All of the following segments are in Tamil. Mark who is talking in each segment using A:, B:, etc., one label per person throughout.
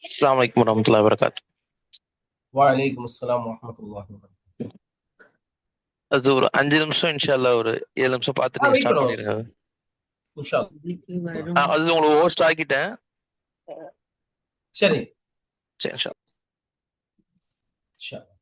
A: அஸ்ஸலாமு அலைக்கும் வரஹ்மத்துல்லாஹி வபரகாத்துஹு.
B: வலைக்கும் அஸ்ஸலாம் வரஹ்மத்துல்லாஹி வபரகாத்துஹு.
A: அது ஒரு 5 நிமிஷம் இன்ஷா அல்லாஹ் ஒரு 7 நிமிஷம் பார்த்து நீங்க
B: வெயிட்
A: ஸ்டார்ட்
B: பண்ணுவோம்
A: பண்ணிருங்க.
B: இன்ஷா அல்லாஹ்.
A: அது உங்களுக்கு ஹோஸ்ட் ஆக்கிட்டேன்.
B: சரி
A: சரி இன்ஷா
B: இன்ஷா அல்லாஹ்.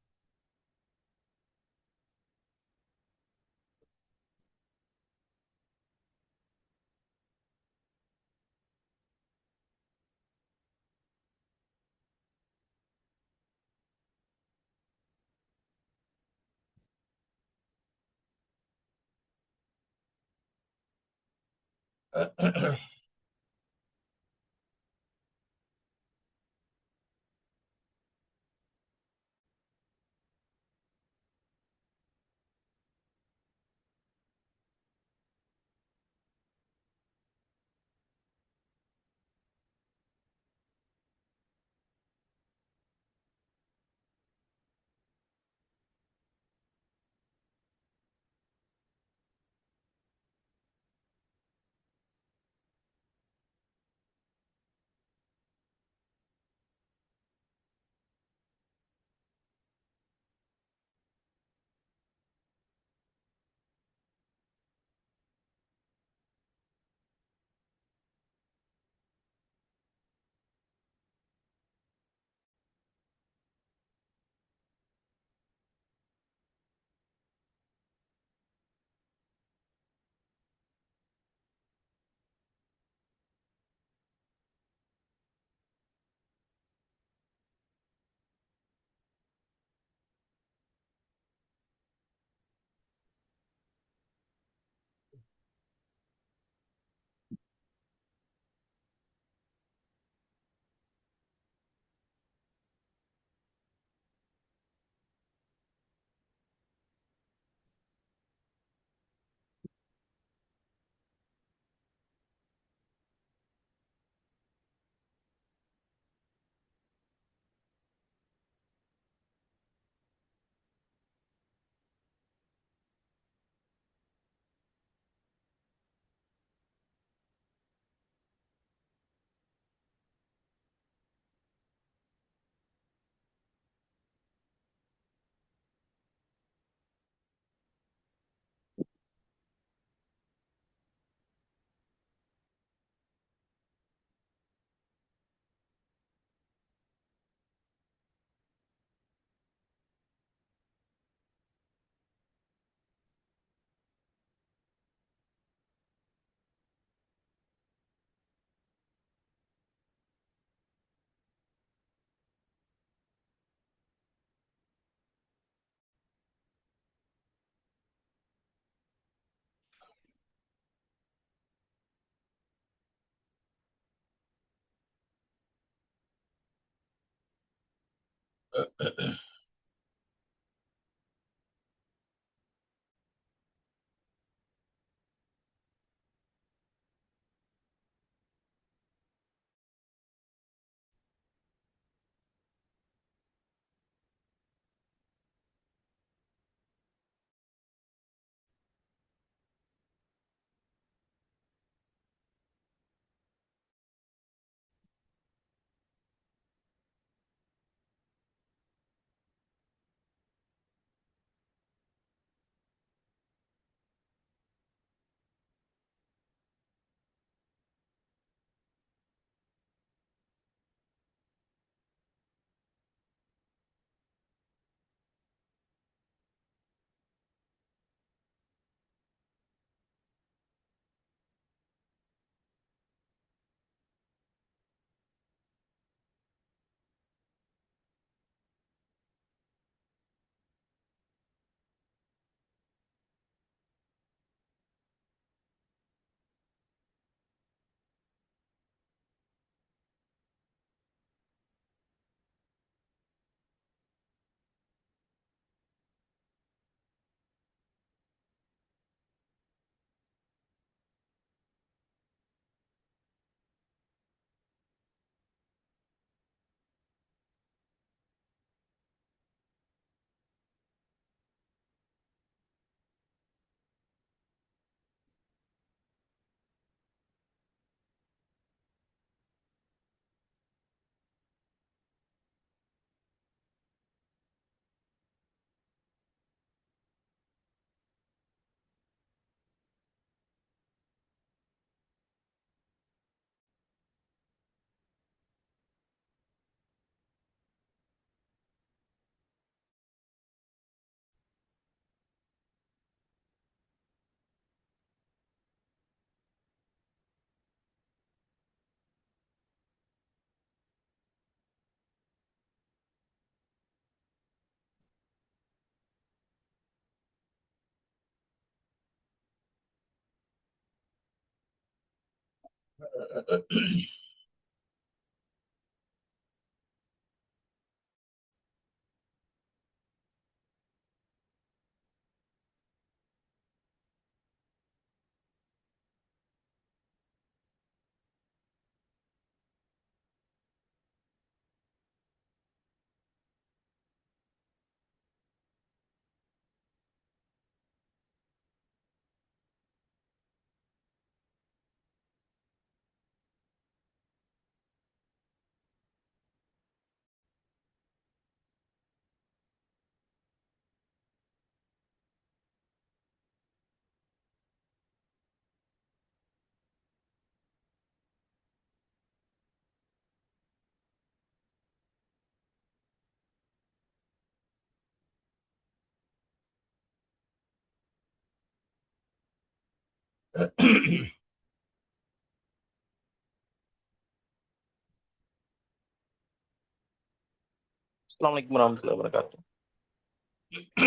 A: அஸ்ஸலாமு அலைக்கும் வரஹ்மத்துல்லாஹி வபரகாத்துஹு.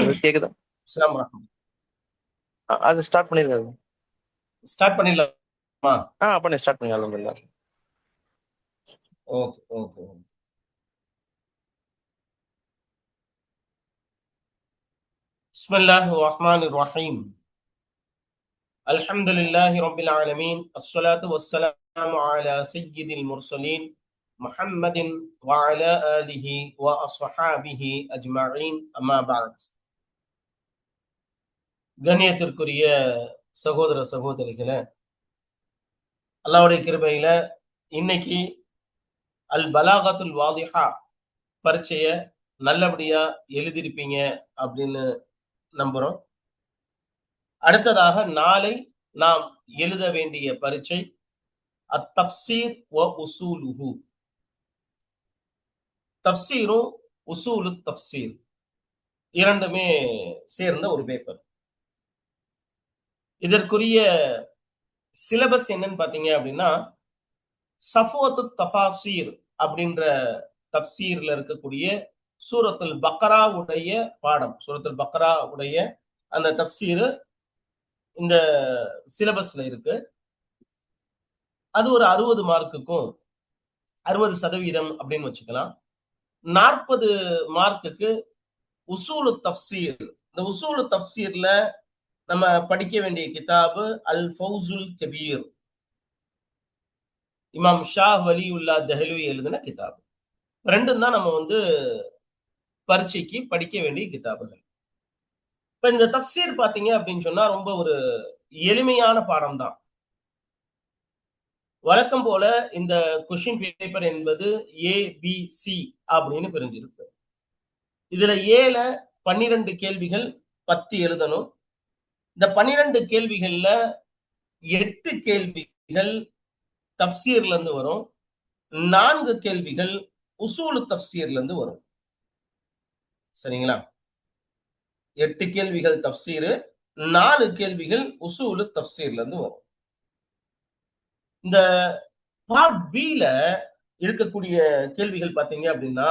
A: அது கேக்குதா?
B: அஸ்ஸலாமு அலைக்கும்.
A: அது ஸ்டார்ட் பண்ணிருங்க.
B: ஸ்டார்ட் பண்ணிடலாமா?
A: ஸ்டார்ட் பண்ணுங்க. அல்ஹம்துலில்லாஹ்.
B: Okay okay. பிஸ்மில்லாஹிர் ரஹ்மானிர் ரஹீம். அல்ஹம்துலில்லாஹி ரப்பில் ஆலமீன். அஸ்ஸலாத்து வஸ்ஸலாமு அலா சய்யிதில் முர்ஸலீன் முஹம்மதின் வ அலா ஆலிஹி வ அஸ்ஹாபிஹி அஜ்மஈன். அம்மா பஅத். கண்ணியத்திற்குரிய சகோதர சகோதரிகளே, அல்லாஹ்வுடைய கிருபையில இன்னைக்கு அல் பலாகத்துல் வாதிஹா பரீட்சைய நல்லபடியா எழுதிருப்பீங்க அப்படின்னு நம்புறோம். அடுத்ததாக நாளை நாம் எழுத வேண்டிய பரீட்சை அத்தப்சீர் வ உசூலுஹு. தப்சீரும் உசூலு தப்சீர் இரண்டுமே சேர்ந்த ஒரு பேப்பர். இதற்குரிய சிலபஸ் என்னன்னு பாத்தீங்க அப்படின்னா, சஃபுவத்து தஃபாசீர் அப்படின்ற தப்சீர்ல இருக்கக்கூடிய சூரத்துல் பக்ராவுடைய பாடம், சூரத்துல் பக்ராவுடைய அந்த தப்சீர் இந்த சிலபஸ்ல இருக்கு. அது ஒரு 60 மார்க்குக்கும் 60% அப்படின்னு வச்சுக்கலாம். 40 மார்க்குக்கு உசூலு தஃப்சீர். இந்த உசூலு தஃப்சீர்ல நம்ம படிக்க வேண்டிய கிதாபு அல் ஃபௌசுல் கபீர், இமாம் ஷா வலியுல்லா தஹ்லவி எழுதின கிதாபு. ரெண்டும் தான் நம்ம பரீட்சைக்கு படிக்க வேண்டிய கிதாபுகள். இப்ப இந்த தஃப்சீர் பாத்தீங்க அப்படின்னு சொன்னா ரொம்ப ஒரு எளிமையான பாடம் தான். வழக்கம் போல இந்த கொஸ்டின் பேப்பர் என்பது ABC அப்படின்னு பிரிஞ்சிருக்கு. இதுல ஏல 12 கேள்விகள் 10 எழுதணும். இந்த 12 கேள்விகள்ல 8 கேள்விகள் தஃப்சீர்ல இருந்து வரும், 4 கேள்விகள் உசூலு தஃப்சீர்ல இருந்து வரும். சரிங்களா? 8 கேள்விகள் தஃப்சீர், 4 கேள்விகள் உசூலு தஃப்சீர்ல இருந்து வரும். இந்த பார்ட் பில இருக்கக்கூடிய கேள்விகள் பாத்தீங்க அப்படின்னா,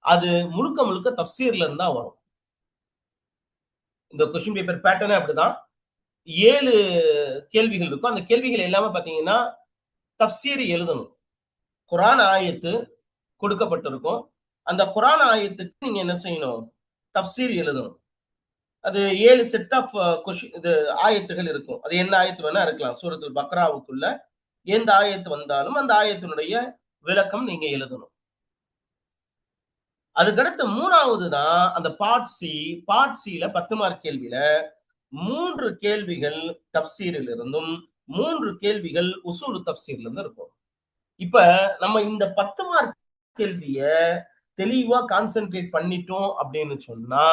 B: அது முழுக்க முழுக்க தஃப்சீர்ல இருந்து தான் வரும். இந்த கொஸ்டின் பேப்பர் பேட்டர்னே அப்படிதான். 7 கேள்விகள் இருக்கும். அந்த கேள்விகள் எல்லாமே பாத்தீங்கன்னா தஃப்சீர் எழுதணும். குர்ஆன் ஆயத்து கொடுக்கப்பட்டிருக்கும். அந்த குர்ஆன் ஆயத்துக்கு நீங்க என்ன செய்யணும்? தஃப்சீர் எழுதணும். அது 7 செட் ஆஃப் இது ஆயத்துகள் இருக்கும். அது என்ன ஆயத்து வேணா இருக்கலாம். சூரத்துல் பக்ராவுக்குள்ள எந்த ஆயத்து வந்தாலும் அந்த ஆயத்தினுடைய விளக்கம் நீங்க எழுதணும். அதுக்கடுத்து 3வது தான் அந்த பார்ட் சி. பார்ட் சில 10 மார்க் கேள்வியில 3 கேள்விகள் தஃப்சீரில் இருந்தும் 3 கேள்விகள் உசூலு தஃப்சீர்ல இருந்து இருக்கும். இப்ப நம்ம இந்த 10 மார்க் கேள்விய தெளிவா கான்சென்ட்ரேட் பண்ணிட்டோம் அப்படின்னு சொன்னா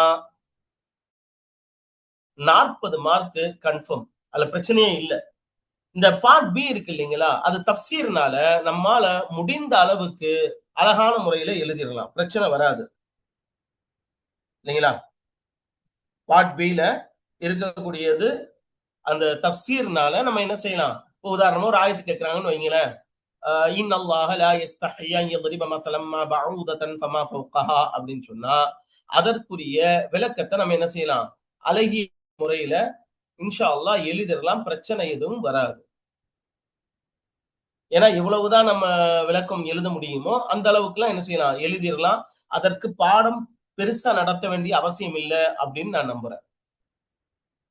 B: 40 மார்க் கன்ஃபார்ம். அதுல பிரச்சனையே இல்ல. இந்த பார்ட் பி இருக்கு இல்லைங்களா, அது தஃப்சீர்னால நம்மால முடிந்த அளவுக்கு அழகான முறையில எழுதிடலாம், பிரச்சனை வராது இல்லைங்களா. பார்ட் பில இருக்கக்கூடியது அந்த தஃப்சீர்னால நம்ம என்ன செய்யலாம். உதாரணமா ஒரு ஆயத்து கேட்கிறாங்கன்னு வைங்களேன், இன் அல்லாஹ லா யஸ்தஹி அன் யضرب مثلا ما بعوضة فما فوقها அப்படின்னு சொன்னா அதற்குரிய விளக்கத்தை நம்ம என்ன செய்யலாம், அழகிய முறையில இன்ஷா அல்லாஹ் எழுதிடலாம், பிரச்சனை எதுவும் வராது. ஏன்னா எவ்வளவுதான் நம்ம விளக்கம் எழுத முடியுமோ அந்த அளவுக்குலாம் என்ன செய்யலாம், எழுதிடலாம். அதற்கு பாடம் பெருசா நடத்த வேண்டிய அவசியம் இல்லை அப்படின்னு நான் நம்புறேன்.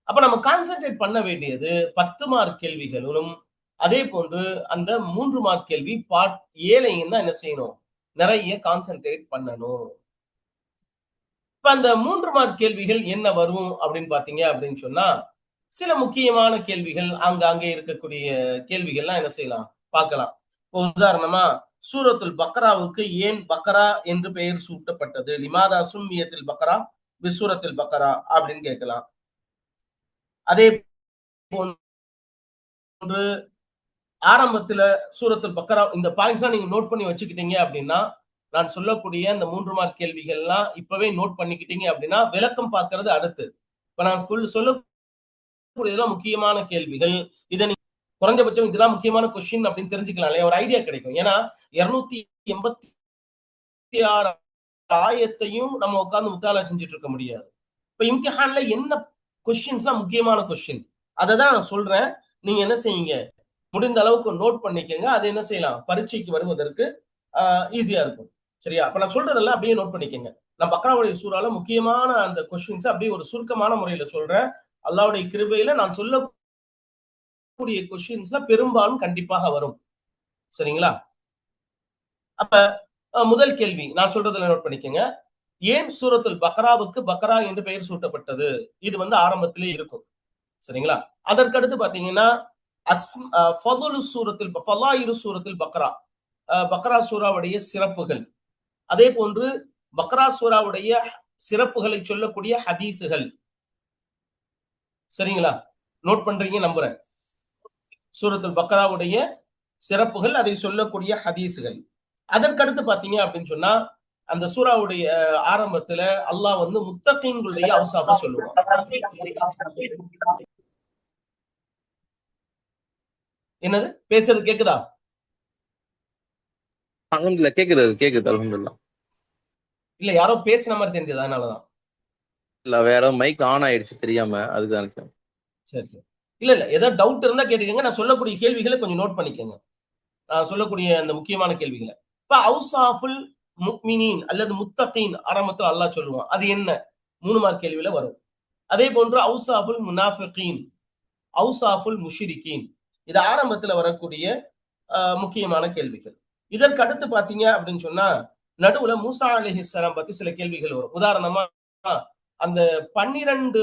B: அப்ப நம்ம கான்சென்ட்ரேட் பண்ண வேண்டியது 10 மார்க் கேள்விகளும், அதே போன்று அந்த 3 மார்க் கேள்வி பார்ட் ஏலையும் தான் என்ன செய்யணும், நிறைய கான்சென்ட்ரேட் பண்ணணும். இப்ப அந்த 3 மார்க் கேள்விகள் என்ன வரும் அப்படின்னு பாத்தீங்க அப்படின்னு சொன்னா, சில முக்கியமான கேள்விகள் ஆங்காங்கே இருக்கக்கூடிய கேள்விகள்லாம் என்ன செய்யலாம் பார்க்கலாம். இப்போ உதாரணமா சூரத்துல் பக்ராவுக்கு ஏன் பக்ரா என்று பெயர் சூட்டப்பட்டது, லிமாதா சும்மியத்தில் பக்ரா பிசூரத்தில் பக்ரா அப்படின்னு கேட்கலாம். அதே போன்று ஆரம்பத்துல சூரத்துல் பக்ரா இந்த பாயிண்ட்ஸ்லாம் நீங்க நோட் பண்ணி வச்சுக்கிட்டீங்க அப்படின்னா, நான் சொல்லக்கூடிய இந்த 3 மார்க் கேள்விகள்லாம் இப்பவே நோட் பண்ணிக்கிட்டீங்க அப்படின்னா விளக்கம் பார்க்கிறது அடுத்து. இப்ப நான் சொல்லக்கூடியதெல்லாம் முக்கியமான கேள்விகள். இதை நீங்க குறைஞ்சபட்சம் இதெல்லாம் முக்கியமான கொஸ்டின் அப்படின்னு தெரிஞ்சுக்கலாம் இல்லையா, ஒரு ஐடியா கிடைக்கும். ஏன்னா 286 ஆயத்தையும் நம்ம உட்கார்ந்து முத்தாலா செஞ்சுட்டு இருக்க முடியாது. இப்ப இம்திஹான்ல என்ன கொஸ்டின்ஸ்லாம் முக்கியமான கொஸ்டின் அதை தான் நான் சொல்றேன். நீங்க என்ன செய்யுங்க, முடிந்த அளவுக்கு நோட் பண்ணிக்கங்க. அது என்ன செய்யலாம், பரீட்சைக்கு வருவதற்கு ஈஸியா இருக்கும். சரியா? அப்ப நான் சொல்றதெல்லாம் அப்படியே நோட் பண்ணிக்கங்க. நான் பக்ராவுடைய சூறால முக்கியமான அந்த கொஸ்டின்ஸ் அப்படியே ஒரு சுருக்கமான முறையில சொல்றேன். அல்லாஹ்வுடைய கிருபையில நான் சொல்லக்கூடிய கொஸ்டின்ஸ்ல பெரும்பாலும் கண்டிப்பாக வரும். சரிங்களா? அப்ப முதல் கேள்வி நான் சொல்றதுல நோட் பண்ணிக்கங்க. ஏன் சூரத்துல் பக்ராவுக்கு பக்ரா என்று பெயர் சூட்டப்பட்டது? இது வந்து ஆரம்பத்திலே இருக்கும். சரிங்களா? அதற்கடுத்து பாத்தீங்கன்னா சூரத்தில் பக்ரா, பக்ரா சூராவுடைய சிறப்புகள், அதே போன்று பக்ரா சூராவுடைய சிறப்புகளை சொல்லக்கூடிய ஹதீசுகள். சரிங்களா? நோட் பண்றீங்க நம்புறேன். சூரத்துல் பக்ராவுடைய சிறப்புகள், அதை சொல்லக்கூடிய ஹதீசுகள். அதற்கடுத்து பாத்தீங்க அப்படின்னு சொன்னா அந்த சூராவுடைய ஆரம்பத்துல அல்லாஹ் வந்து முத்தகீன்களுடைய அவுசாஃப சொல்லுவான். என்னது பேசுறது கேக்குதா?
A: அல்ஹம்துலில்லாஹ் கேக்குது கேக்குது அல்ஹம்துலில்லாஹ்.
B: இல்ல யாரோ பேசுன மாதிரி தெரிஞ்சது, அதனாலதான்.
A: இல்ல வேற மைக் ஆன் ஆயிடுச்சு தெரியாம, அதுதான் நினைச்சேன்.
B: சரி சரி. இல்ல இல்ல ஏதாவது டவுட் இருந்தா கேட்டுக்கங்க. நான் சொல்லக்கூடிய கேள்விகளை கொஞ்சம் நோட் பண்ணிக்கங்க. நான் சொல்லக்கூடிய அந்த முக்கியமான கேள்விகளை. இப்ப அவுசாஃபுல் முக்மினீன் அல்லது முத்தகீன் ஆரம்பத்தில் அல்லாஹ் சொல்லுவான். அது என்ன? 3 மார்க் கேள்வியில வரும். அதே போன்று அவுசாஃபுல் முனாஃபிகீன், அவுசாஃபுல் முஷ்ரிகீன், இது ஆரம்பத்துல வரக்கூடிய முக்கியமான கேள்விகள். இதற்கு அடுத்து பாத்தீங்க அப்படின்னு சொன்னா நடுவுல மூசா அலைஹிஸ்ஸலாம் பத்தி சில கேள்விகள் வரும். உதாரணமா அந்த 12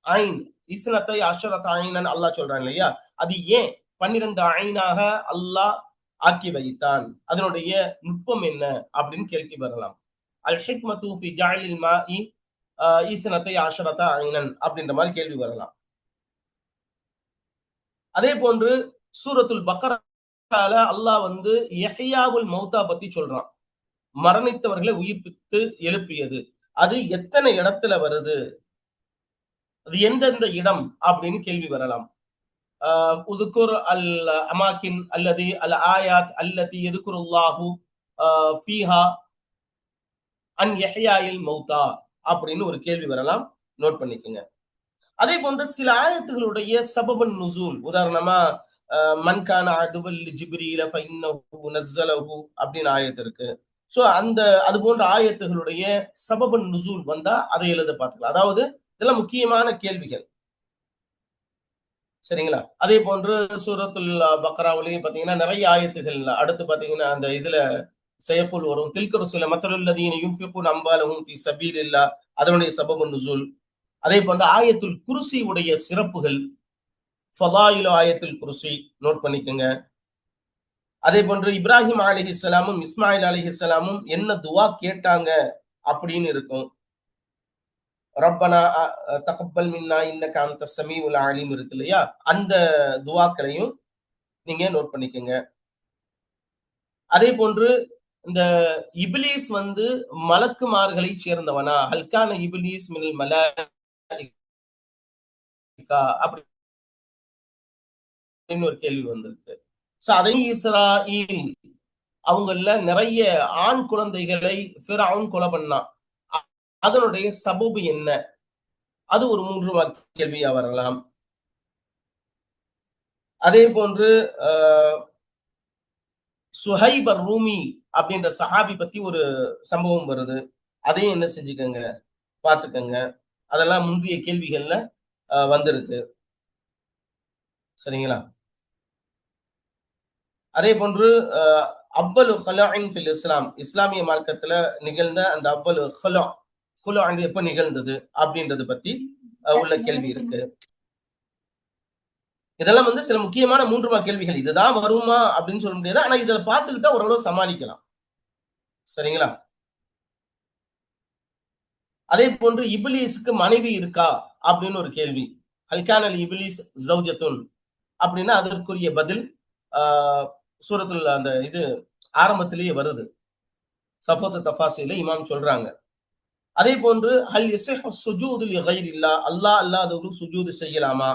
B: ஐன் இஸ்னத்தை அஷரத் ஐனன் அல்லாஹ் சொல்றான் இல்லையா, அது ஏன் 12 ஐனாக அல்லாஹ் ஆக்கி வைத்தான், அதனுடைய நுட்பம் என்ன அப்படின்னு கேள்வி வரலாம். அல் ஹிக்மத்து ஃபி ஜஅலில் மாஇ இஸ்னத்தை அஷரத் ஐனன் அப்படின்ற மாதிரி கேள்வி வரலாம். அதே போன்று சூரத்துல் பக்ரால அல்லாஹ் வந்து யஹ்யாவுல் மௌத்தா பத்தி சொல்றான், மரணித்தவர்களை உயிர்ப்பித்து எழுப்பியது. அது எத்தனை இடத்துல வருது, அது எந்தெந்த இடம் அப்படின்னு கேள்வி வரலாம். உதுகுர் அல் அமாக்கின் அல்லது அல் ஆயாத் அல்லதி எதுகுருல்லாஹு ஃபீஹா அன் யஹ்யாயில் மௌத்தா அப்படின்னு ஒரு கேள்வி வரலாம். நோட் பண்ணிக்கோங்க. அதே போன்று சில ஆயத்துகளுடைய சபபன் நுசூல், உதாரணமா மன்கான அதுவல் ஜிப்ரீல ஃபைன்னஹு நஸ்ஸலஹு அப்படின்னு ஆயத்து இருக்கு. சோ அந்த அது போன்ற ஆயத்துகளுடைய சபபன் நுசூல் வந்தா அதை எழுத பார்த்துக்கலாம். அதாவது இதெல்லாம் முக்கியமான கேள்விகள். சரிங்களா? அதே போன்று சூரத்துல் பக்ராவிலேயே பாத்தீங்கன்னா நிறைய ஆயத்துகள் அடுத்து பாத்தீங்கன்னா அந்த இதுல செயப்புல் வரும். தில்க ரசூல மத்தலுல்லதீன யுன்ஃபிகூன அம்வாலஹும் ஃபீ ஸபீலில்லாஹ், அதனுடைய சபபுன் நுசூல். அதே போன்று ஆயத்துல் குர்சி உடைய சிறப்புகள், ஃபதாயிலு ஆயத்துல் குர்சி நோட் பண்ணிக்கோங்க. அதே போன்று இப்ராஹிம் அலைஹிஸ்ஸலாமும் இஸ்மாயில் அலைஹிஸ்ஸலாமும் என்ன துவா கேட்டாங்க அப்படின்னு இருக்கும். ரப்பனா தகப்பல் மின்னா இன்னக அன்த ஸமீஉல் அலீம் இருக்கு இல்லையா, அந்த துவாக்களையும் நீங்க நோட் பண்ணிக்கோங்க. அதே போன்று இந்த இப்லீஸ் வந்து மலக்குமார்களை சேர்ந்தவனா, ஹல்கான இப்லீஸ் மினல் மலாயிகா அப்படின்னு ஒரு கேள்வி வந்திருக்கு. சோ அதையும் இஸ்ராயீல் அவங்கள நிறைய ஆண் குழந்தைகளை ஃபிரௌன் கொலை பண்ணான், அதனுடைய சபபு என்ன, அது ஒரு 3 மார்க் கேள்வியா வரலாம். அதே போன்று சுஹைப் ரூமி அப்படின்ற சஹாபி பத்தி ஒரு சம்பவம் வருது. அதையும் என்ன செஞ்சுக்கங்க, பார்த்துக்கங்க. அதெல்லாம் முந்தைய கேள்விகள்ல வந்திருக்கு. சரிங்களா? அதே போன்று அவ்வலு ஹலாஇன் ஃபில் இஸ்லாம், இஸ்லாமிய மார்க்கத்துல நிகழ்ந்த அந்த அவ்வலு ஹுலா எப்ப நிகழ்ந்தது அப்படின்றத பத்தி உள்ள கேள்வி இருக்கு. இதெல்லாம் வந்து சில முக்கியமான 3 மார்க் கேள்விகள். இதுதான் வருமா அப்படின்னு சொல்ல முடியாது. ஆனா இதுல பார்த்துக்கிட்டா ஓரளவு சமாளிக்கலாம். சரிங்களா? அதே போன்று இபிலிஸுக்கு மனைவி இருக்கா அப்படின்னு ஒரு கேள்வி. ஹல்கான் அல் இபிலிஸ் ஜௌஜத்துன் அப்படின்னா அதற்குரிய பதில் சூரத்துல அந்த இது ஆரம்பத்திலேயே வருது. சஃபத்து தஃபாசில இமாம் சொல்றாங்க. அதே போன்று ஹல் யஸிஹு ஸுஜூது லிகைரில்லா, அல்லாஹ் அல்லாதவருக்கு சுஜூது செய்யலாமா?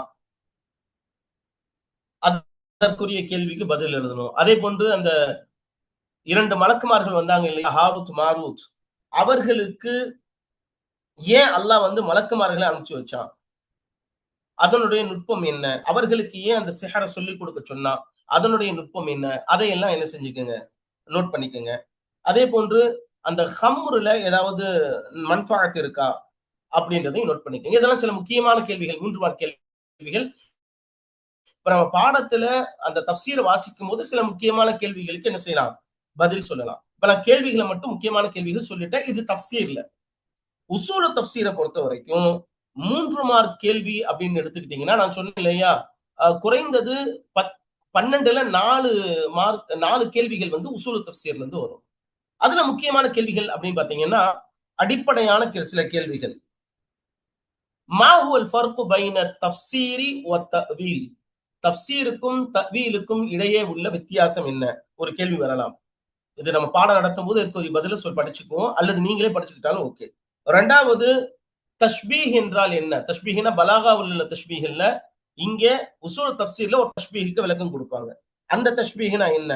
B: அதற்குரிய கேள்விக்கு பதில் எழுதணும். அதே போன்று அந்த 2 மலக்குமார்கள் வந்தாங்க இல்லையா, ஹாரூத் மாரூத், அவர்களுக்கு ஏன் அல்லாஹ் வந்து மலக்குமார்களை அனுப்பிச்சு வச்சான்? அதனுடைய நுட்பம் என்ன? அவர்களுக்கு ஏன் அந்த சிஹர சொல்லிக் கொடுக்க சொன்னா? அதனுடைய நுட்பம் என்ன? அதையெல்லாம் என்ன செஞ்சுக்கங்க, நோட் பண்ணிக்கங்க. அதே போன்று அந்த ஹம்ருல ஏதாவது மன்ஃபாஅத் இருக்கா அப்படின்றதையும் நோட் பண்ணிக்கங்க. இதெல்லாம் சில முக்கியமான கேள்விகள், 3 மார்க் கேள்விகள். இப்ப நம்ம பாடத்துல அந்த தஃப்சீரை வாசிக்கும் போது சில முக்கியமான கேள்விகளுக்கு என்ன செய்யலாம், பதில் சொல்லலாம். இப்ப நான் கேள்விகளை மட்டும் முக்கியமான கேள்விகள் சொல்லிட்டேன். இது தஃப்சீர்ல. உசூலு தஃப்சீரை பொறுத்த வரைக்கும் 3 மார்க் கேள்வி அப்படின்னு எடுத்துக்கிட்டீங்கன்னா, நான் சொன்னேன் இல்லையா, குறைந்தது 12ல 4 மார்க், 4 கேள்விகள் வந்து உசூலு தஃப்சீர்ல இருந்து வரும். அதுல முக்கியமான கேள்விகள் அப்படின்னு பாத்தீங்கன்னா, அடிப்படையான சில கேள்விகள். மா ஹுவல் ஃபர்கு பைன தஃப்சீரி வ தஅவீல், தஃப்சீருக்கும் தஅவீலுக்கும் இடையே உள்ள வித்தியாசம் என்ன? ஒரு கேள்வி வரலாம். இது நம்ம பாடம் நடத்தும் போது இதுக்கு பதில படிச்சுக்குவோம், அல்லது நீங்களே படிச்சுக்கிட்டாலும் ஓகே. 2வது, தஷ்பீஹ் என்றால் என்ன? தஷ்பீஹ்னா பலாகாவில் உள்ள தஷ்பீஹ் இல்ல. இங்க உசூல் தஃப்சீர்ல ஒரு தஷ்பீஹுக்கு விளக்கம் கொடுப்பாங்க. அந்த தஷ்பீஹ்னா என்ன?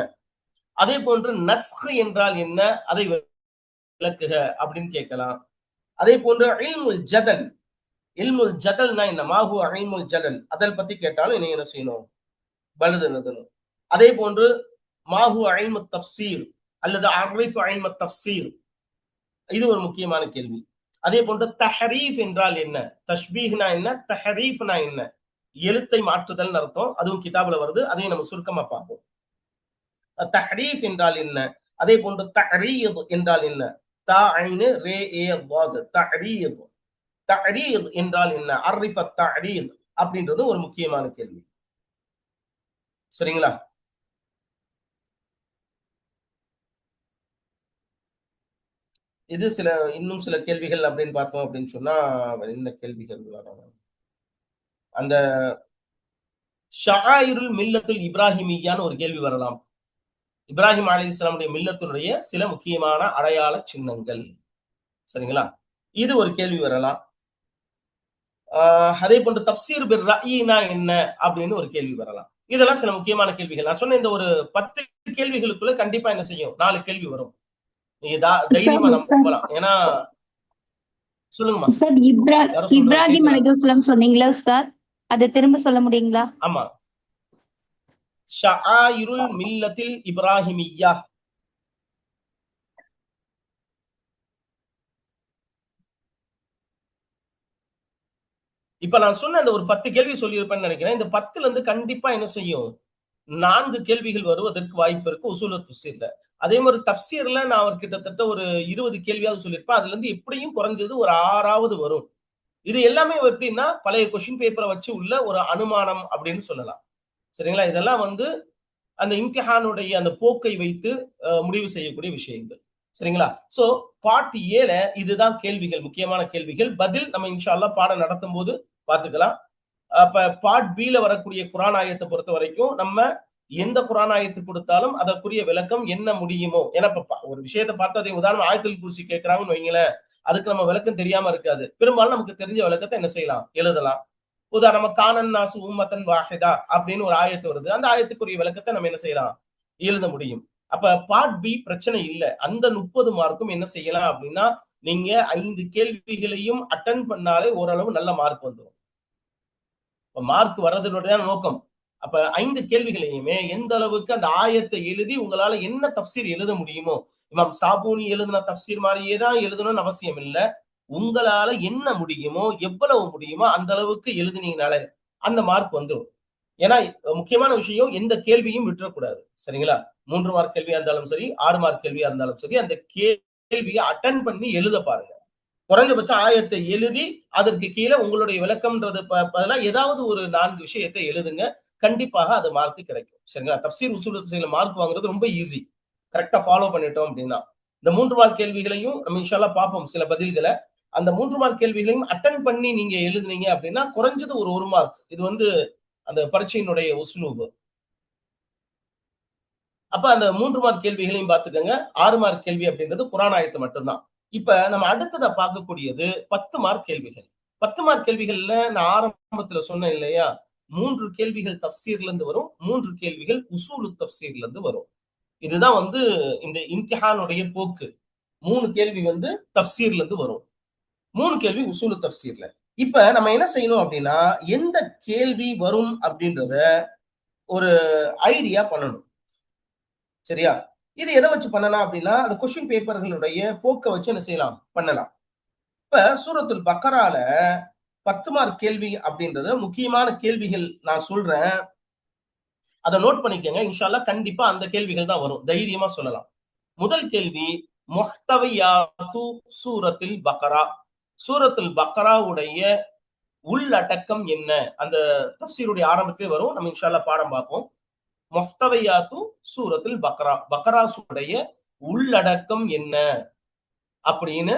B: அதே போன்று நஸ்க் என்றால் என்ன? அதை விளக்குக அப்படின்னு கேட்கலாம். அதே போன்று இல்முல் ஜதல், இல்முல் ஜதல்னா என்ன? மா ஹுவ இல்முல் ஜதல், அதை பத்தி கேட்டாலும் என்ன செய்யணும், பதில் எழுதணும். அதே போன்று மா ஹுவ இல்மு தஃப்சீர் அல்லது அர்ரிஃப் இல்மு தஃப்சீர், இது ஒரு முக்கியமான கேள்வி. அதே போன்று தஹரீஃப் என்றால் என்ன? தஷ்பீஹ்னா என்ன? தஹரீஃப்னா என்ன? எழுத்தை மாற்றுதல் அர்த்தம். அதுவும் கிதாபுல வருது. அதையும் நம்ம சுருக்கமா பார்ப்போம். தஹரீஃப் என்றால் என்ன? அதே போன்று தஅரீத் என்றால் என்ன? தா ஐன் ரே ஏ ضاد, தஅரீத். தஅரீத் என்றால் என்ன? அர்ரிஃப தஅரீத் அப்படின்றது ஒரு முக்கியமான கேள்வி. சரிங்களா? இது இன்னும் சில கேள்விகள் அப்படின்னு பார்த்தோம் அப்படின்னு சொன்னா, என்ன கேள்விகள் அந்த ஷஆயிருல் மில்லத்துல் இப்ராஹிமிய்யான்னு ஒரு கேள்வி வரலாம். இப்ராஹிம் அலைஹிஸ்ஸலாமுடைய மில்லத்துடைய சில முக்கியமான அடையாள சின்னங்கள். சரிங்களா? இது ஒரு கேள்வி வரலாம். அதே போன்று தஃப்சீர் பிர் ரஅயினா என்ன அப்படின்னு ஒரு கேள்வி வரலாம். இதெல்லாம் சில முக்கியமான கேள்விகள். நான் சொன்ன இந்த ஒரு 10 கேள்விகளுக்குள்ள கண்டிப்பா என்ன செய்யும், 4 கேள்வி வரும். நீங்க தைரியமா நம்பலாம். ஏன்னா சொல்லுங்கம்மா.
C: சார்,
B: யாரோ சொல்றாங்க,
C: இப்ராஹிம்
B: கேக்குதா?
C: அலைஹிஸ்ஸலாம் சொன்னீங்களா சார்? அதை திரும்ப சொல்ல முடியுங்களா?
B: ஆமா. ஷஆயிருல் மில்லத்தில் இப்ராஹிமிய்யா. இப்ப நான் சொன்ன அந்த ஒரு 10 கேள்வி சொல்லியிருப்பேன்னு நினைக்கிறேன். இந்த 10ல இருந்து கண்டிப்பா என்ன செய்யும், 4 கேள்விகள் வருவதற்கு வாய்ப்பு இருக்கு உசூல் தஃப்சீர்ல. அதே மாதிரி தஃப்சீர்ல நான் ஒரு கிட்டத்தட்ட ஒரு 20 கேள்வியாவது சொல்லியிருப்பேன். அதுல இருந்து எப்படியும் குறைஞ்சது ஒரு 6வது வரும். இது எல்லாமே எப்படின்னா பழைய கொஸ்டின் பேப்பரை வச்சு உள்ள ஒரு அனுமானம் அப்படின்னு சொல்லலாம். சரிங்களா? இதெல்லாம் வந்து அந்த இம்திஹானுடைய அந்த போக்கை வைத்து முடிவு செய்யக்கூடிய விஷயங்கள். சரிங்களா? சோ பார்ட் ஏல இதுதான் கேள்விகள், முக்கியமான கேள்விகள். பதில் நம்ம இன்ஷா அல்லாஹ் பாடம் நடத்தும் போது பார்த்துக்கலாம். அப்ப பார்ட் பி ல வரக்கூடிய குர்ஆன் ஆயத்தை பொறுத்த வரைக்கும் நம்ம எந்த குர்ஆன் ஆயத்து கொடுத்தாலும் அதற்குரிய விளக்கம் என்ன முடியுமோ, ஏன்னா ஒரு விஷயத்தை பார்த்து அதை உதாரணம் ஆயத்துல் குர்சி கேட்கிறாங்கன்னு வைங்களேன், அதுக்கு நம்ம விளக்கம் தெரியாம இருக்காது. பெரும்பாலும் நமக்கு தெரிஞ்ச விளக்கத்தை என்ன செய்யலாம், எழுதலாம். உதாரணமா கானன் நாசு உம்மத்தன் வாஹிதா அப்படின்னு ஒரு ஆயத்து வருது. அந்த ஆயத்துக்குரிய விளக்கத்தை நம்ம என்ன செய்யலாம், எழுத முடியும். அப்ப பார்ட் பி பிரச்சனை இல்ல. அந்த 30 மார்க்கும் என்ன செய்யலாம் அப்படின்னா, நீங்க 5 கேள்விகளையும் அட்டன் பண்ணாலே ஓரளவு நல்ல மார்க் வந்துடும். மார்க் வர்றதுடைய நோக்கம் அப்ப 5 கேள்விகளையுமே எந்த அளவுக்கு அந்த ஆயத்தை எழுதி உங்களால என்ன தஃப்சீர் எழுத முடியுமோ, இமாம் சாபூனி எழுதின தஃப்சீர் மாதிரியே தான் எழுதணும்னு அவசியம் இல்ல. உங்களால என்ன முடியுமோ, எவ்வளவு முடியுமோ அந்த அளவுக்கு எழுதினீங்கனாலே அந்த மார்க் வந்துரும். ஏன்னா முக்கியமான விஷயம், எந்த கேள்வியும் விட்டுறக்கூடாது. சரிங்களா? 3 மார்க் கேள்வியா இருந்தாலும் சரி, 6 மார்க் கேள்வியா இருந்தாலும் சரி, அந்த கேள்வியை அட்டெண்ட் பண்ணி எழுத பாருங்க. குறைஞ்சபட்சம் ஆயத்தை எழுதி அதற்கு கீழே உங்களுடைய விளக்கம்ன்றது பதிலா ஏதாவது ஒரு 4 விஷயத்தை எழுதுங்க. கண்டிப்பாக அது மார்க் கிடைக்கும். சரிங்களா? தஃப்சீர் உசூல் தஃப்சீர்ல மார்க் வாங்குறது ரொம்ப ஈஸி. கரெக்டா ஃபாலோ பண்ணிட்டோம் அப்படின்னா. இந்த 3 மார்க் கேள்விகளையும் நம்ம இன்ஷா அல்லாஹ் பார்ப்போம் சில பதில்களை. அந்த 3 மார்க் கேள்விகளையும் அட்டெண்ட் பண்ணி நீங்க எழுதுனீங்க அப்படின்னா குறைஞ்சது ஒரு 1 மார்க். இது வந்து அந்த பரீட்சையினுடைய உஸ்லூப். அப்ப அந்த 3 மார்க் கேள்விகளையும் பார்த்துக்கங்க. 6 மார்க் கேள்வி அப்படின்றது குர்ஆன் ஆயத்து மட்டும்தான். இப்ப நம்ம அடுத்ததா பார்க்கக்கூடியது 10 மார்க் கேள்விகள். 10 மார்க் கேள்விகள்ல நான் ஆரம்பத்துல சொன்னேன் இல்லையா? 3 கேள்விகள் தஃப்சீர்ல இருந்து வரும். 3 கேள்விகள் உசூலு தஃப்சீர்ல இருந்து வரும். இதுதான் வந்து இந்த இம்திஹானுடைய போக்கு. 3 கேள்வி வந்து தஃப்சீர்ல இருந்து வரும். 3 கேள்வி உசூலு தஃப்சீர்ல. இப்ப நம்ம என்ன செய்யணும் அப்படின்னா, எந்த கேள்வி வரும் அப்படின்றத ஒரு ஐடியா பண்ணணும். சரியா? இது எதை வச்சு பண்ணலாம் அப்படின்னா, அந்த கொஸ்டின் பேப்பர்களுடைய போக்க வச்சு என்ன செய்யலாம்? பண்ணலாம். இப்ப சூரத்துல் பக்கரால 10 மார்க் கேள்வி அப்படின்றது முக்கியமான கேள்விகள் நான் சொல்றேன். அதை நோட் பண்ணிக்கங்க. இன்ஷா அல்லாஹ் கண்டிப்பா அந்த கேள்விகள் தான் வரும். தைரியமா சொல்லலாம். முதல் கேள்வி, முஹ்தவியாத்து சூரத்தில் பக்கரா. சூரத்துல் பக்கராவுடைய உள்ளடக்கம் என்ன? அந்த தஃப்சீருடைய ஆரம்பத்திலே வரும். நம்ம இன்ஷா அல்லாஹ் பாடம் பார்ப்போம். முஹ்தவியாத்து சூரத்துல் பக்கரா. பக்கரா சூடைய உள்ளடக்கம் என்ன அப்படின்னு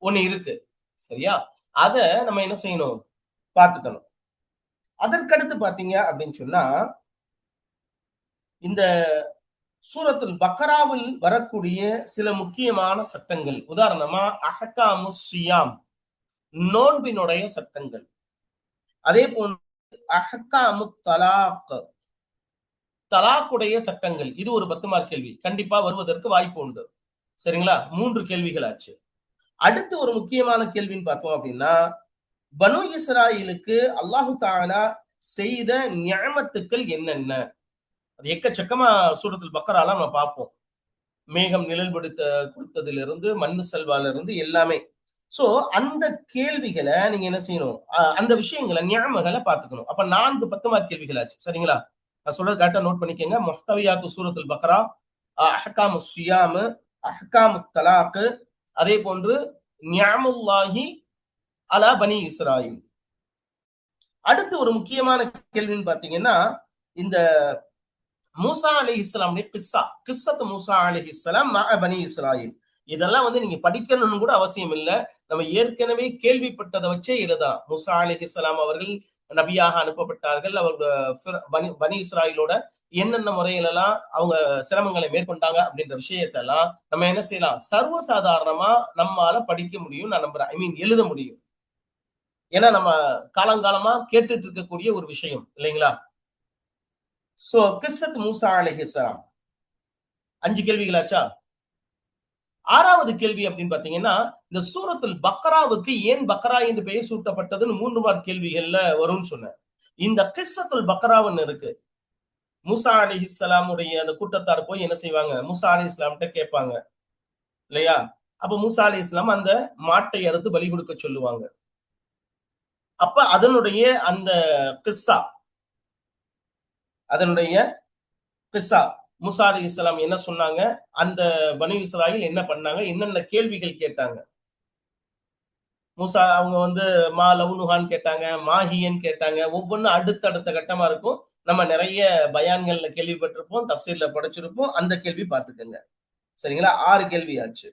B: ஒண்ணு இருக்கு. சரியா? அத நம்ம என்ன செய்யணும்? பார்த்துக்கணும். அதற்கடுத்து பாத்தீங்க அப்படின்னு சொன்னா, இந்த சூரத்துல் பக்கராவில் வரக்கூடிய சில முக்கியமான சட்டங்கள், உதாரணமா அஹ்காமு ஸியாம், நோன்பினுடைய சட்டங்கள். அதே போன்று அஹ்காமு தலாக், தலாக்குடைய சட்டங்கள். இது ஒரு 10 மார்க் கேள்வி. கண்டிப்பா வருவதற்கு வாய்ப்பு உண்டு. சரிங்களா? 3 கேள்விகள் ஆச்சு. அடுத்து ஒரு முக்கியமான கேள்வின்னு பார்த்தோம் அப்படின்னா, பனு இஸ்ராயிலுக்கு அல்லாஹு தஆலா செய்த நிஅமத்துக்கள் என்னென்ன? அது எக்கச்சக்கமா சூரத்துல் பக்கரால நம்ம பார்ப்போம். மேகம் நிழல் கொடுத்ததிலிருந்து, மண்ணு செல்வால இருந்து எல்லாமே. சோ அந்த கேள்விகளை நீங்க என்ன செய்யணும்? அந்த விஷயங்களை நியமங்களை பார்த்துக்கணும். அப்ப 4 10 மார்க் கேள்விகள் ஆச்சு. சரிங்களா? நான் சொல்றது கரெக்டா நோட் பண்ணிக்கங்க. முஹ்தவியாத்து சூரத்துல் பக்கரா, அஹ்காமு ஸியாம், அஹ்காமு தலாக், அதே போன்று நிஅமுல்லாஹி அலா பனி இஸ்ராயில். அடுத்து ஒரு முக்கியமான கேள்வின்னு பாத்தீங்கன்னா, இந்த மூசா அலைஹிஸ்ஸலாமுடைய கிஸ்ஸத் மூசா அலைஹிஸ்ஸலாம் மஅ பனி இஸ்ராயில். இதெல்லாம் வந்து நீங்க படிக்கணும்னு கூட அவசியம் இல்ல. நம்ம ஏற்கனவே கேள்விப்பட்டதை வச்சே எழுதலாம். மூசா அலைஹிஸ்ஸலாம் அவர்கள் நபியாக அனுப்பப்பட்டார்கள். அவங்க பனி இஸ்ராயிலோட என்னென்ன முறையிலெல்லாம் அவங்க சிரமங்களை மேற்கொண்டாங்க அப்படின்ற விஷயத்தெல்லாம் நம்ம என்ன செய்யலாம்? சர்வசாதாரணமா நம்மால படிக்க முடியும் நான் நம்புறேன். எழுத முடியும். ஏன்னா நம்ம காலங்காலமா கேட்டுட்டு இருக்கக்கூடிய ஒரு விஷயம் இல்லைங்களா? சோ கிஸ்ஸத் மூசா அலைஹிஸ்ஸலாம் 5 கேள்விகளாச்சா? 6வது கேள்வி அப்படின்னு பாத்தீங்கன்னா, இந்த சூரத்துல் பக்கராவுக்கு ஏன் பக்கரா என்று பெயர் சூட்டப்பட்டதுன்னு 3 மார்க் கேள்விகள்ல வரும்னு சொன்னேன். இந்த கிஸ்ஸத்துல் பக்கராவுன்னு இருக்கு. மூசா அலைஹிஸ்ஸலாமுடைய அந்த கூட்டத்தார் போய் என்ன செய்வாங்க? மூசா அலைஹிஸ்ஸலாம்கிட்ட கேட்பாங்க இல்லையா? அப்ப மூசா அலைஹிஸ்ஸலாம் அந்த மாட்டை அறுத்து பலி கொடுக்க சொல்லுவாங்க. அப்ப அதனுடைய அந்த கிஸ்ஸா, அதனுடைய கிஸ்ஸா, மூசா அலைஹிஸ்ஸலாம் என்ன சொன்னாங்க? அந்த பனு இஸ்ராயில் என்ன பண்ணாங்க? என்னென்ன கேள்விகள் கேட்டாங்க? மூசா அவங்க வந்து மா லவுனுஹான்னு கேட்டாங்க, மாஹியன்னு கேட்டாங்க. ஒவ்வொன்றும் அடுத்தடுத்த கட்டமா இருக்கும். நம்ம நிறைய பயான்கள்ல கேள்விப்பட்டிருப்போம், தஃப்சீர்ல படிச்சிருப்போம். அந்த கேள்வி பார்த்துக்கங்க. சரிங்களா? 6 கேள்வி ஆச்சு.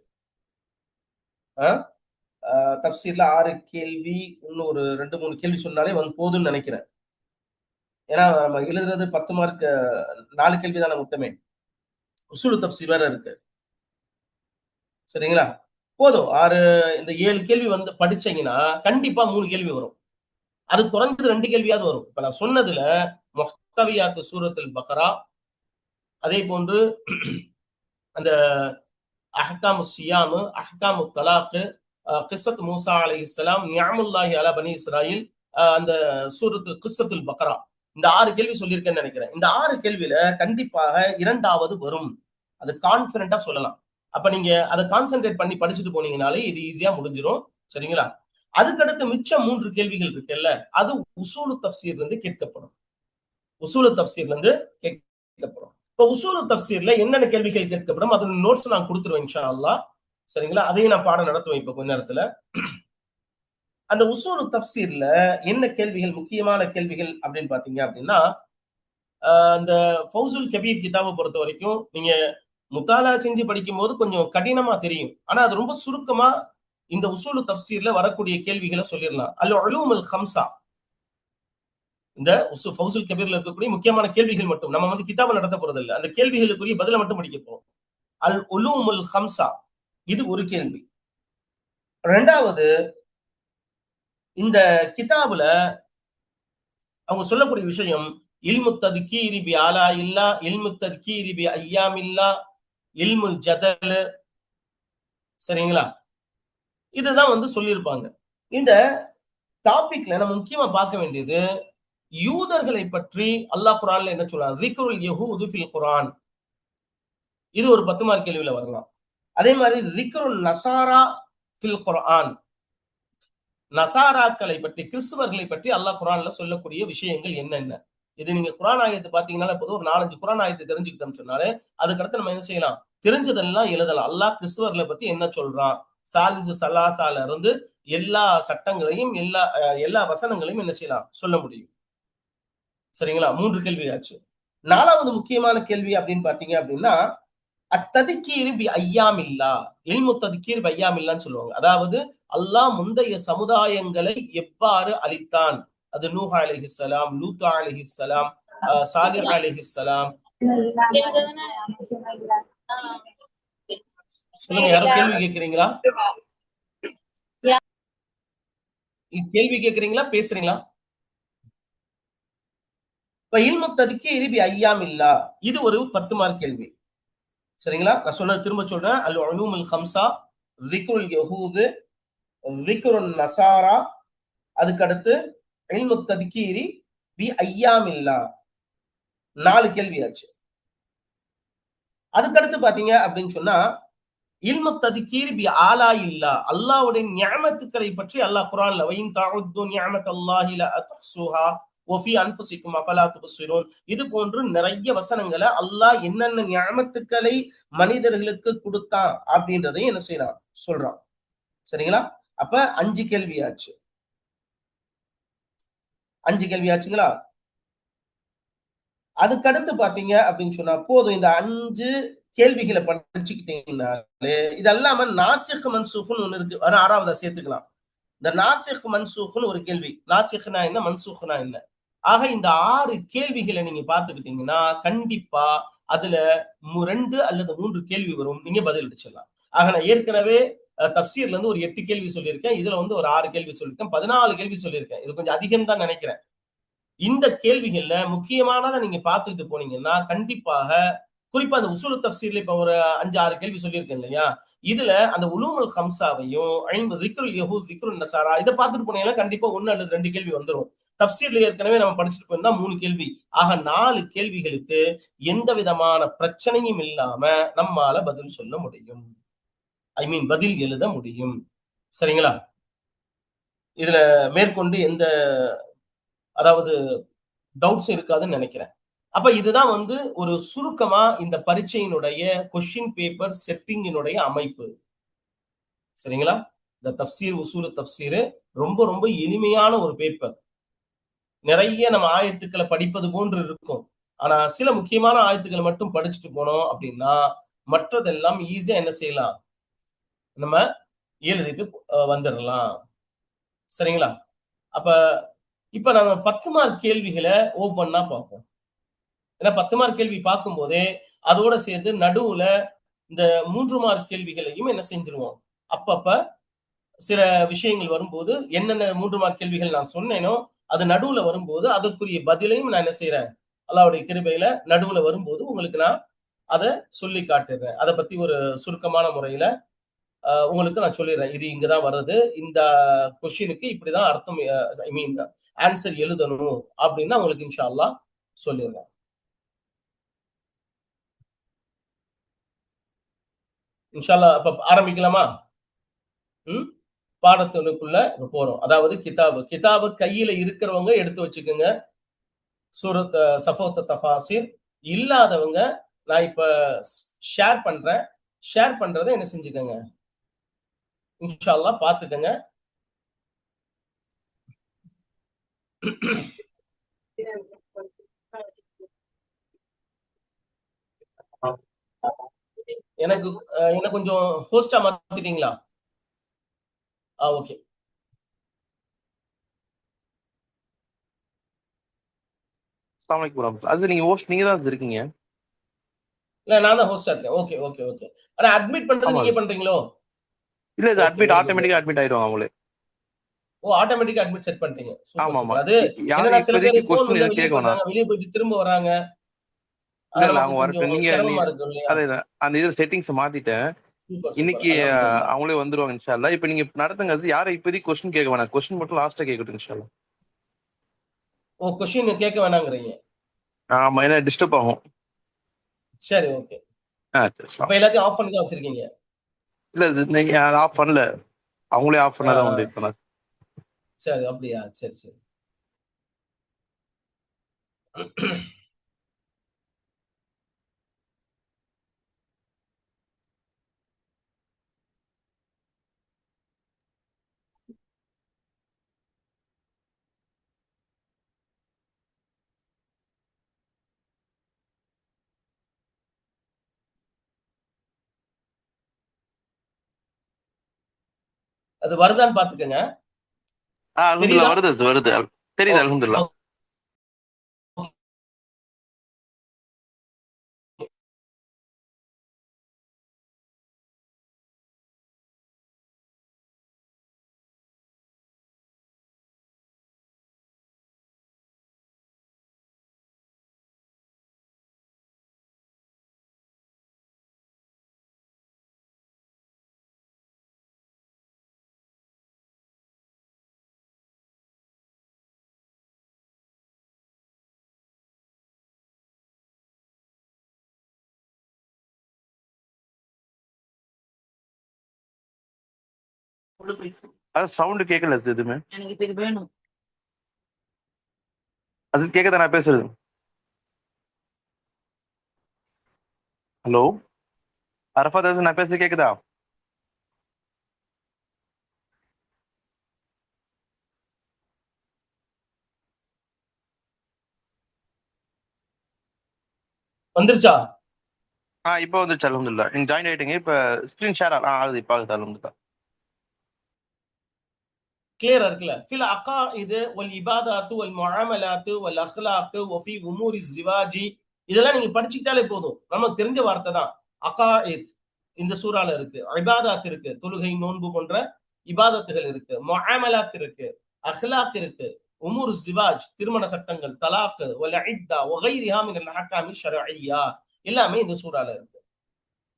B: தஃப்சீர்ல 6 கேள்வி, இன்னும் ஒரு 2 3 கேள்வி சொன்னாலே வந்து போதும்னு நினைக்கிறேன். ஏன்னா நம்ம எழுதுறது 10 மார்க், 4 கேள்வி தானே மொத்தமே. உசூல் தஃப்சீர் வேற இருக்கு. சரிங்களா? போதும். 6 இந்த 7 கேள்வி வந்து படிச்சீங்கன்னா கண்டிப்பா 3 கேள்வி வரும். அது குறைஞ்சது 2 கேள்வியாவது வரும். இப்ப நான் சொன்னதுல முஹ்தவியாத்து சூரத்துல் பக்கரா, அதே போன்று அந்த அஹ்காமு ஸியாம், அஹ்காமு தலாக், கிஸ்ஸத் மூசா அலைஹிஸ்ஸலாம், நிஅமுல்லாஹி அலா பனி இஸ்ராயில், அந்த கிஸ்ஸத்துல் பக்கரா இந்த 6 கேள்வி சொல்லியிருக்கேன்னு நினைக்கிறேன். இந்த 6 கேள்வியில கண்டிப்பாக 2வது வரும். அது கான்பிடண்டா சொல்லலாம். அப்ப நீங்க அதை கான்சென்ட்ரேட் பண்ணி படிச்சுட்டு போனீங்கனாலே இது ஈஸியா முடிஞ்சிரும். சரிங்களா? அதுக்கடுத்து மிச்சம் 3 கேள்விகள் இருக்குல்ல, அது உசூலு தஃப்சீர்ல இருந்து கேட்கப்படும். உசூலு தஃப்சீர்ல இருந்து கேட்கப்படும். இப்ப உசூலு தஃப்சீர்ல என்னென்ன கேள்விகள் கேட்கப்படும் அதோட நோட்ஸ் நான் கொடுத்துருவேன் இன்ஷா அல்லாஹ். சரிங்களா? அதையும் நான் பாடம் நடத்துவேன் இப்ப கொஞ்ச நேரத்துல. அந்த உசூலு தஃப்சீர்ல என்ன கேள்விகள், முக்கியமான கேள்விகள் அப்படின்னு பாத்தீங்க அப்படின்னா, அந்த ஃபௌசுல் கபீர் கிதாபை பொறுத்த வரைக்கும் நீங்க முத்தாலா செஞ்சு படிக்கும் போது கொஞ்சம் கடினமா தெரியும். ஆனா அது ரொம்ப சுருக்கமா இந்த உசூலு தஃப்சீர்ல வரக்கூடிய கேள்விகளை சொல்லிடலாம். அல் உலூமுல் ஹம்ஸா, இந்த ஃபௌசுல் கபீர்ல இருக்கக்கூடிய முக்கியமான கேள்விகள் மட்டும், நம்ம வந்து கிதாபை நடத்த போறது இல்லை, அந்த கேள்விகளுக்குரிய பதில மட்டும் படிக்க போறோம். அல் உலூமுல் ஹம்ஸா, இது ஒரு கேள்வி. 2வது, இந்த கிதாபுல அவங்க சொல்லக்கூடிய விஷயம் இல்மு தத்கீரி பி ஆலா இல்லா, இல்மு தத்கீரி பி ஐயாமில்லா, இல்முல் ஜதல். சரிங்களா? இதுதான் வந்து சொல்லியிருப்பாங்க. இந்த டாபிக்ல நம்ம முக்கியமா பார்க்க வேண்டியது, யூதர்களை பற்றி அல்லாஹ் குர்ஆன்ல என்ன சொல்றான்? ஸிக்ருல் யஹூது ஃபில் குர்ஆன். இது ஒரு 10 மார்க் கேள்வியில வரலாம். அதே மாதிரி ஸிக்ருன் நஸாரா ஃபில் குர்ஆன், நசாராக்களை பற்றி, கிறிஸ்தவர்களை பற்றி அல்லாஹ் குர்ஆன்ல சொல்லக்கூடிய விஷயங்கள் என்னென்ன. இது நீங்க குர்ஆன் ஆயத்தை பாத்தீங்கன்னா போதும், ஒரு 4-5 குர்ஆன் ஆயத்தை தெரிஞ்சுக்கிட்டோம்னு சொன்னாலே அதுக்கடுத்து நம்ம என்ன செய்யலாம்? தெரிஞ்சதெல்லாம் எழுதலாம். அல்லாஹ் கிறிஸ்தவர்களை பத்தி என்ன சொல்றான், சாலிசு சலாசால இருந்து எல்லா சட்டங்களையும் எல்லா வசனங்களையும் என்ன செய்யலாம்? சொல்ல முடியும். சரிங்களா? 3 கேள்வி ஆச்சு. 4வது முக்கியமான கேள்வி அப்படின்னு பாத்தீங்க அப்படின்னா, அத்ததுக்கீர் பி ஐயாமில்லா, இல்மு ததுக்கீர் பி ஐயாமில்லான்னு சொல்லுவாங்க. அதாவது அல்லாஹ் முந்தைய சமுதாயங்களை எவ்வாறு அழித்தான். அது நூஹ் அலைஹிஸ்ஸலாம், லூத் அலைஹிஸ்ஸலாம், சாலிஹ் அலைஹிஸ்ஸலாம். சொல்லுங்க, யாரோ கேள்வி கேட்கிறீங்களா? கேள்வி கேட்கிறீங்களா, பேசுறீங்களா? இப்ப இல்மு ததுக்கீர் பி ஐயாமில்லா, இது ஒரு 10 மார்க் கேள்வி. சரிங்களா? நான் சொன்னது திரும்ப சொல்றேன். அல் உலூமுல் ஹம்ஸா, ஸிக்ருல் யஹூது, ஸிக்ருன் நஸாரா, அதுக்கடுத்து இல்மு தத்கீரி பி ஐயாமில்லா. 4 கேள்வி ஆச்சு. அதுக்கடுத்து பாத்தீங்க அப்படின்னு சொன்னா, இல்மு தத்கீரி பி ஆலா இல்லா, அல்லாஹ்வுடைய நிஅமத்துக்களை பற்றி அல்லாஹ் குர்ஆன்ல வயின் தஅது நிஅமத்தல்லாஹி லா துஹ்ஸூஹா வஃபி அன்ஃபுசிக்கும் அஃபலா துப்ஸிரூன், இது போன்று நிறைய வசனங்களை அல்லாஹ் என்னென்ன நிஅமத்துக்களை மனிதர்களுக்கு கொடுத்தான் அப்படின்றதையும் என்ன செய்யறான்? சொல்றான். சரிங்களா? அப்ப 5 கேள்வி ஆச்சு. 5 கேள்வி ஆச்சுங்களா? அதுக்கடுத்து பாத்தீங்க அப்படின்னு சொன்னா போதும், இந்த 5 கேள்விகளை படிச்சுக்கிட்டீங்கன்னாலே இது அல்லாம நாசிக் மன்சூக்னு ஒண்ணு இருக்கு, வர 6வதா சேர்த்துக்கலாம். இந்த நாசிக் மன்சூக்னு ஒரு கேள்வி. நாசிக்னா என்ன, மன்சூக்னா என்ன? ஆக இந்த 6 கேள்விகளை நீங்க பார்த்துக்கிட்டீங்கன்னா கண்டிப்பா அதுல 2 அல்லது 3 கேள்வி வரும், நீங்க பதில் அடிச்சிடலாம். ஆக நான் ஏற்கனவே தஃப்சீர்ல இருந்து ஒரு 8 கேள்வி சொல்லியிருக்கேன், இதுல வந்து ஒரு 6 கேள்வி சொல்லியிருக்கேன், 14 கேள்வி சொல்லியிருக்கேன். இது கொஞ்சம் அதிகம் தான் நினைக்கிறேன். இந்த கேள்விகள்ல முக்கியமானதை நீங்க பார்த்துக்கிட்டு போனீங்கன்னா கண்டிப்பாக, குறிப்பா அந்த உசூல் தஃப்சீர்ல இப்ப ஒரு 5-6 கேள்வி சொல்லியிருக்கேன் இல்லையா, இதுல அந்த உலூமுல் ஹம்ஸாவையும் ஸிக்ருல் யஹூத், ஸிக்ருன் நஸாரா இதை பார்த்துட்டு போனீங்கன்னா கண்டிப்பா 1 அல்லது 2 கேள்வி வந்துடும். தஃப்சீர்ல ஏற்கனவே நம்ம படிச்சுட்டு போயிருந்தா 3 கேள்வி. ஆக 4 கேள்விகளுக்கு எந்த விதமான பிரச்சனையும் இல்லாம நம்மால பதில் சொல்ல முடியும், பதில் எழுத முடியும். சரிங்களா? இதுல மேற்கொண்டு எந்த அதாவது டவுட்ஸ் இருக்காதுன்னு நினைக்கிறேன். அப்ப இதுதான் வந்து ஒரு சுருக்கமா இந்த பரீட்சையினுடைய கொஸ்டின் பேப்பர் செட்டிங்கினுடைய அமைப்பு. சரிங்களா? இந்த தஃப்சீர், உசூல் தஃப்சீர் ரொம்ப ரொம்ப எளிமையான ஒரு பேப்பர். நிறைய நம்ம ஆயத்துக்களை படிப்பது போன்று இருக்கும். ஆனா சில முக்கியமான ஆயத்துக்களை மட்டும் படிச்சுட்டு போனோம் அப்படின்னா மற்றதெல்லாம் ஈஸியா என்ன செய்யலாம், நம்ம எழுதிட்டு வந்துடலாம். சரிங்களா? அப்ப இப்ப நம்ம 10 மார்க் கேள்விகளை ஒவ்வொன்னா பார்ப்போம். ஏன்னா 10 மார்க் கேள்வி பார்க்கும் போதே அதோட சேர்த்து நடுவுல இந்த 3 மார்க் கேள்விகளையும் என்ன செஞ்சிருவோம், அப்பப்ப சில விஷயங்கள் வரும்போது என்னென்ன 3 மார்க் கேள்விகள் நான் சொன்னேனோ அது நடுவுல வரும்போது அதற்குரிய பதிலையும் நான் என்ன செய்யறேன், அல்லாஹ்வுடைய கிருபையில நடுவுல வரும்போது உங்களுக்கு நான் அதை சொல்லி காட்டுறேன். அதை பத்தி ஒரு சுருக்கமான முறையில உங்களுக்கு நான் சொல்லிடுறேன். இது இங்கதான் வருது. இந்த கொஸ்டினுக்கு இப்படிதான் அர்த்தம், ஐ மீன் ஆன்சர் எழுதணும் அப்படின்னா உங்களுக்கு இன்ஷா அல்லாஹ் சொல்லிடுறேன். இன்ஷா அல்லாஹ் அப்ப ஆரம்பிக்கலாமா? பாடத்தினுக்குள்ள போறோம். அதாவது கிதாபு கையில இருக்கிறவங்க எடுத்து வச்சுக்கோங்க. சூரத் சஃபோத்த தஃபாசிர். இல்லாதவங்க நான் இப்ப ஷேர் பண்றேன். ஷேர் பண்றதை என்ன செஞ்சுக்கோங்க, இன்ஷா அல்லாஹ் பாத்துக்கங்க. எனக்கு என்ன கொஞ்சம் ஹோஸ்டா மாத்திட்டீங்களா? ஓகே.
A: அஸ்ஸலாமு அலைக்கும் வரஹ்மத்துல்லாஹ். அது நீங்க ஹோஸ்ட் நீங்க தான் இருக்கீங்க.
B: இல்ல நான் தான் ஹோஸ்டா இருக்கேன். Okay okay okay. ஆனா அட்மிட் பண்றது
A: ஆமா.
B: நீங்க பண்றீங்களோ?
A: இல்ல இது
B: ஓகே,
A: அட்மிட்
B: வெரி குட்.
A: ஆட்டோமேட்டிக்கா அட்மிட் ஆயிடுவாங்க அவங்களே.
B: ஆட்டோமேட்டிக்கா அட்மிட் செட் பண்ணிட்டீங்க. சூப்பர்
A: ஆமா ஆமா.
B: சூப்பர். அது
A: யாரும்
B: என்னன்னா சில பேர்
A: இப்போதைக்கு
B: போன்
A: கொஸ்டின்
B: வந்தா
A: எதுவும்
B: வெளியே
A: கேட்க வேணாம்.
B: போயிடுறாங்க, வெளியே போயிட்டு திரும்ப வராங்க.
A: இல்ல
B: அது
A: இல்ல
B: நமக்கு
A: அவங்க
B: கொஞ்சம்
A: வரட்டும். நீங்க
B: சிரமமா இருக்கும் இல்லையா?
A: அதே அந்த இது செட்டிங்ஸ் மாத்திட்டேன்.
B: Super super.
A: இன்னைக்கு
B: அல்ஹம்துலில்லாஹ்.
A: அவங்களே வந்துருவாங்க இன்ஷா அல்லாஹ். இப்ப நீங்க நடத்துங்க. அது யாரும் இப்போதைக்கு கொஸ்டின் கேட்க வேணாம். கொஸ்டின் மட்டும் லாஸ்டா கேட்கட்டும் இன்ஷா அல்லாஹ்.
B: கொஸ்டின் கேட்க வேணாங்கிறீங்க?
A: ஆமா, ஏன்னா டிஸ்டர்ப் ஆகும்.
B: சரி ஓகே.
A: சரி.
B: அப்ப எல்லாத்தையும் ஆஃப் பண்ணி தான் வச்சிருக்கீங்க?
A: இல்ல இது நீங்க ஆஃப் பண்ணல. அவங்களே ஆஃப்
B: ஆ,
A: பண்ணாதான்
B: ஆ.
A: உண்டு இப்ப.
B: சரி அப்படியா? சரி சரி. அது வருதான்னு பாத்துக்கங்க.
A: அல்ஹம்துலில்லாஹ்
B: தெரியுதா?
A: வருது வருது. தெரியுது அல்ஹம்துலில்லாஹ். அது சவுண்ட் கேட்கல எதுவுமே.
C: எனக்கு இது வேணும்.
A: அது கேட்கதா நான் பேசுறது? ஹலோ அரஃபாத், அது நான் பேசுறது கேக்குதா?
B: வந்துருச்சா?
A: இப்போ வந்துச்சு அல்ஹம்துலில்லாஹ். நீங்க ஜாயின் ஆயிட்டீங்க. இப்ப ஸ்கிரீன் ஷேர் ஆகுது. இப்ப ஆகுது அல்ஹம்துலில்லாஹ்.
B: கிளியரா இருக்குல்ல? ஃபில் அகாஇது வல் இபாதாத்து வல் முஆமலாத்து வல் அக்லாக்கு வஃபி உமூரி ஸிவாஜி. இதெல்லாம் நீங்க படிச்சுக்கிட்டாலே போதும். நமக்கு தெரிஞ்ச வார்த்தை தான். அகாஇத் இந்த சூறால இருக்கு. இபாதாத் இருக்கு. தொழுகை, நோன்பு போன்ற இபாதத்துகள் இருக்கு. முஆமலாத் இருக்கு. அக்லாக் இருக்கு. உமூர் ஸிவாஜ் திருமண சட்டங்கள், தலாக், வல் இத்தா வ கைரிஹா மினல் அஹ்காமி ஷர்இய்யா எல்லாமே இந்த சூறால இருக்கு.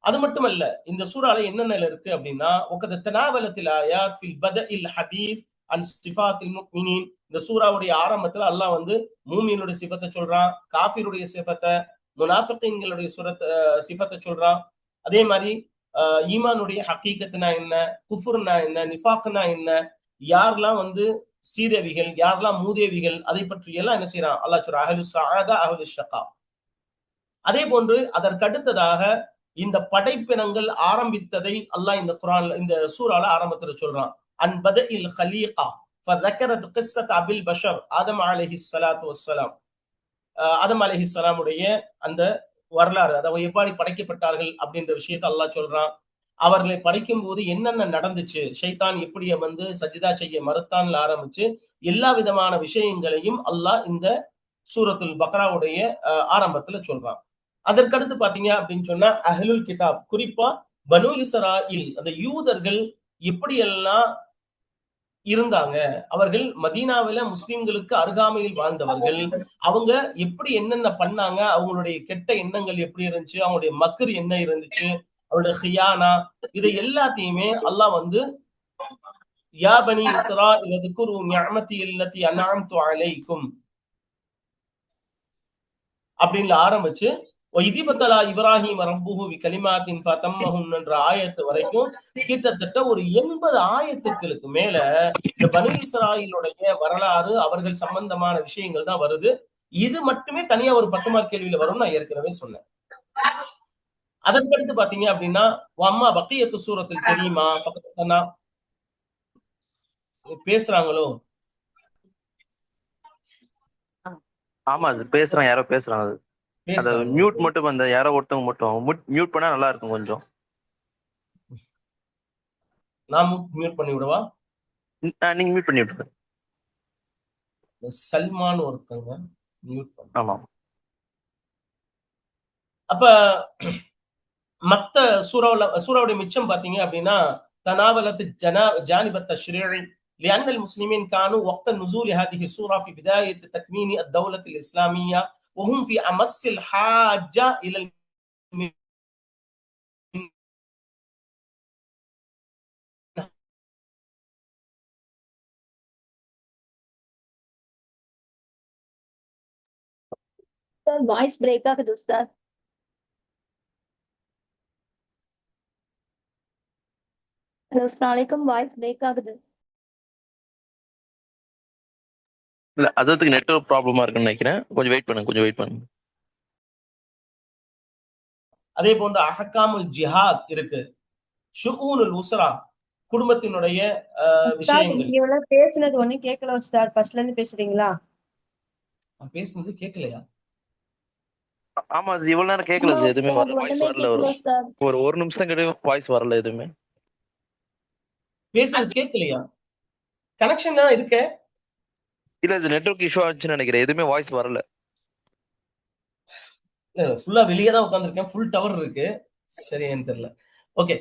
B: அது மட்டுமல்ல, இந்த சூறால என்னென்ன இருக்கு அப்படின்னா, وَقَدْ تَنَاوَلَتِ الْآيَاتُ فِي الْبَدْءِ الْحَدِيثِ عَنْ صِفَاتِ الْمُؤْمِنِينَ. இந்த சூறாவுடைய ஆரம்பத்துல அல்லாஹ் வந்து மூமினுடைய சிஃபத்தை சொல்றான், காஃபிருடைய சிஃபத்தை, முனாஃபிகீன்களுடைய சிஃபத்தை சொல்றான். அதே மாதிரி ஈமானுடைய ஹக்கீகத்னா என்ன, குஃபுர்னா என்ன, நிஃபாக்னா என்ன, யாரெல்லாம் வந்து சீரவிகள், யாரெல்லாம் மூதேவிகள், அதை பற்றி எல்லாம் என்ன செய்யறான் அல்லாஹ் சொல்றான். அஹ்லு ஸஅதா அஹ்லு ஷகா. அதே போன்று அதற்கு அடுத்ததாக இந்த படைப்பினங்கள் ஆரம்பித்ததை அல்லாஹ் இந்த குர்ஆன்ல இந்த சூறால ஆரம்பத்துல சொல்றான். அன் பதஇல் ஹலீகா ஃபذكرت قصة அபில் பஷர் ஆதம் அலைஹிஸ்ஸலாத்து வஸ்ஸலாம். ஆதம் அலைஹிஸ்ஸலாமுடைய அந்த வரலாறு, அதாவது எப்படி படைக்கப்பட்டார்கள் அப்படின்ற விஷயத்தை அல்லாஹ் சொல்றான். அவர்களை படைக்கும் போது என்னென்ன நடந்துச்சு, ஷைத்தான் எப்படி வந்து சஜிதா செய்ய மறுத்தான்ல ஆரம்பிச்சு எல்லா விதமான விஷயங்களையும் அல்லாஹ் இந்த சூரத்துல் பக்ராவுடைய ஆரம்பத்துல சொல்றான். அதற்கடுத்து பாத்தீங்க அப்படின்னு சொன்னா அஹ்லுல் கிதாப், குறிப்பா பனு இஸ்ராயில் அந்த யூதர்கள் எப்படியெல்லாம் இருந்தாங்க, அவர்கள் மதீனாவில முஸ்லிம்களுக்கு அருகாமையில் வாழ்ந்தவர்கள், அவங்க எப்படி என்னென்ன பண்ணாங்க, அவங்களுடைய கெட்ட எண்ணங்கள் எப்படி இருந்துச்சு, அவங்களுடைய மக்கர் என்ன இருந்துச்சு, அவருடைய ஹியானா, இதை எல்லாத்தையுமே அல்லாஹ் வந்து யா பனி இஸ்ராஈல் ذكروا نعمتي التي أنعمت عليكم அப்படின்னு ஆரம்பிச்சு இதிபத்தலா இப்ராஹிம் ரப்புஹு கலிமாத்தின் ஃபதம்மஹுன் என்ற ஆயத்து வரைக்கும் கிட்டத்தட்ட ஒரு 80 ஆயத்துக்களுக்கு மேல இந்த பனி இஸ்ராயிலுடைய வரலாறு, அவர்கள் சம்பந்தமான விஷயங்கள் தான் வருது. இது மட்டுமே தனியா ஒரு 10 மார்க் கேள்வியில வரும்னு நான் ஏற்கனவே சொன்னேன். அதற்கடுத்து பாத்தீங்க அப்படின்னா அம்மா பக்கியத்து சூரத்தில் தெரியுமா ஃபகத்தனா பேசுறாங்களோ?
A: ஆமா பேசுறான், யாரோ பேசுறாங்க. அது மியூட் மட்டும் அந்த யாரோ ஒருத்தவங்க மட்டும் மியூட் பண்ணா நல்லா இருக்கும் கொஞ்சம்.
B: நான் மியூட் பண்ணி விடவா?
A: நீங்க மியூட் பண்ணி விட்டுருங்க.
B: சல்மான் ஒருத்தவங்க மியூட் பண்ண.
A: ஆமா.
B: அப்ப மத்த சூறாவுடைய மிச்சம் பாத்தீங்க அப்படின்னா தனாவலத்து ஜானிபத் தஷ்ரீஇ لأن المسلمين كانوا وقت نزول هذه السورة في بداية تكوين الدولة الإسلامية وهم في أمس الحاجة إلى
C: வாய்ஸ் பிரேக் ஆகுது உஸ்தாத். ஹலோ அஸ்ஸலாமு அலைக்கும், வாய்ஸ் பிரேக் ஆகுது.
A: இல்ல அதுக்கு நெட்வொர்க் ப்ராப்ளமா இருக்குன்னு நினைக்கிறேன். கொஞ்சம் வெயிட் பண்ணுங்க.
B: அதே போன்ற அஹ்காமுல் ஜிஹாத் இருக்கு, ஷுஊனுல் உஸ்ரா குடும்பத்தினுடைய விஷயங்கள்.
D: இவ்வளவு பேசுனது ஒண்ணும் கேட்கல உஸ்தாத், ஃபர்ஸ்ட்ல இருந்து பேசுறீங்களா?
B: பேசுனது கேட்கலையா?
A: ஆமா இவ்வளவு நேரம் கேட்கல, எதுவுமே வரல, வாய்ஸ் வரல. ஒரு நிமிஷம் கிட்ட வாய்ஸ் வரல, எதுவுமே
B: பேசுறது கேட்கலையா? கனெக்ஷன் இருக்க
A: இல்ல, இது நெட்வொர்க் இஷ்யூ ஆச்சுன்னு நினைக்கிறேன். எதுவுமே வாய்ஸ் வரல.
B: ஃபுல்லா வெளியே தான் உட்காந்துருக்கேன், ஃபுல் டவர் இருக்கு. சரியான்னு தெரியல. ஓகே,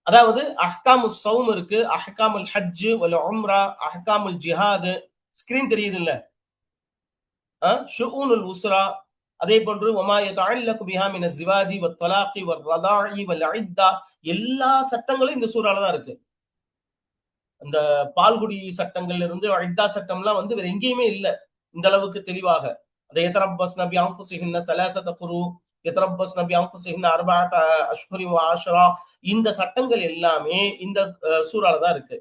B: அதாவது அஹ்காமு ஸௌம் இருக்கு, அஹ்காமுல் ஹஜ் வல் உம்ரா, அஹ்காமுல் ஜிஹாத். ஸ்கிரீன் தெரியுது இல்ல? ஷுஊனுல் உஸ்ரா, அதே போன்று வமா யதஅல்லகு பிஹா மின ஸிவாஜி வத் தலாகி வல் ரதாஇ வல் இத்தா, எல்லா சட்டங்களும் இந்த சூறால தான் இருக்கு. இந்த பால்குடி சட்டங்கள்ல இருந்து இத்தா சட்டம்லாம் வந்து வேற எங்கேயுமே இல்ல இந்த அளவுக்கு தெளிவாக. அதை யதரப்பஸ்ன பிஅன்ஃபுஸிஹின்ன ஸலாஸத குரு, யதரப்பஸ்ன பிஅன்ஃபுஸிஹின்ன அர்பஅத அஷ்ஹுரி வ ஆஷரா, இந்த சட்டங்கள் எல்லாமே இந்த சூறால தான் இருக்கு.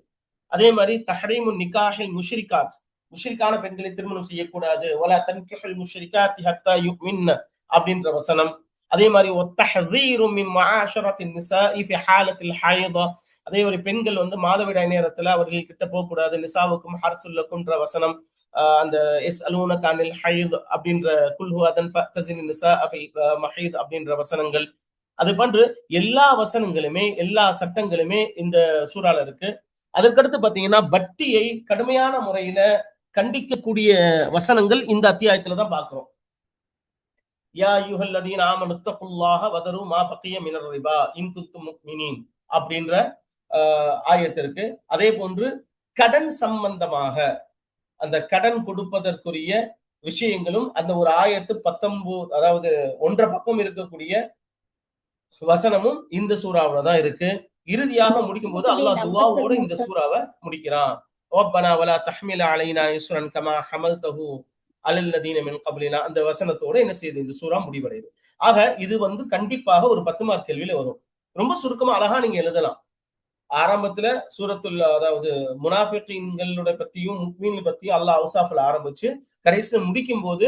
B: அதே மாதிரி தஹ்ரீமுன் நிகாஹில் முஷ்ரிகாத், முஷ்ரிக்கான பெண்களை திருமணம் செய்யக்கூடாது, வலா தன்கிஹுல் முஷ்ரிகாத்தி ஹத்தா யுமின்ன அப்படின்ற வசனம். அதே மாதிரி வத்தஹ்தீரு மின் மஆஷரத்தின் நிசாஇ ஃபி ஹாலத்தில் ஹைத, அதே ஒரு பெண்கள் வந்து மாதவிடாய் நேரத்துல அவர்கள் கிட்ட போக கூடாது, நிசாவுக்கும் ஹர்சுல்லக்கும்ன்ற வசனம். அந்த யஸ்அலூனக அனில் ஹைத் அப்படின்ற குல் ஹுவ அதன் ஃபதஸின் நிசா ஃபில் மஹீத் அப்படின்ற வசனங்கள். அது போன்று எல்லா வசனங்களுமே, எல்லா சட்டங்களுமே இந்த சூறால இருக்கு. அதற்கடுத்து பாத்தீங்கன்னா வட்டியை கடுமையான முறையில கண்டிக்கக்கூடிய வசனங்கள் இந்த அத்தியாயத்துல தான் பாக்குறோம். யா அய்யுஹல்லதீன ஆமனு தக்குல்லாஹ வதரு மா பக்கிய மினர் ரிபா இன் குன்தும் முஃமினீன் அப்படின்ற ஆயத்திற்கு. அதே போன்று கடன் சம்பந்தமாக அந்த கடன் கொடுப்பதற்குரிய விஷயங்களும் அந்த ஒரு ஆயத்து 19, அதாவது 1.5 பக்கம் இருக்கக்கூடிய வசனமும் இந்த சூறாவுல தான் இருக்கு. இறுதியாக முடிக்கும் போது அல்லாஹ் துஆவோட இந்த சூறாவை முடிக்கிறான். ரப்பனா வலா தஹ்மில் அலைனா இஸ்ரன் கமா ஹமல்தஹு அலல்லதீன மின் கப்லினா, அந்த வசனத்தோட என்ன செய்யுது இந்த சூறா முடிவடையுது. ஆக இது வந்து கண்டிப்பாக ஒரு 10 மார்க் கேள்வியில வரும். ரொம்ப சுருக்கமா அழகா நீங்க எழுதலாம். ஆரம்பத்துல சூரத்துல், அதாவது முனாஃபிகீன்களோட பத்தியும் முஃமின்கள் பத்தியும் அல்லாஹ் அவுசாஃப்ல ஆரம்பிச்சு கடைசியில முடிக்கும் போது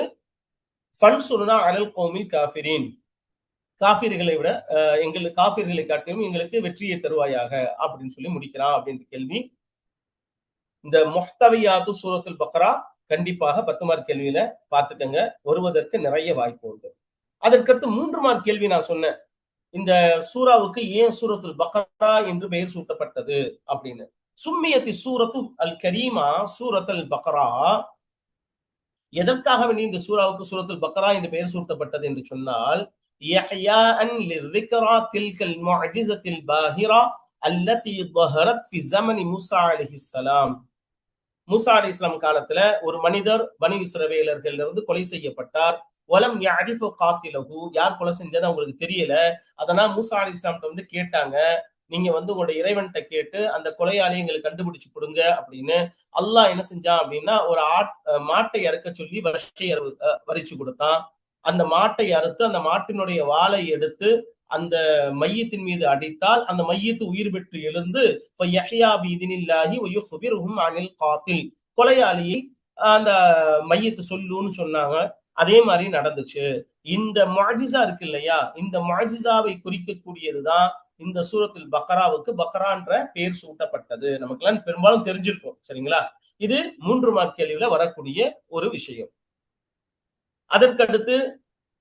B: ஃபன்சுர்னா அலல் கௌமில் காஃபிரீன், காஃபிர்களை விட எங்களுக்கு காஃபிர்களை காட்டியும் எங்களுக்கு வெற்றியை தருவாயாக அப்படின்னு சொல்லி முடிக்கிறான் அப்படின்ற கேள்வி. இந்த முஹ்தவியாத்து சூரத்துல் பக்ரா கண்டிப்பாக 10 மார்க் கேள்வியில பாத்துக்கங்க, வருவதற்கு நிறைய வாய்ப்பு உண்டு. அதற்கடுத்து 3 மார்க் கேள்வி நான் சொன்னேன், இந்த சூறாவுக்கு ஏன் சூரத்துல் பக்ரா என்று பெயர் சூட்டப்பட்டது அப்படின்னு. சும்மியத்தி சூரத்து அல் கரீமா சூரத்துல் பக்ரா, எதற்காக வேண்டி இந்த சூறாவுக்கு சூரத்துல் பக்ரா என்று பெயர் சூட்டப்பட்டது என்று சொன்னால், இஹ்யாஅன் லிذிக்ரா தில்கல் முஅஜிஸத்தில் பாஹிரா அல்லதி ظهرت في زمن மூஸா அலைஹிஸ்ஸலாம். மூஸா அலைஹிஸ்ஸலாம் காலத்துல ஒரு மனிதர் பனி இஸ்ரவேலர்களிலிருந்து கொலை செய்யப்பட்டார். வலம் யஅரிஃபு காத்திலஹு, யார் கொலை செஞ்சது அவங்களுக்கு தெரியல. அதனால மூசா அலைஹிஸ்ஸலாம்ட்ட வந்து கேட்டாங்க, நீங்க வந்து உங்களுடைய இறைவன்கிட்ட கேட்டு அந்த கொலையாளியை எங்களுக்கு கண்டுபிடிச்சு கொடுங்க அப்படின்னு. அல்லாஹ் என்ன செஞ்சான் அப்படின்னா, ஒரு மாட்டை அறுக்க சொல்லி வரிச்சு கொடுத்தான். அந்த மாட்டை அறுத்து அந்த மாட்டினுடைய வாளை எடுத்து அந்த மையத்தின் மீது அடித்தால் அந்த மையத்து உயிர் பெற்று எழுந்து கொலையாளியை அந்த மையத்து சொல்லுன்னு சொன்னாங்க. அதே மாதிரி நடந்துச்சு. இந்த முஅஜிஸா இருக்கு இல்லையா, இந்த முஅஜிஸாவை குறிக்கக்கூடியதுதான் இந்த சூரத்துல் பக்ராவுக்கு பக்ரான்ற பெயர் சூட்டப்பட்டது. நமக்கெல்லாம் பெரும்பாலும் தெரிஞ்சிருக்கும். சரிங்களா? இது 3 மார்க் கேள்வியில வரக்கூடிய ஒரு விஷயம். அதற்கடுத்து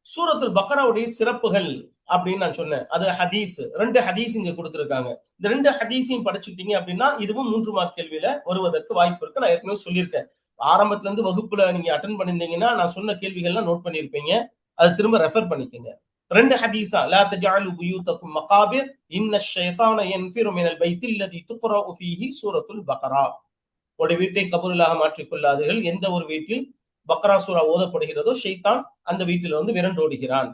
B: சூரத்துல் பக்ராவுடைய சிறப்புகள் அப்படின்னு நான் சொன்னேன். அது ஹதீஸ், 2 ஹதீஸ் இங்க கொடுத்திருக்காங்க. இந்த 2 ஹதீஸையும் படிச்சுட்டீங்க அப்படின்னா இதுவும் 3 மார்க் கேள்வியில வருவதற்கு வாய்ப்பு இருக்கு. நான் ஏற்கனவே சொல்லியிருக்கேன். ஆரம்பத்துல இருந்து வகுப்புல நீங்க அட்டென்ட் பண்ணிருந்தீங்கன்னா நான் சொன்ன கேள்விகள்லாம் நோட் பண்ணிருப்பீங்க. அதை திரும்ப ரெஃபர் பண்ணிக்கங்க. 2 ஹதீஸா, லா தஜஅலு புயூதக்கும் மகாபிர் இன்னஷ் ஷைத்தான யன்ஃபிரு மினல் பைத்தில் லதி துக்ரஉ ஃபீஹி சூரத்துல் பக்ரா. உடைய வீட்டை கபூரிலாக மாற்றிக் கொள்ளாதீர்கள். எந்த ஒரு வீட்டில் பக்ரா சூரா ஓதப்படுகிறதோ ஷைத்தான் அந்த வீட்டில் வந்து விரண்டோடுகிறான்.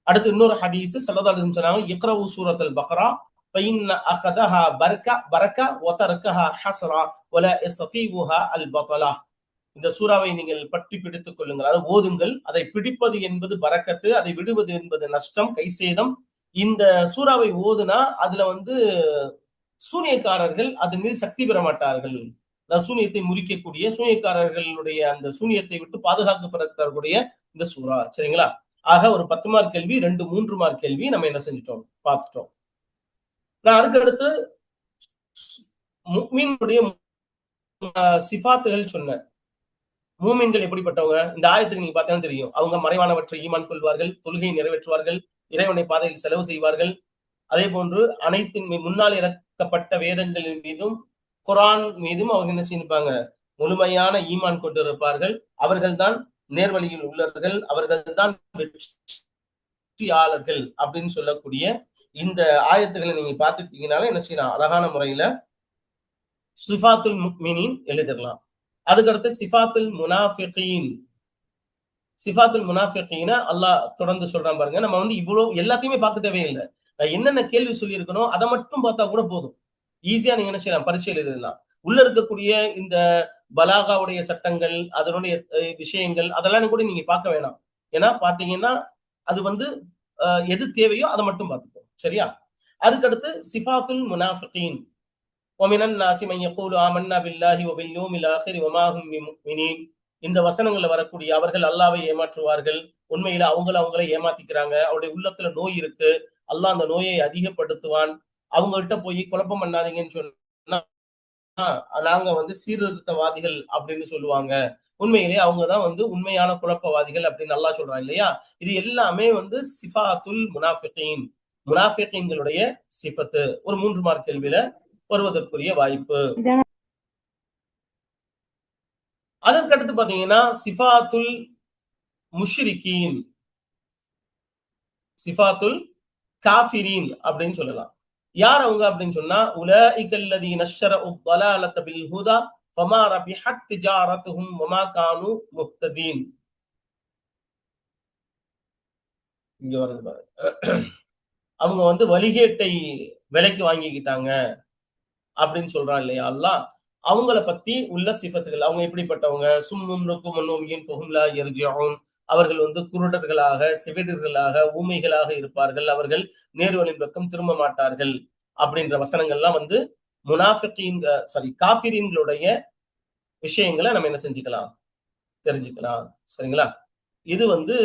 B: அடுத்து இன்னொரு ஹதீஸ் ஸல்லல்லாஹு அலைஹி வஸல்லம் சொன்னாங்க, இக்ரவு சூரத்துல் பக்ரா ஃபஇன்ன அகதஹா பரக்கா வ தரக்கஹா ஹஸ்ரா வலா யஸ்தீவுஹா அல் பத்லா. இந்த சூறாவை நீங்கள் பற்றி பிடித்துக் கொள்ளுங்கள், அதை ஓதுங்கள். அதை பிடிப்பது என்பது பரக்கத்து, அதை விடுவது என்பது நஷ்டம், கைசேதம். இந்த சூறாவை ஓதுனா அதுல வந்து சூனியக்காரர்கள் அதன் மீது சக்தி பெற மாட்டார்கள். சூனியத்தை முறிக்கக்கூடிய சூனியக்காரர்களுடைய அந்த சூனியத்தை விட்டு பாதுகாக்கப்படக்கூடிய இந்த சூறா. சரிங்களா? ஆக ஒரு 10 மார்க் கேள்வி, 2 3 மார்க் கேள்வி நம்ம என்ன செஞ்சுட்டோம், பார்த்துட்டோம். நான் அதுக்கடுத்து முஃமினுடைய சிஃபாத்துகள் சொன்னேன். மூமின்கள் எப்படிப்பட்டவங்க, இந்த ஆயத்துக்கு நீங்க பார்த்தீங்கன்னா தெரியும். அவங்க மறைவானவற்றை ஈமான் கொள்வார்கள், தொழுகையை நிறைவேற்றுவார்கள், இறைவனை பாதையில் செலவு செய்வார்கள். அதே போன்று அனைத்தின் முன்னால் இறக்கப்பட்ட வேதங்களின் மீதும் குரான் மீதும் அவங்க என்ன செய்வாங்க, முழுமையான ஈமான் கொண்டிருப்பார்கள். அவர்கள் தான் நேர்வழியில் உள்ளவர்கள், அவர்கள் தான் வெற்றியாளர்கள் அப்படின்னு சொல்லக்கூடிய இந்த ஆயத்துக்களை நீங்க பார்த்துட்டீங்கனால என்ன செய்யலாம், அழகான முறையில சிஃபாத்துல் முஃமினீன் எழுதிடலாம். அதுக்கடுத்து சிஃபாத்துல் முனாஃபிகீன். சிஃபாத்துல் முனாஃபிகீன அல்லாஹ் தொடர்ந்து சொல்றான் பாருங்க. நம்ம வந்து இவ்வளவு எல்லாத்தையுமே பார்க்க தேவையில்லை. நான் என்னென்ன கேள்வி சொல்லி இருக்கணும் அதை மட்டும் பார்த்தா கூட போதும். ஈஸியா நீங்க என்ன செய்யலாம், பரீட்சையில் எழுதலாம். உள்ள இருக்கக்கூடிய இந்த பலாகாவுடைய சட்டங்கள், அதனுடைய விஷயங்கள் அதெல்லாம் கூட நீங்க பார்க்க வேணாம். ஏன்னா பாத்தீங்கன்னா அது வந்து எது தேவையோ அதை மட்டும் பார்த்துக்கோ. சரியா? அதுக்கடுத்து சிஃபாத்துல் முனாஃபிகீன். வமினன் நாஸி மன் யகூலு ஆமன்னா பில்லாஹி வ பில் யௌமில் ஆகிர் வ மா ஹும் பிமுஃமினீன். இந்த வசனங்கள்ல வரக்கூடிய அவர்கள் அல்லாஹ்வை ஏமாற்றுவார்கள், உண்மையில அவங்கள ஏமாத்திக்கிறாங்க, அவருடைய உள்ளத்துல நோய் இருக்கு, அல்லாஹ் அந்த நோயை அதிகப்படுத்துவான், அவங்க கிட்ட போய் குழப்பம் பண்ணாதீங்கன்னு சொன்னா நாங்க வந்து சீர்திருத்தவாதிகள் அப்படின்னு சொல்லுவாங்க. உண்மையிலே அவங்கதான் வந்து உண்மையான குழப்பவாதிகள் அப்படின்னு அல்லாஹ் சொல்றான் இல்லையா? இது எல்லாமே வந்து சிஃபாத்துல் முனாஃபிகீன், முனாஃபிகீன்களுடைய சிஃபத்து. ஒரு 3 மார்க் கேள்வியில வருவதற்குரிய வாய்ப்பு. அதற்கடுத்து பாத்தீங்கன்னா சிஃபாத்துல் முஷ்ரிகீன், சிஃபாத்துல் காஃபிரீன் அப்படின்னு சொல்லலாம். யார் அவங்க அப்படின்னு சொன்னா, உலைகல்லதீன ஷ்ஷரஉ ضلالة بالهدى فما ربحت تجارتهم وما كانوا مهتدين. இங்க வருது பாருங்க. அவங்க வந்து வழிகேட்டை விலைக்கு வாங்கிக்கிட்டாங்க அப்படின்னு சொல்றான் இல்லையா அல்லாஹ். அவங்கள பத்தி உள்ள சிஃபத்துகள், அவங்க எப்படிப்பட்டவங்க, சும்மும் ருக்கும் நூமியின் ஃபஹும் லா யர்ஜிஊன். அவர்கள் வந்து குருடர்களாக, செவிடர்களாக, ஊமைகளாக இருப்பார்கள், அவர்கள் நேர்வழியின் பக்கம் திரும்ப மாட்டார்கள் அப்படின்ற வசனங்கள்லாம் வந்து முனாஃபிகீன் காஃபிரீன்களுடைய விஷயங்களை நம்ம என்ன செஞ்சுக்கலாம், தெரிஞ்சுக்கலாம். சரிங்களா? இது வந்து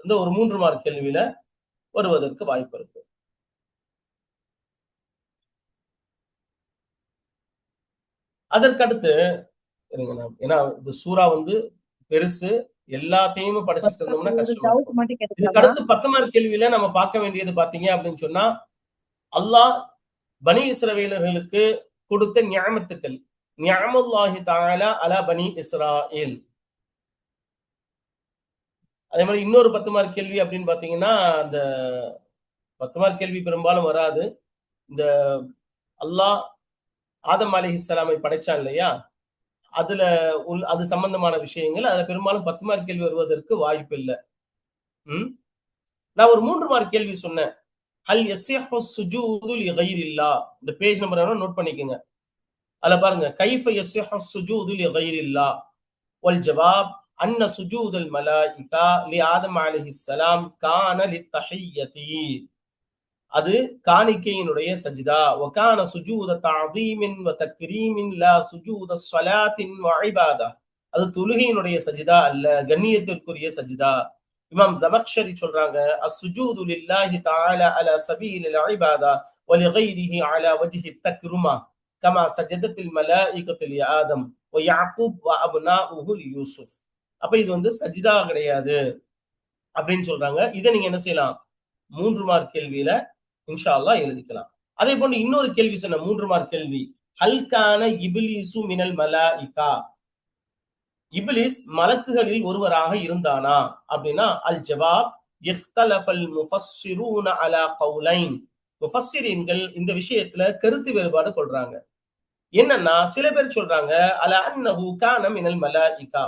B: இந்த ஒரு 3 மார்க் கேள்வியில வருவதற்கு வாய்ப்பு இருக்கு. அதற்கடுத்து ஏன்னா இந்த சூறா வந்து பெருசு, எல்லாத்தையுமே படிச்சுட்டு இருந்தோம்னா கஷ்டம். இதுக்கு அடுத்து 10 மார்க் கேள்வியில நம்ம பார்க்க வேண்டியது பாத்தீங்க அப்படின்னு சொன்னா, அல்லாஹ் பனி இஸ்ரவேலர்களுக்கு கொடுத்த நிஅமத்துக்கள், நிஅமுல்லாஹி தஆலா அலா பனி இஸ்ராயில். அதே மாதிரி இன்னொரு 10 மார்க் கேள்வி அப்படின்னு பாத்தீங்கன்னா, அந்த 10 மார்க் கேள்வி பெரும்பாலும் வராது. இந்த அல்லாஹ் ஆதம் அலைஹிஸ்ஸலாமை படைச்சான் இல்லையா, அதுல அது சம்பந்தமான விஷயங்கள், அதுல பெரும்பாலும் 10 மார்க் கேள்வி வருவதற்கு வாய்ப்பு இல்லை. நான் ஒரு 3 மார்க் கேள்வி சொன்னேன். ஹல் யஸ்ஹு ஸுஜூது லிகைரில்லாஹ். இந்த பேஜ் நம்பர் வேணா நோட் பண்ணிக்கங்க. அதுல பாருங்க, கைஃப யஸ்ஹு ஸுஜூது லிகைரில்லாஹ் வல் ஜவாப் அன்ன சுஜூதல் மலாயிகா லி ஆதம் அலைஹிஸ்ஸலாம் கான லித்தஹிய்யதி. அது காணிக்கையினுடைய சஜ்தா. வகான சுஜூத தஅதீமின் வ தக்ரீமின் லா சுஜூத ஸலாத்தின் வ இபாதா. அது தொழுகையினுடைய சஜ்தா அல்ல, கண்ணியத்திற்குரிய சஜ்தா. இமாம் ஜமக்ஷரி சொல்றாங்க, அஸ்ஸுஜூது லில்லாஹி தஆலா அலா சபீலில் இபாதா வ லிகைரிஹி அலா வஜ்ஹி தக்ருமா கமா சஜதத்தில் மலாயிகத்து லி ஆதம் வ யாக்கூப் வ அப்னாஉஹு லி யூசுப். அப்ப இது வந்து சஜ்தா கிடையாது அப்படின்னு சொல்றாங்க. இதை நீங்க என்ன செய்யலாம், 3 மார்க் கேள்வியில இன்ஷா அல்லாஹ் எழுதிக்கலாம். அதே போன்று இன்னொரு கேள்வி சொன்ன 3 மார்க் கேள்வி, ஹல்கான இப்லீசு மினல் மலாயிகா. இப்லீஸ் மலக்குகளில் ஒருவராக இருந்தானா அப்படின்னா, அல் ஜவாப் இஹ்தலஃபல் முஃபஸ்ஸிரூன அலா கௌலைன். முஃபஸ்ஸிரீன்கள் இந்த விஷயத்துல கருத்து வேறுபாடு கொள்றாங்க. என்னன்னா, சில பேர் சொல்றாங்க அலா அன்னஹு கான மினல் மலாயிகா,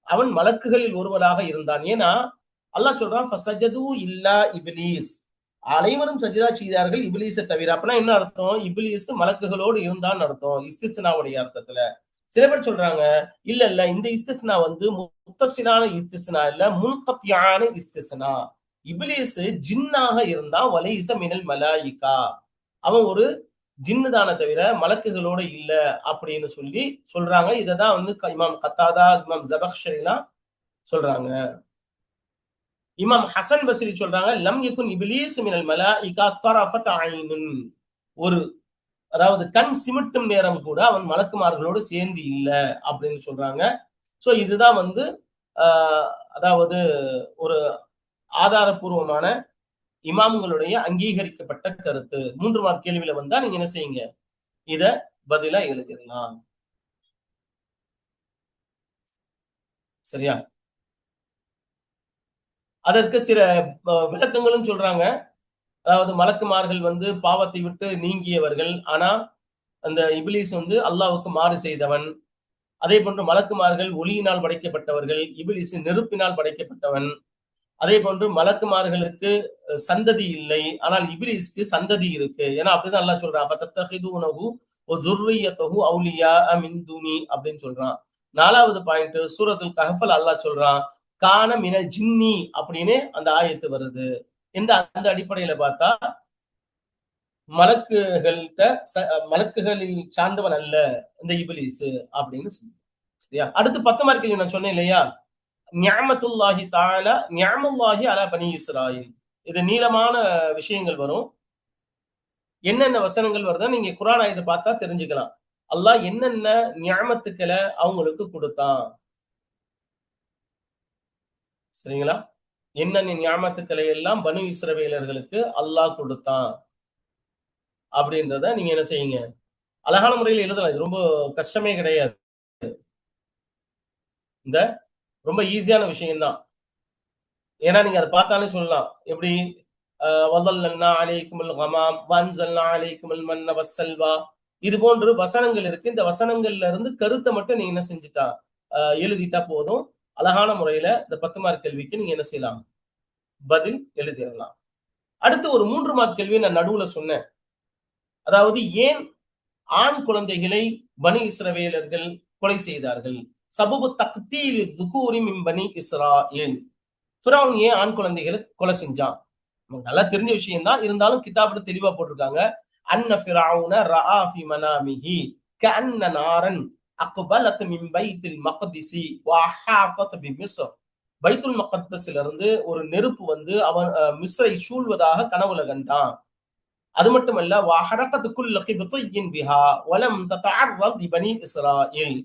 B: அவன் மலக்குகளில் ஒருவராக இருந்தான். ஏன்னா அல்லாஹ் சொல்றான் ஃபஸஜது இல்லா இப்லீஸ், அனைவரும் சஜிதா செய்தார்கள் இப்லீஸை தவிர. அப்படின்னா என்ன அர்த்தம், இப்லீஸ் மலக்குகளோடு இருந்தான்னு அர்த்தம், இஸ்திஸ்னாவுடைய அர்த்தத்துல. சில பேர் சொல்றாங்க இல்ல இல்ல, இந்த இஸ்திஸ்னா வந்து முத்தசிலான இஸ்திஸ்னா இல்ல, முன்கத்தியான இஸ்திஸ்னா. இப்லீஸ் ஜின்னாக இருந்தா வலைஸ மினல் மலாயிகா, அவன் ஒரு ஜின்னு தானே தவிர மலக்குகளோட இல்ல அப்படின்னு சொல்லி சொல்றாங்க. இததான் வந்து இமாம் கத்தாதா, இமாம் ஜபக்ஷரிலாம் சொல்றாங்க. இமாம் ஹசன் பஸ்ரி சொல்றாங்க, லம் யகுன் இப்லீஸ் மினல் மலாயிகா தரஃபத் ஐனுன், ஒரு அதாவது கண் சிமிட்டும் நேரம் கூட அவன் மலக்குமார்களோடு சேர்ந்து இல்ல அப்படின்னு சொல்றாங்க. சோ இதுதான் வந்து அதாவது ஒரு ஆதாரபூர்வமான இமாம்களுடைய அங்கீகரிக்கப்பட்ட கருத்து. 3 மார்க் கேள்வியில வந்தா நீங்க என்ன செய்யுங்க, இத பதிலா எழுதிடலாம். சரியா? அதற்கு சில விளக்கங்களும் சொல்றாங்க. அதாவது மலக்குமார்கள் வந்து பாவத்தை விட்டு நீங்கியவர்கள், ஆனா அந்த இப்லீஸ் வந்து அல்லாஹ்வுக்கு மாறு செய்தவன். அதே போன்று மலக்குமார்கள் ஒளியினால் படைக்கப்பட்டவர்கள், இப்லீஸ் நெருப்பினால் படைக்கப்பட்டவன். அதே போன்று மலக்குமார்களுக்கு சந்ததி இல்லை, ஆனால் இப்லீஸ்க்கு சந்ததி இருக்கு. ஏன்னா அப்படிதான் அல்லாஹ் சொல்றான், ஃபதத்தஹிதுனஹு வ ஸுர்ரிய்யதஹு அவுலியாஅ மின் துனி அப்படின்னு சொல்றான். 4வது பாயிண்ட் சூரத்துல் கஹ்ஃப்ல அல்லாஹ் சொல்றான் கான மினல் ஜின்னி அப்படின்னு அந்த ஆயத்து வருது. அந்த அடிப்படையில பார்த்தா மலக்குகளில் சார்ந்தவன் அல்ல இந்த இப்லீஸ் அப்படின்னு சொல்லி. சரியா? அடுத்து 10 மார்க் கேள்வி நான் சொன்னேன் இல்லையா, நிஅமத்துல்லாஹி தஆலா நிஅமுல்லாஹி அலா பனி இஸ்ராயில். இது நீளமான விஷயங்கள் வரும். என்னென்ன வசனங்கள் வருதா நீங்க குர்ஆன் ஆயத்தை பார்த்தா தெரிஞ்சுக்கலாம். அல்லாஹ் என்னென்ன நிஅமத்துக்களை அவங்களுக்கு கொடுத்தான். சரிங்களா? என்னென்ன நிஅமத்துக்களை எல்லாம் பனு இஸ்ரவேலர்களுக்கு அல்லாஹ் கொடுத்தான் அப்படின்றத நீங்க என்ன செய்யுங்க, அழகான முறையில் எழுதலாம். இது ரொம்ப கஷ்டமே கிடையாது, இந்த ரொம்ப ஈஸியான விஷயம்தான். ஏன்னா நீங்க அதை பார்த்தாலே சொல்லலாம். எப்படி வதல்லல்னா அலைக்குமுல் கமாம் வன்சல்னா அலைக்குமுல் மன்ன வஸ்ஸல்வா, இது போன்று வசனங்கள் இருக்கு. இந்த வசனங்கள்ல இருந்து கருத்தை மட்டும் நீங்க என்ன செஞ்சுட்டா எழுதிட்டா போதும். அழகான முறையில இந்த 10 மார்க் கேள்விக்கு நீங்க என்ன செய்யலாம், பதில் எழுதிடலாம். அடுத்து ஒரு 3 மார்க் கேள்வி நான் நடுவுல சொன்னேன். அதாவது ஏன் ஆண் குழந்தைகளை பனி இஸ்ரவேலர்கள் கொலை செய்தார்கள், சபபு தக்தீல் ذுகூரி மின் பனி இஸ்ராயீல். ஃபிரௌன் ஏன் ஆண் குழந்தைகளை கொலை செஞ்சான், நமக்கு நல்லா தெரிஞ்ச விஷயம் தான், இருந்தாலும் கிதாபுல தெளிவா போட்டிருக்காங்க. அன்ன ஃபிரௌன ரஆ ஃபி மனாமிஹி கஅன்ன நாரன் அக்பலத் மின் பைத்துல் மக்திஸி வ அஹாதத் பிமிஸ்ர். பைத்துல் மக்தஸில இருந்து ஒரு நெருப்பு வந்து அவன் மிஸ்ரை சூழ்வதாக கனவுல கண்டான். அது மட்டுமல்ல வஹரகத் குல்ல கிப்தியின் பிஹா வலம் ததஅர்ரத் பனி இஸ்ராயீல்.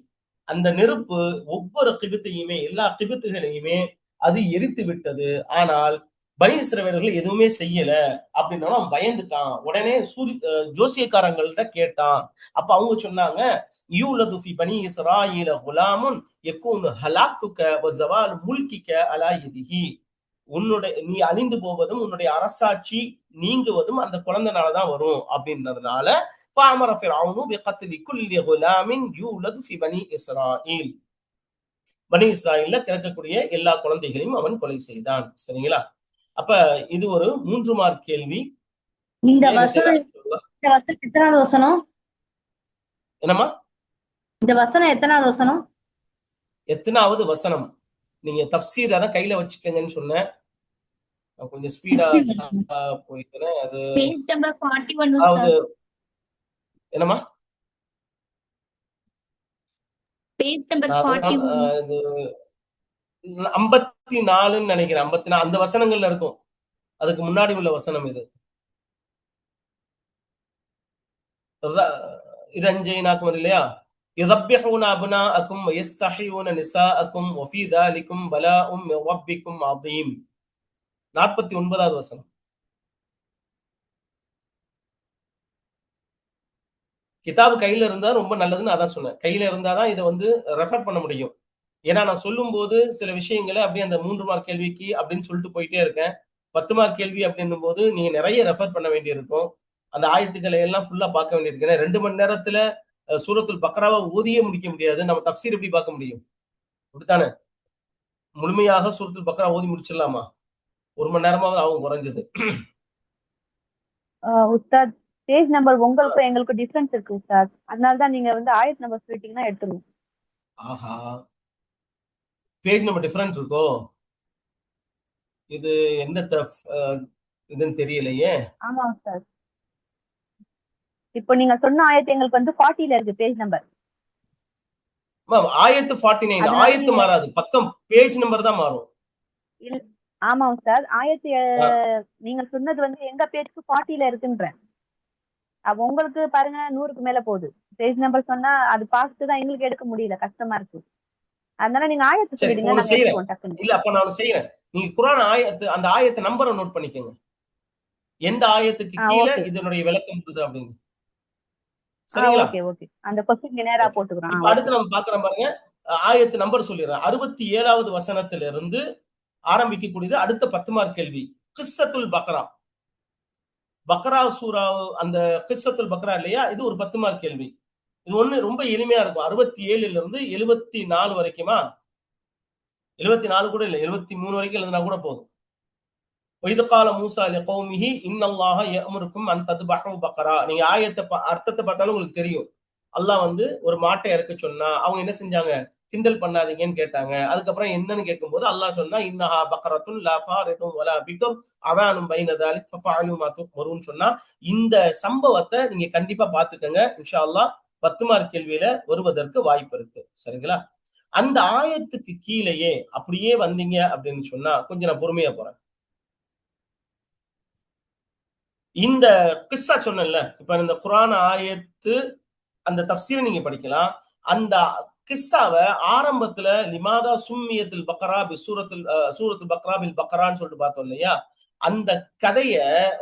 B: அந்த நெருப்பு ஒவ்வொரு கிபித்தையுமே, எல்லா கிபித்துகளையுமே அது எரித்து விட்டது. ஆனால் பனி இஸ்ரவேலர்கள் எதுவுமே செய்யல அப்படின்னா அவன் பயந்துட்டான். உடனே ஜோசியக்காரங்கள்ட்ட கேட்டான். அப்ப அவங்க சொன்னாங்க, யூலது ஃபி பனி இஸ்ராயீல குலாமுன் யகூனு ஹலாக்குக வ ஸவால் முல்கிக அலா யதிஹி. நீ அழிந்து போவதும் உன்னுடைய அரசாட்சி நீங்குவதும் அந்த குழந்தைனாலதான் வரும் அப்படின்றதுனால பனி இஸ்ராயில்ல பிறக்கக்கூடிய எல்லா குழந்தைகளையும் அவன் கொலை செய்தான். சரிங்களா? அப்ப இது ஒரு 3 மார்க் கேள்வி.
E: இந்த வசனம் எத்தனாவது வசனம்?
B: என்னம்மா?
E: இந்த வசனம் எத்தனாவது வசனம்?
B: எத்தனாவது வசனம்? நீங்க தஃப்சீர் அதான் கையில வச்சுக்கங்கன்னு சொன்னேன். கொஞ்சம் ஸ்பீடா போயிட்டேன். அது
C: பேஜ் நம்பர் 41
B: அதாவது என்னம்மா?
C: பேஜ் நம்பர் 41
B: இது 54ன்னு நினைக்கிறேன். 54 அந்த வசனங்கள்ல இருக்கும். அதுக்கு முன்னாடி உள்ள வசனம் இது. இது அஞ்சைனாக்கும் இல்லையா? يذبحون أبناءكم ويستحيون نساءكم وفي ذلكم بلاء من ربكم عظيم. 49வது வசனம். கிதாபு கையில இருந்தா ரொம்ப நல்லதுன்னு அதான் சொன்னேன். கையில இருந்தாதான் இதை ரெஃபர் பண்ண முடியும். ஏன்னா நான் சொல்லும் போது சில விஷயங்களை அப்படியே அந்த 3 மார்க் கேள்விக்கு அப்படின்னு சொல்லிட்டு போயிட்டே இருக்கேன். 10 மார்க் கேள்வி அப்படின்னும் போது நீங்க நிறைய ரெஃபர் பண்ண வேண்டியிருக்கும். அந்த ஆயத்துக்களை எல்லாம் ஃபுல்லா பார்க்க வேண்டியிருக்கு. 2 மணி நேரத்துல சூரத்துல் பக்ராவை ஓதியே முடிக்க முடியாது. நம்ம தஃப்சீர் எப்படி பார்க்க முடியும்? அப்படித்தானே? முழுமையாக சூரத்துல் பக்ரா ஓதி முடிச்சிடலாமா? 1 மணி நேரமாவது ஆகும் குறைஞ்சது.
F: உஸ்தாத், பேஜ் நம்பர் உங்களுக்கு எங்களுக்கு டிஃபரன்ஸ் இருக்கு உஸ்தாத். அதனாலதான் நீங்க ஆயத் நம்பர் சொல்லிட்டீங்கன்னா எடுத்துருவோம்.
B: ஆஹா, பேஜ் நம்பர் டிஃபரண்ட் இருக்கோ? இது எந்த இதுன்னு தெரியலையே.
F: ஆமா உஸ்தாத், இப்போ நீங்க சொன்ன ஆயத்து எங்களுக்கு 40ல இருக்கு பேஜ் நம்பர்.
B: ஆயத்து 49. ஆயத்து மாறாது, பக்கம் பேஜ் நம்பர் தான் மாறும்.
F: ஆமா உஸ்தாத், ஆயத்து நீங்க சொன்னது எங்க பேஜ்க்கு 40ல இருக்குன்றேன். அப்ப உங்களுக்கு பாருங்க 100க்கு மேல போகுது. பேஜ் நம்பர் சொன்னா அது பார்த்து தான் எங்களுக்கு எடுக்க முடியல, கஷ்டமா இருக்கு. அதனால நீங்க ஆயத்து சொல்லிடுங்க, நாங்க எடுத்துவோம் டக்குன்னு.
B: இல்ல அப்ப நான் செய்யறேன். நீங்க குர்ஆன் ஆயத்து அந்த ஆயத்து நம்பரை நோட் பண்ணிக்கோங்க. எந்த ஆயத்துக்கு கீழே இதனுடைய விளக்கம் இருக்குது அப்படின்னு. சரிங்களா?
F: ஓகே ஓகே, அந்த क्वेश्चन நேரா போட்டுறோம்.
B: இப்ப அடுத்து நம்ம பார்க்கறோம் பாருங்க. ஆயத்து நம்பர் சொல்லிடுறேன். 67வது வசனத்திலிருந்து ஆரம்பிக்கக்கூடியது அடுத்த 10 மார்க் கேள்வி. கிஸ்ஸத்துல் பக்ரா. பக்ரா சூரா, அந்த கிஸ்ஸத்துல் பக்ரா இல்லையா, இது ஒரு 10 மார்க் கேள்வி. இது ரொம்ப எளிமையா இருக்கும். 67ல இருந்து 74 வரைக்குமா? 74 கூட இல்ல, 73 வரைக்கும் எழுதினா கூட போதும். وَإِذْ قَالَ مُوسَى لِقَوْمِهِ إِنَّ اللَّهَ يَأْمُرُكُمْ أَن تَذْبَحُوا بَقَرَةً. நீங்க ஆயத்தை அர்த்தத்தை பார்த்தாலும் உங்களுக்கு தெரியும். அல்லாஹ் ஒரு மாட்டை இறக்க சொன்னா அவங்க என்ன செஞ்சாங்க? கிண்டல் பண்ணாதீங்கன்னு கேட்டாங்க. அதுக்கப்புறம் என்னன்னு கேட்கும்போது அல்லாஹ் சொன்னா இன்னஹா பக்ரத்துன் லா ஃபாரிதுன் வலா பிகும் அவானும் பைன ذلك ففعلوا ما تؤمرون சொன்னா இந்த சம்பவத்தை நீங்க கண்டிப்பா பாத்துக்கங்க. இன்ஷா அல்லாஹ் 10 மார்க் கேள்வியில வருவதற்கு வாய்ப்பு இருக்கு. சரிங்களா? அந்த ஆயத்துக்கு கீழேயே அப்படியே வந்தீங்க அப்படின்னு சொன்னா கொஞ்சம் நான் பொறுமையா போறேன். இந்த கிஸ்ஸா சொன்னேன்ல, இப்ப இந்த குர்ஆன் ஆயத்து அந்த தஃப்சீரை நீங்க படிக்கலாம். அந்த கிஸ்ஸாவை ஆரம்பத்துல லிமாதா சும்மியத்துல் பக்ரா பி சூரத்துல் பக்ரா பில் பக்ரான்னு சொல்லிட்டு பார்த்தோம் இல்லையா, அந்த கதைய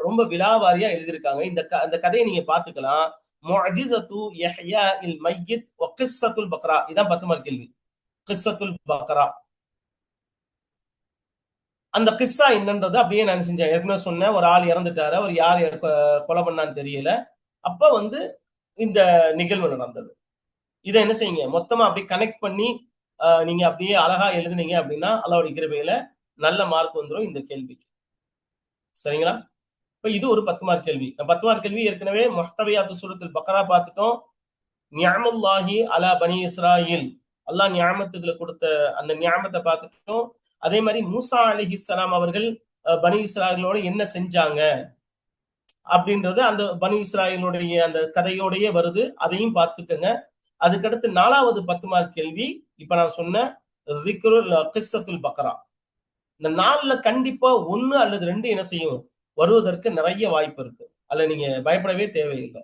B: ரொம்ப விலாவாரியா எழுதியிருக்காங்க. அந்த கதையை நீங்க பாத்துக்கலாம். முஅஜிஸத்து யஹ்யா இல் மையித் வ கிஸ்ஸத்துல் பக்ரா. இதான் 10 மார்க் கேள்வி. கிஸ்ஸத்துல் பக்ரா அந்த கிஸ்ஸா என்னன்றது அப்படியே நான் செஞ்சேன். ஏற்கனவே சொன்னேன், ஒரு ஆள் இறந்துட்டாரு, அவர் யார் கொலை பண்ணான்னு தெரியல. அப்ப இந்த நிகழ்வு நடந்தது. இதை என்ன செய்யுங்க, மொத்தமா அப்படியே கனெக்ட் பண்ணி நீங்க அப்படியே அழகா எழுதுனீங்க அப்படின்னா அல்லாஹ்வுடைய கிருபையில நல்ல மார்க் வந்துடும் இந்த கேள்விக்கு. சரிங்களா? இப்ப இது ஒரு 10 மார்க் கேள்வி. 10 மார்க் கேள்வி ஏற்கனவே முஹ்தவியாத்து சூரத்துல் பக்ரா பார்த்துட்டோம். நிஅமுல்லாஹி அலா பனி இஸ்ராயில், அல்லாஹ் நியாமத்துகளை கொடுத்த அந்த நியாமத்தை பார்த்துட்டோம். அதே மாதிரி மூசா அலைஹிஸ்ஸலாம் அவர்கள் பனி இஸ்ராயலோட என்ன செஞ்சாங்க அப்படின்றது அந்த பனி இஸ்ராயலுடைய அந்த கதையோடயே வருது. அதையும் பார்த்துக்கங்க. அதுக்கடுத்து 4வது 10 மார்க் கேள்வி இப்ப நான் சொன்ன கிஸ்ஸத்துல் பக்ரா. இந்த 4ல கண்டிப்பா 1 அல்லது 2 என்ன செய்யும் வருவதற்கு நிறைய வாய்ப்பு இருக்கு. அதுல நீங்க பயப்படவே தேவையில்லை.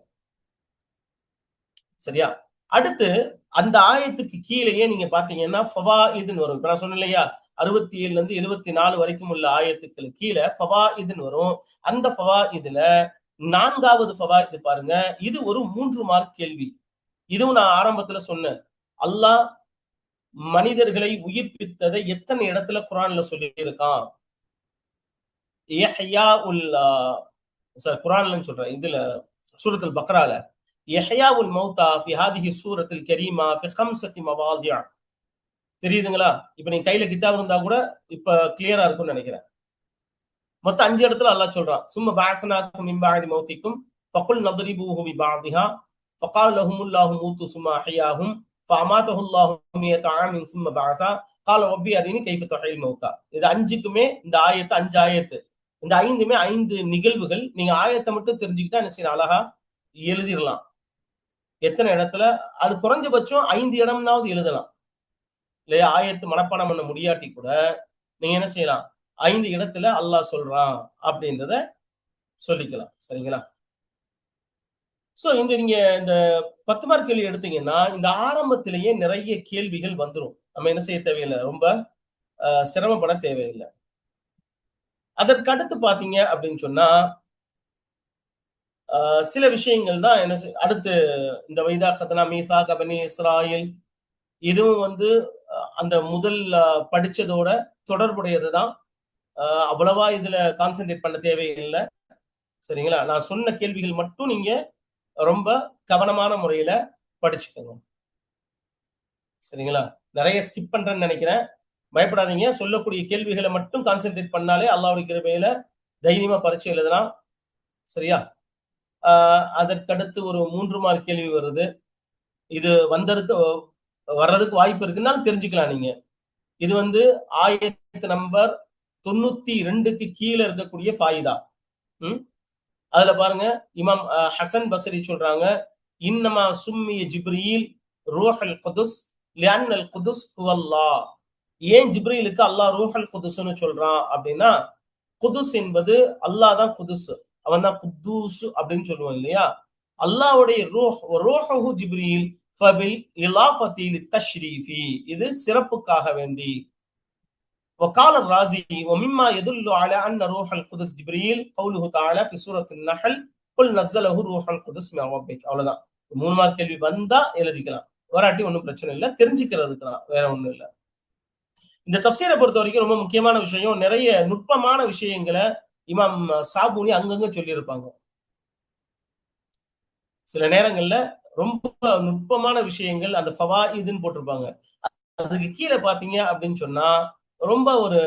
B: சரியா? அடுத்து அந்த ஆயத்துக்கு கீழேயே நீங்க பாத்தீங்கன்னா ஃபவாயிதுன்னு வரும். இப்ப நான் சொன்னேன் இல்லையா, 67ல இருந்து 74 வரைக்கும் உள்ள ஆயத்துக்களுக்கு கீழே ஃபவாயிதுன்னு வரும். அந்த ஃபவாயிதுல 4வது ஃபவாயிது பாருங்க. இது ஒரு 3 மார்க் கேள்வி. இதுவும் நான் ஆரம்பத்துல சொன்னேன். அல்லாஹ் மனிதர்களை உயிர்ப்பித்ததை எத்தனை இடத்துல குர்ஆன்ல சொல்லி இருக்கான்? குர்ஆன்ல சொல்றேன், இதுல சூரத்துல் பக்ரால يحيى الموتى في هذه السورة الكريمة في 5 مواضع. தெரியுதுங்களா? இப்ப நீங்க கையில கிதாப் இருந்தா கூட இப்ப கிளியரா இருக்கும்னு நினைக்கிறேன். மொத்தம் 5 இடத்துல அல்லாஹ் சொல்றான். சும்ம பஅஸ்னாக்கும் மின் பஅதி மௌத்திக்கும் ஃபகுல் நத்ரிபூஹு பிபஅதிஹா ஃபகால லஹுமுல்லாஹு மூத்து சும்ம அஹ்யாஹும் ஃபஅமாதஹுல்லாஹு மியத ஆமின் சும்ம பஅஸா கால ரப்பி அரினி கைஃப துஹயில் மௌத்தா. இது 5க்குமே இந்த ஆயத்து 5 ஆயத்து. இந்த 5மே 5 நிகழ்வுகள். நீங்க ஆயத்தை மட்டும் தெரிஞ்சுக்கிட்டா என்ன செய்யலாம்? அழகா எழுதிடலாம். எத்தனை இடத்துல? அது குறைஞ்சபட்சம் 5 இடம்னாவது எழுதலாம். இல்லையா? ஆயத்து மனப்பாடம் பண்ண முடியாட்டி கூட நீங்க என்ன செய்யலாம்? 5 இடத்துல அல்லாஹ் சொல்றான் அப்படின்றத சொல்லிக்கலாம். சரிங்களா? சோ நீங்க இந்த 10 மார்க் கேள்வி எடுத்தீங்கன்னா இந்த ஆரம்பத்திலேயே நிறைய கேள்விகள் வந்துரும். நம்ம என்ன செய்ய தேவையில்லை, ரொம்ப சிரமப்பட தேவையில்லை. அதற்கு அடுத்து பாத்தீங்க அப்படின்னு சொன்னா சில விஷயங்கள் தான் என்ன அடுத்து இந்த வைதா கதனா மீசா கபனி இஸ்ராயில் இதுவும் வந்து அந்த முதல் படிச்சதோட தொடர்புடையதுதான். அவ்வளவா இதுல கான்சென்ட்ரேட் பண்ண தேவையில்லை. சரிங்களா? நான் சொன்ன கேள்விகள் மட்டும் நீங்க ரொம்ப கவனமான முறையில படிச்சுக்கோங்க. சரிங்களா? நிறைய ஸ்கிப் பண்றேன்னு நினைக்கிறேன். பயப்படாதீங்க. சொல்லக்கூடிய கேள்விகளை மட்டும் கான்சென்ட்ரேட் பண்ணாலே அல்லாஹ்வுடைய கிருபையில தைரியமா பரீட்சை எழுதலாம். சரியா? அதற்கடுத்து ஒரு 3 மார்க் கேள்வி வருது. இது வர்றதுக்கு வாய்ப்பு இருக்குன்னாலும் தெரிஞ்சுக்கலாம் நீங்க. இது வந்து ஆயத்து நம்பர் 92க்கு கீழே இருக்கக்கூடிய ஃபாயிதா. அதுல பாருங்க, இமாம் ஹசன் பஸ்ரி சொல்றாங்க, இன்னமா சும்மிய ஜிப்ரீல் ரூஹல் குதுஸ் லிஅன்னல் குதுஸ் ஹுவல்லாஹ். ஏன் ஜிப்ரீலுக்கு அல்லாஹ் ரூஹல் குதுஸ்னு சொல்றான் அப்படின்னா, குதுஸ் என்பது அல்லாஹ் தான் குதுஸ், அவன் தான் குத்தூஸ் அப்படின்னு சொல்லுவோம் இல்லையா? அல்லாஹ்வுடைய ரூஹு ஜிப்ரீல் ஃபபில் இலாஃபதி லித்தஷ்ரீஃபி, இது சிறப்புக்காக வேண்டி. وقال الرازي ومما يدل على ان روح القدس جبريل قوله تعالى في سوره النحل قل نزله روح القدس من ربك. அவ்வளவுதான். 3 மார்க் கேள்வி வந்தா எழுதிக்கலாம், வராட்டி ஒன்றும் பிரச்சனை இல்லை, தெரிஞ்சுக்கிறதுக்கு தான், வேற ஒண்ணும் இல்லை. இந்த தஃசீரை பொறுத்த வரைக்கும் ரொம்ப முக்கியமான விஷயம், நிறைய நுட்பமான விஷயங்களை இமாம் சாபூனி அங்கங்க சொல்லி இருப்பாங்க. சில நேரங்கள்ல ரொம்ப நுட்பமான விஷயங்கள் அந்த ஃபவாயிதுன்னு போட்டிருப்பாங்க. அதுக்கு கீழே பாத்தீங்க அப்படின்னு சொன்னா ரொம்ப ஒரு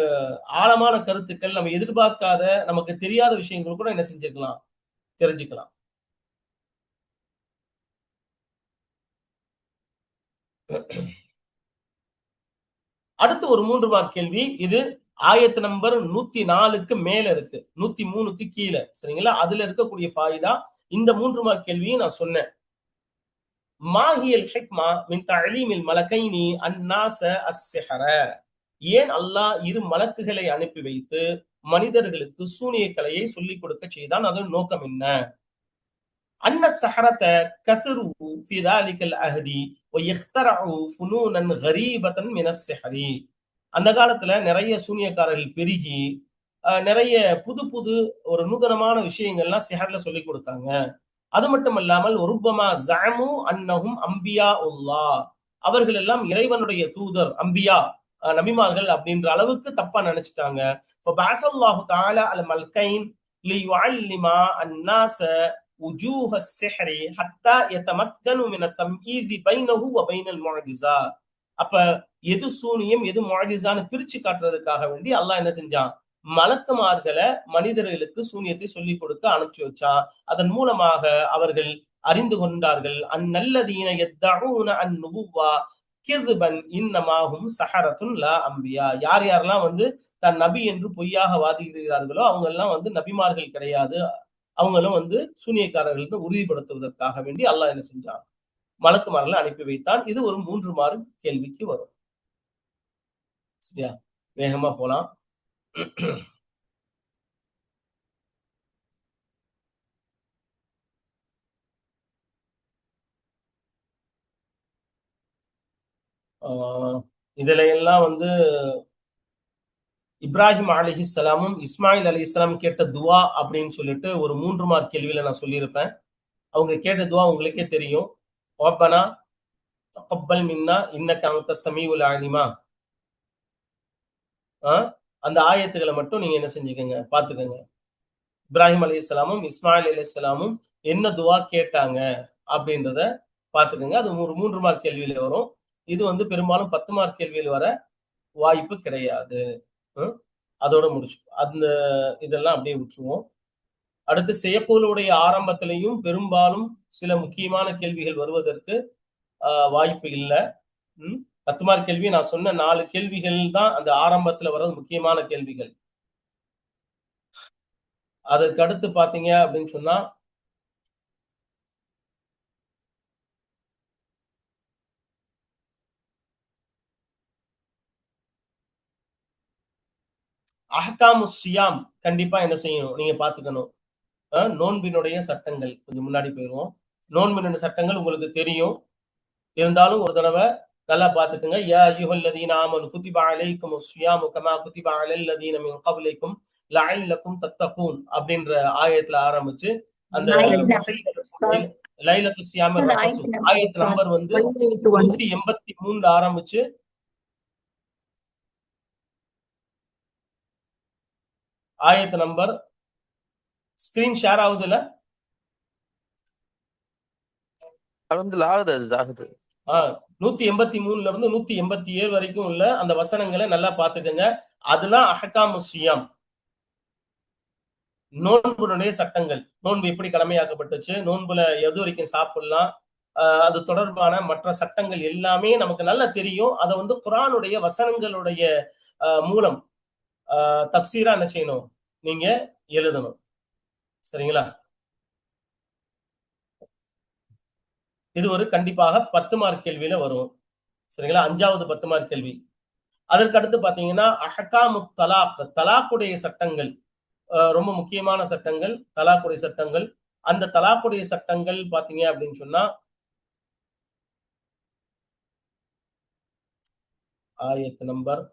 B: ஆழமான கருத்துக்கள், நம்ம எதிர்பார்க்காத நமக்கு தெரியாத விஷயங்கள் கூட என்ன செஞ்சுக்கலாம், தெரிஞ்சுக்கலாம். அடுத்து ஒரு 3 மார்க் கேள்வி. இது ஆயத்து நம்பர் 104க்கு மேல இருக்கு, 103க்கு கீழே. சரிங்களா? அதுல இருக்கக்கூடிய ஃபாயிதா இந்த 3 மார்க் கேள்வியும் நான் சொன்னேன். மாஹியல் ஹிக்மா மின் தஅலீமில் மலகைனி அன்னாஸ அஸ்ஸிஹர. ஏன் அல்லாஹ் 2 மலக்குகளை அனுப்பி வைத்து மனிதர்களுக்கு சூனிய கலையை சொல்லிக் கொடுக்க செய்தான்? அதன் நோக்கம் என்ன? அன்ன ஸஹரத கஸரு ஃபீ ذلكல் அஹதி வ யக்தரஉ ஃபுனூனன் கரீபதன் மின ஸிஹரி. அந்த காலத்துல நிறைய சூனியக்காரர்கள் பெருகி நிறைய புது புது ஒரு நூதனமான விஷயங்கள்லாம் சிஹர்ல சொல்லி கொடுத்தாங்க. அது மட்டும் இல்லாமல் ருப்பமா ஸஅமு அன்னஹும் அம்பியா உல்லாஹ், அவர்கள் எல்லாம் இறைவனுடைய தூதர், அம்பியா நபிமார்கள் அப்படின்ற அளவுக்கு தப்பா நினைச்சிட்டாங்க. ஃபபஅஸல்லாஹு தஆலா அல் மல்கைன் லியுஅல்லிமா அன்னாஸ وجوه السحر حتى يتمكنوا من التمييز بينه وبين المعجزة. அப்ப எது சூனியம் எது முஅஜிஸான்னு பிரிச்சு காட்டுறதுக்காக வேண்டி அல்லாஹ் என்ன செஞ்சான்? மலக்குமார்களை மனிதர்களுக்கு சூனியத்தை சொல்லிக் கொடுக்க அனுப்பிச்சு வச்சான். அதன் மூலமாக அவர்கள் அறிந்து கொண்டார்கள், அந்நல்லதீன யத்தஊன அந்நுபுவா கிதுபன் இன்னமாஹும் ஸஹரத்துன் லா அம்பியா. யார் யாரெல்லாம் வந்து தன் நபி என்று பொய்யாக வாதிடுகிறார்களோ அவங்க எல்லாம் வந்து நபிமார்கள் கிடையாது, அவங்களும் வந்து சூனியக்காரர்களுக்கு உறுதிப்படுத்துவதற்காக வேண்டி அல்லாஹ் என்ன செஞ்சான்? மலக்குமார்களை அனுப்பி வைத்தான். இது ஒரு 3 மார்க் கேள்விக்கு வரும். சரியா? வேகமா போலாம். இதுல எல்லாம் வந்து இப்ராஹிம் அலைஹிஸ்ஸலாமும் இஸ்மாயில் அலைஹிஸ்ஸலாம் கேட்ட துவா அப்படின்னு சொல்லிட்டு ஒரு 3 மார்க் கேள்வியில நான் சொல்லியிருப்பேன். அவங்க கேட்ட துவா உங்களுக்கே தெரியும். ரப்பனா தகப்பல் மின்னா இன்னக அன்த ஸமீஉல் அலீமா. அந்த ஆயத்துக்களை மட்டும் நீங்க என்ன செஞ்சுக்கங்க, பாத்துக்கங்க. இப்ராஹிம் அலைஹிஸ்ஸலாமும் இஸ்மாயில் அலைஹிஸ்ஸலாமும் என்ன துவா கேட்டாங்க அப்படின்றத பாத்துக்கங்க. அது ஒரு 3 மார்க் கேள்வியில வரும். இது வந்து பெரும்பாலும் 10 மார்க் கேள்வியில் வர வாய்ப்பு கிடையாது. அதோட முடிச்சு அந்த இதெல்லாம் அப்படியே விட்டுருவோம். அடுத்து செய்யக்கூலுடைய ஆரம்பத்திலையும் பெரும்பாலும் சில முக்கியமான கேள்விகள் வருவதற்கு வாய்ப்பு இல்லை. 10 மார்க் கேள்வி நான் சொன்ன 4 கேள்விகள் தான் அந்த ஆரம்பத்துல வர்றது முக்கியமான கேள்விகள். அதற்கு அடுத்து பாத்தீங்க அப்படின்னு சொன்னா அஹ்காமு சியாம் கண்டிப்பா என்ன செய்யணும் நீங்க பாத்துக்கணும். நோன்பினுடைய சட்டங்கள் கொஞ்சம் முன்னாடி போயிருவோம். நோன்பினுடைய சட்டங்கள் உங்களுக்கு தெரியும், இருந்தாலும் ஒரு தடவை நல்லா பாத்துக்கோங்க. யா அய்யுஹல்லதீன ஆமனு குத்திப அலைக்குமுஸ் ஸியாமு கமா குத்திப அலல்லதீன மின் கப்லிக்கும் லஅல்லக்கும் தத்தகூன் அப்படின்ற ஆயத்துல ஆரம்பிச்சு அந்த லைலத்து ஸியாம் ரஃபஸ் ஆயத் நம்பர் வந்து 183 ஆரம்பிச்சு ஆயத் நம்பர் ஸ்கிரீன் ஷேர் ஆகுதுல?
A: ஆகுது.
B: 183ல இருந்து 187 வரைக்கும் உள்ள அந்த வசனங்களை நல்லா பாத்துக்கங்க. அதெல்லாம் அஹ்காமு ஸியாம், நோன்புடைய சட்டங்கள். நோன்பு எப்படி கடமையாக்கப்பட்டுச்சு, நோன்புல எது வரைக்கும் சாப்பிடலாம், அது தொடர்பான மற்ற சட்டங்கள் எல்லாமே நமக்கு நல்லா தெரியும். அதை வந்து குர்ஆனுடைய வசனங்களுடைய மூலம் தஃப்சீரா என்ன செய்யணும், நீங்க எழுதணும். சரிங்களா? இது ஒரு கண்டிப்பாக 10 மார்க் கேள்வியில வரும். சரிங்களா? 5வது 10 மார்க் கேள்வி. அதற்கு அடுத்து பாத்தீங்கன்னா அஹ்காமு தலாக், தலாக்குடைய சட்டங்கள், ரொம்ப முக்கியமான சட்டங்கள் தலாக்குடைய சட்டங்கள். அந்த தலாக்குடைய சட்டங்கள் பாத்தீங்க அப்படின்னு சொன்னா ஆயத் நம்பர்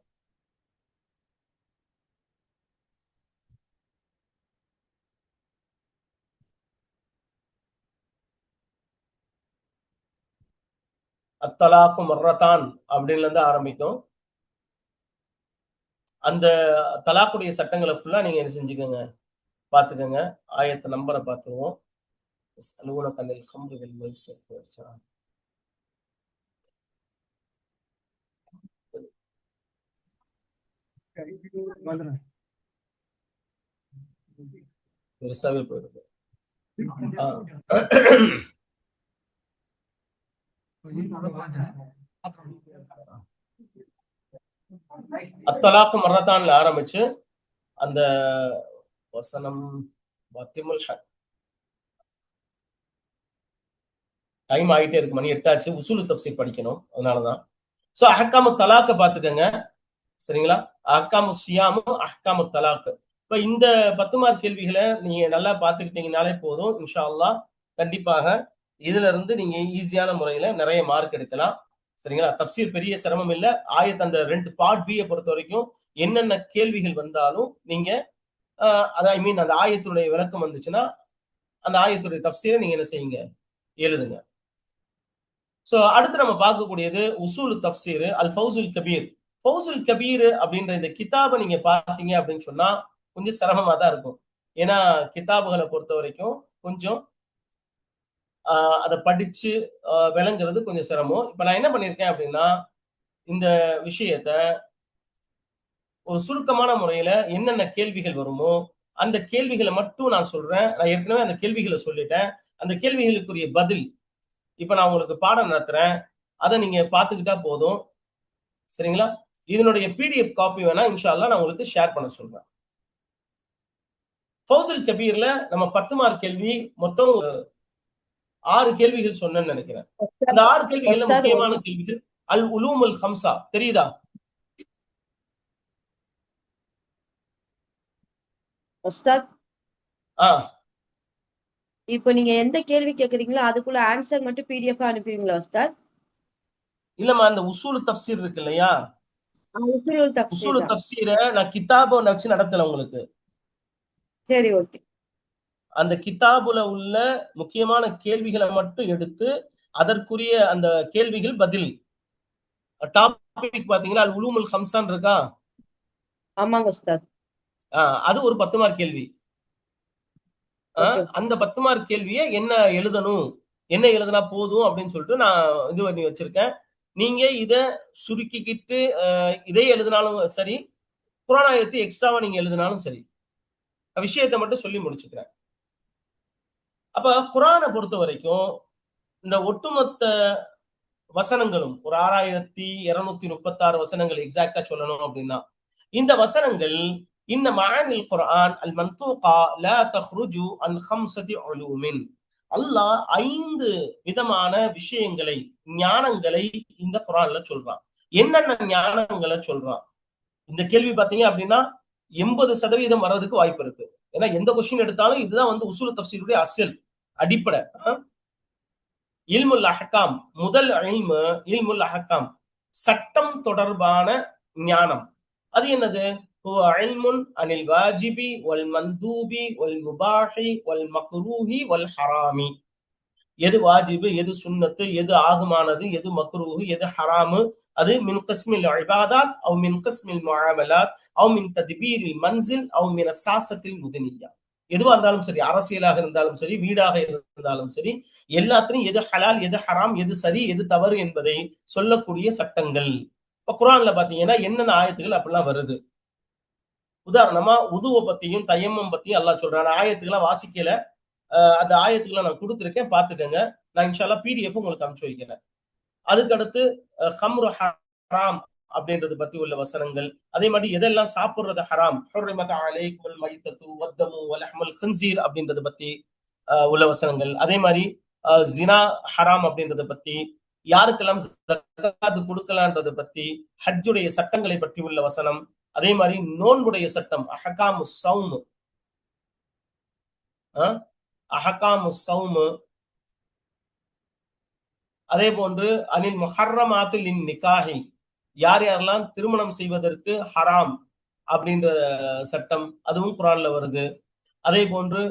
B: அத்தலாக்கு மர்ரதான் அப்படின்னு இருந்து ஆரம்பிக்கும். அந்த தலாக்குடைய சட்டங்களை ஃபுல்லா நீங்க என்ன செஞ்சுக்கோங்க, பாத்துக்கோங்க. ஆயத்த நம்பரை பார்த்துருவோம். பெருசாவே போயிருக்கு. அத்தலாக்கு மர்ரதான்ல ஆரம்பிச்சு அந்த வசனம் டைம் ஆகிட்டே இருக்கு, மணி 8 ஆச்சு. உசூலு தஃப்சீர் படிக்கணும், அதனாலதான். சோ அஹ்காமு தலாக்க பாத்துக்கங்க. சரிங்களா? அஹ்காமு ஸியாமு அஹ்காமு தலாக். இப்ப இந்த 10 மார்க் கேள்விகளை நீங்க நல்லா பாத்துக்கிட்டீங்கனாலே போதும். இன்ஷா அல்லாஹ் கண்டிப்பாக இதுல இருந்து நீங்க ஈஸியான முறையில நிறைய மார்க் எடுக்கலாம். சரிங்களா? தஃப்சீர் பெரிய சிரமம் இல்ல. ஆயத் அந்த 2 பார்ட் பியை பொறுத்த வரைக்கும் என்னென்ன கேள்விகள் வந்தாலும் நீங்க ஐ மீன் அந்த ஆயத்துடைய விளக்கம் வந்துச்சுன்னா அந்த ஆயத்துடைய தஃப்சீரை நீங்க என்ன செய்யுங்க, எழுதுங்க. சோ அடுத்து நம்ம பார்க்கக்கூடியது உசூல் தஃப்சீர் அல் ஃபௌசுல் கபீர். ஃபௌசுல் கபீர் அப்படின்ற இந்த கிதாபை நீங்க பார்த்தீங்க அப்படின்னு சொன்னா கொஞ்சம் சிரமமா தான் இருக்கும். ஏன்னா கிதாபுகளை பொறுத்த வரைக்கும் கொஞ்சம் அதை படிச்சு விளங்குறது கொஞ்சம் சிரமம். இப்ப நான் என்ன பண்ணிருக்கேன் அப்படின்னா இந்த விஷயத்த ஒரு சுருக்கமான முறையில என்னென்ன கேள்விகள் வருமோ அந்த கேள்விகளை மட்டும் நான் சொல்றேன். நான் ஏற்கனவே அந்த கேள்விகளை சொல்லிட்டேன். அந்த கேள்விகளுக்குரிய பதில் இப்ப நான் உங்களுக்கு பாடம் நடத்துறேன், அதை நீங்க பாத்துக்கிட்டா போதும். சரிங்களா? இதனுடைய பிடிஎஃப் காப்பி வேணா இன்ஷா அல்லாஹ் நான் உங்களுக்கு ஷேர் பண்ண சொல்றேன். ஃபௌசுல் கபீர்ல நம்ம 10 மார்க் கேள்வி மொத்தம் 6 கேள்விகள் சொன்னேன்னு நினைக்கிறேன். அந்த 6 கேள்விகள்ல முக்கியமான கேள்விகள் அல் உலூமுல் ஹம்சா தெரியுதா?
D: உஸ்தாத்,
B: ஆ
D: இப்போ நீங்க எந்த கேள்வி கேக்குறீங்களோ அதுக்குள்ள ஆன்சர் மட்டும் பிடிஎஃப் அனுப்புவீங்களா உஸ்தாத்?
B: இல்லம்மா, அந்த உசூல் தஃப்சீர் இருக்கு இல்லையா, உசூல் தஃப்சீரை நான் கிதாபை வச்சு நடத்தல உங்களுக்கு.
D: சரி, ஓகே.
B: அந்த கிதாபுல உள்ள முக்கியமான கேள்விகளை மட்டும் எடுத்து அதற்குரிய அந்த கேள்விகள் பதில் டாபிக் பாத்தீங்கன்னா அல் உலூமுல் ஹம்சான் இருக்கா?
D: ஆமாங்க உஸ்தாத்.
B: அது ஒரு 10 மார்க் கேள்வி. அந்த 10 மார்க் கேள்வியை என்ன எழுதணும், என்ன எழுதுனா போதும் அப்படின்னு சொல்லிட்டு நான் இது பண்ணி வச்சிருக்கேன். நீங்க இத சுருக்கிக்கிட்டு இதே எழுதினாலும் சரி, குர்ஆன் ஆயத்தை எக்ஸ்ட்ராவா நீங்க எழுதினாலும் சரி. விஷயத்தை மட்டும் சொல்லி முடிச்சுக்கிறேன். அப்ப குர்ஆனை பொறுத்த வரைக்கும் இந்த ஒட்டுமொத்த வசனங்களும் ஒரு 6236 வசனங்கள் எக்ஸாக்டா சொல்லணும் அப்படின்னா, இந்த வசனங்கள் இன்ன மஆனில் குர்ஆன் அல் மன்தூகா லா தக்ருஜு அன் 5 உலூமின். அல்லாஹ் 5 விதமான விஷயங்களை, ஞானங்களை இந்த குர்ஆன்ல சொல்றான். என்னென்ன ஞானங்களை சொல்றான்? இந்த கேள்வி பாத்தீங்க அப்படின்னா 80% வர்றதுக்கு வாய்ப்பு இருக்கு. ஏன்னா எந்த கொஸ்டின் எடுத்தாலும் இதுதான் வந்து உசூல் தஃப்சீருடைய அசல் அடிப்படை. இல்முல் அஹ்காம், முதல் இல்மு இல்முல் அஹ்காம், சட்டம் தொடர்பான ஞானம். அது என்னது? இல்முன் அனில் வாஜிபி வல் மந்தூபி வல் முபாஹி வல் மக்ரூஹி வல் ஹராமி. எது வாஜிபு, எது சுன்னத்து, எது ஆகுமானது, எது மக்ரூஹு, எது ஹராமு, அது மின் கஸ்மில் இபாதாத் அவ் மின் கஸ்மில் முஆமலாத் அவ் மின் தத்பீரில் மன்சில் அவ் மின் அஸ்ஸாஸத்தில் முதனியா. எதுவா இருந்தாலும் சரி, அரசியலாக இருந்தாலும் சரி, வீடாக இருந்தாலும் சரி, எல்லாத்திலையும் எது ஹலால், எது ஹராம், எது சரி, எது தவறு என்பதை சொல்லக்கூடிய சட்டங்கள். இப்ப குர்ஆன்ல பாத்தீங்கன்னா என்னென்ன ஆயத்துகள் அப்படிலாம் வருது. உதாரணமா உதுவை பத்தியும் தயம்மம் பத்தியும் அல்லாஹ் சொல்றான். ஆயத்துக்களை வாசிக்கல, அந்த ஆயத்துக்களை நான் கொடுத்துருக்கேன், பாத்துக்கங்க. நான் இன்ஷா அல்லாஹ் PDF உங்களுக்கு அனுப்பிச்சு வைக்கிறேன். அதுக்கடுத்து ஹம்ரு ஹராம் அப்படின்றது பத்தி உள்ள வசனங்கள். அதே மாதிரி எதெல்லாம் சாப்பிடுறது ஹராம், ஹுர்ரிமத் அலைக்குமுல் மைத்தத்து வத்தமு வலஹ்முல் ஹின்ஸீர் அப்படின்றத பத்தி உள்ள வசனங்கள். அதே மாதிரி ஜினா ஹராம் அப்படின்றத பத்தி, யாருக்கெல்லாம் ஜகாத் கொடுக்கலான்றத பத்தி, ஹஜ்ஜுடைய சட்டங்களை பற்றி உள்ள வசனம். அதே மாதிரி நோன்புடைய சட்டம், அஹகாமு ஸௌம், அஹகாமு ஸௌம். அதே போன்று அனில் முஹர்ரமாத்தில் இன் நிகாஹி, யார் யாரெல்லாம் திருமணம் செய்வதற்கு ஹராம் அப்படின்ற சட்டம், அதுவும் குர்ஆன்ல வருது. அதே போன்று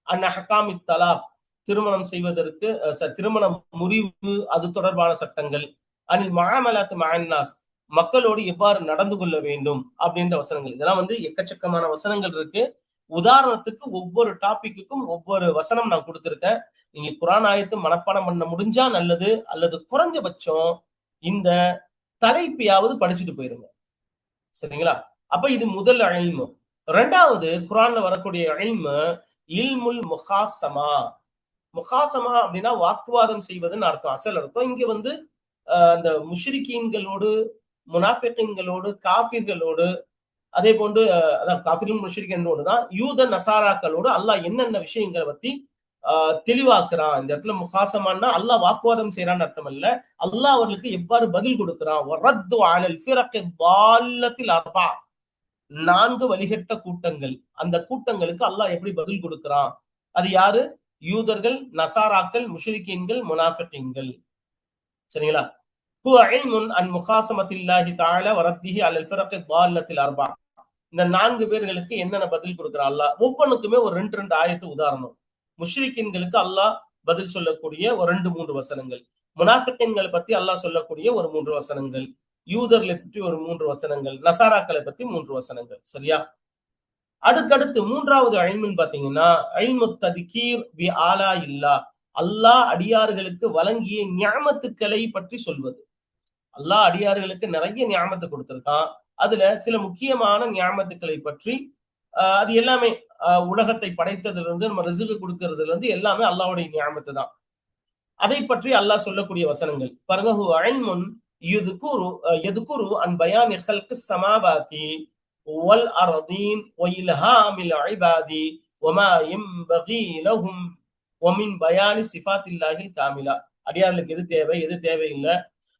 B: அன் அஹ்காமி தலாக், திருமணம் செய்வதற்கு திருமணம் முறிவு, அது தொடர்பான சட்டங்கள். அனில் முஆமலாத் மஅன்னாஸ், மக்களோடு எவ்வாறு நடந்து கொள்ள வேண்டும் அப்படின்ற வசனங்கள். இதெல்லாம் வந்து எக்கச்சக்கமான வசனங்கள் இருக்கு. உதாரணத்துக்கு ஒவ்வொரு டாபிக்குக்கும் ஒவ்வொரு வசனம் நான் கொடுத்திருக்கேன். நீங்க குர்ஆன் ஆயத்து மனப்பாடம் பண்ண முடிஞ்சா நல்லது, அல்லது குறைஞ்சபட்சம் இந்த தலைப்பையாவது படிச்சுட்டு போயிருங்க. சரிங்களா? அப்ப இது முதல் இல்மு. இரண்டாவது குர்ஆன்ல வரக்கூடிய இல்மு இல்முல் முஹாசமா. முஹாசமா அப்படின்னா வாக்குவாதம் செய்வதுன்னு அர்த்தம், அசல் அர்த்தம். இங்க வந்து அந்த முஷ்ரிக்கீன்களோடு, முனாஃபிகீன்களோடு, காஃபிர்களோடு, அதே போன்று அதான் காஃபிரும் முஷ்ரிக்கீன்களோடு தான் யூத நசாராக்களோடு அல்லாஹ் என்னென்ன விஷயங்களை பத்தி தெளிவாக்குறான். இந்த இடத்துல முஹாசமான்னா அல்லாஹ் வாக்குவாதம் செய்யறான்னு அர்த்தம் இல்ல, அல்லாஹ் அவர்களுக்கு எவ்வாறு பதில் கொடுக்கிறான். வரத்து அலல் ஃபிரகி ضالத்தில் அர்பா, 4 வழிகட்ட கூட்டங்கள், அந்த கூட்டங்களுக்கு அல்லாஹ் எப்படி பதில் கொடுக்கிறான். அது யாரு? யூதர்கள், நசாராக்கள், முஷ்ரிக்கீன்கள், முனாஃபிகீன்கள். சரிங்களா? ஹுவ இல்முன் அன் முஹாசமத்தில்லாஹி தஆலா வரத்திஹி அலல் ஃபிரகி ضالத்தில் அர்பா. இந்த 4 பேர்களுக்கு என்னென்ன பதில் கொடுக்கிறான் அல்லாஹ். ஒவ்வொன்றுக்குமே ஒரு 2 ஆயத்து உதாரணம். முஷ்ரிக்கீன்களுக்கு அல்லாஹ் பதில் சொல்லக்கூடிய ஒரு 2-3 வசனங்கள், முனாஃபிகீன்களை பத்தி அல்லாஹ் சொல்லக்கூடிய ஒரு 3 வசனங்கள், யூதர்களை பற்றி ஒரு 3 வசனங்கள், நசாராக்களை பத்தி 3 வசனங்கள். சரியா? அடுத்தடுத்து மூன்றாவது இல்முன்னு பாத்தீங்கன்னா இல்மு தத்கீர் பி ஆலா இல்லா, அல்லாஹ் அடியார்களுக்கு வழங்கிய நிஅமத்துக்களை பற்றி சொல்வது. அல்லாஹ் அடியார்களுக்கு நிறைய நிஅமத்து கொடுத்திருக்கான். அதுல சில முக்கியமான நிஅமத்துக்களை பற்றி, அது எல்லாமே உலகத்தை படைத்ததிலிருந்து நம்ம ரிஸ்க் கொடுக்கறதுல இருந்து எல்லாமே அல்லாஹ்வுடைய நிஅமத்து தான். அதை பற்றி அல்லாஹ் சொல்லக்கூடிய வசனங்கள் பாருங்க. ஹு இல்முன் யذ்குரு அன் பயானி ஹல்கிஸ் ஸமாவாதி வல் அர்தீன் வ இல்ஹாமில் இபாதி வமா யம்பகி லஹும் வ மின் பயானி சிஃபாத்தில்லாஹில் காமிலா. அடியார்களுக்கு எது தேவை, எது தேவையில்லை,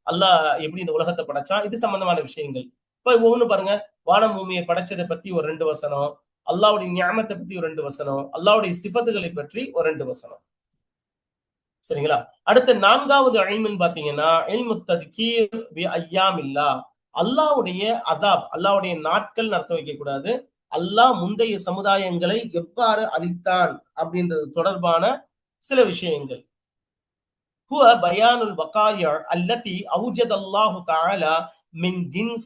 B: அல்லாஹ் எப்படி இந்த உலகத்தை படைச்சான், இது சம்பந்தமான விஷயங்கள். இப்ப ஒவ்வொன்னு பாருங்க. வானம் பூமியை படைச்சதை பத்தி ஒரு 2 வசனம், அல்லாஹ்வுடைய நிஅமத்தை பத்தி ஒரு 2 வசனம், அல்லாஹ்வுடைய சிஃபத்துகளை பற்றி ஒரு 2 வசனம். சரிங்களா? அடுத்த 4வது இல்முன்னு பாத்தீங்கன்னா இல்மு தத்கீர் பி அய்யாமில்லா, அல்லாஹ்வுடைய அதாப், அல்லாஹ்வுடைய நாட்கள் அர்த்தம் வைக்க கூடாது, அல்லாஹ் முந்தைய சமுதாயங்களை எவ்வாறு அழித்தான் அப்படின்றது தொடர்பான சில விஷயங்கள். هو بيان الوقائع التي أوجد الله تعالى من جنس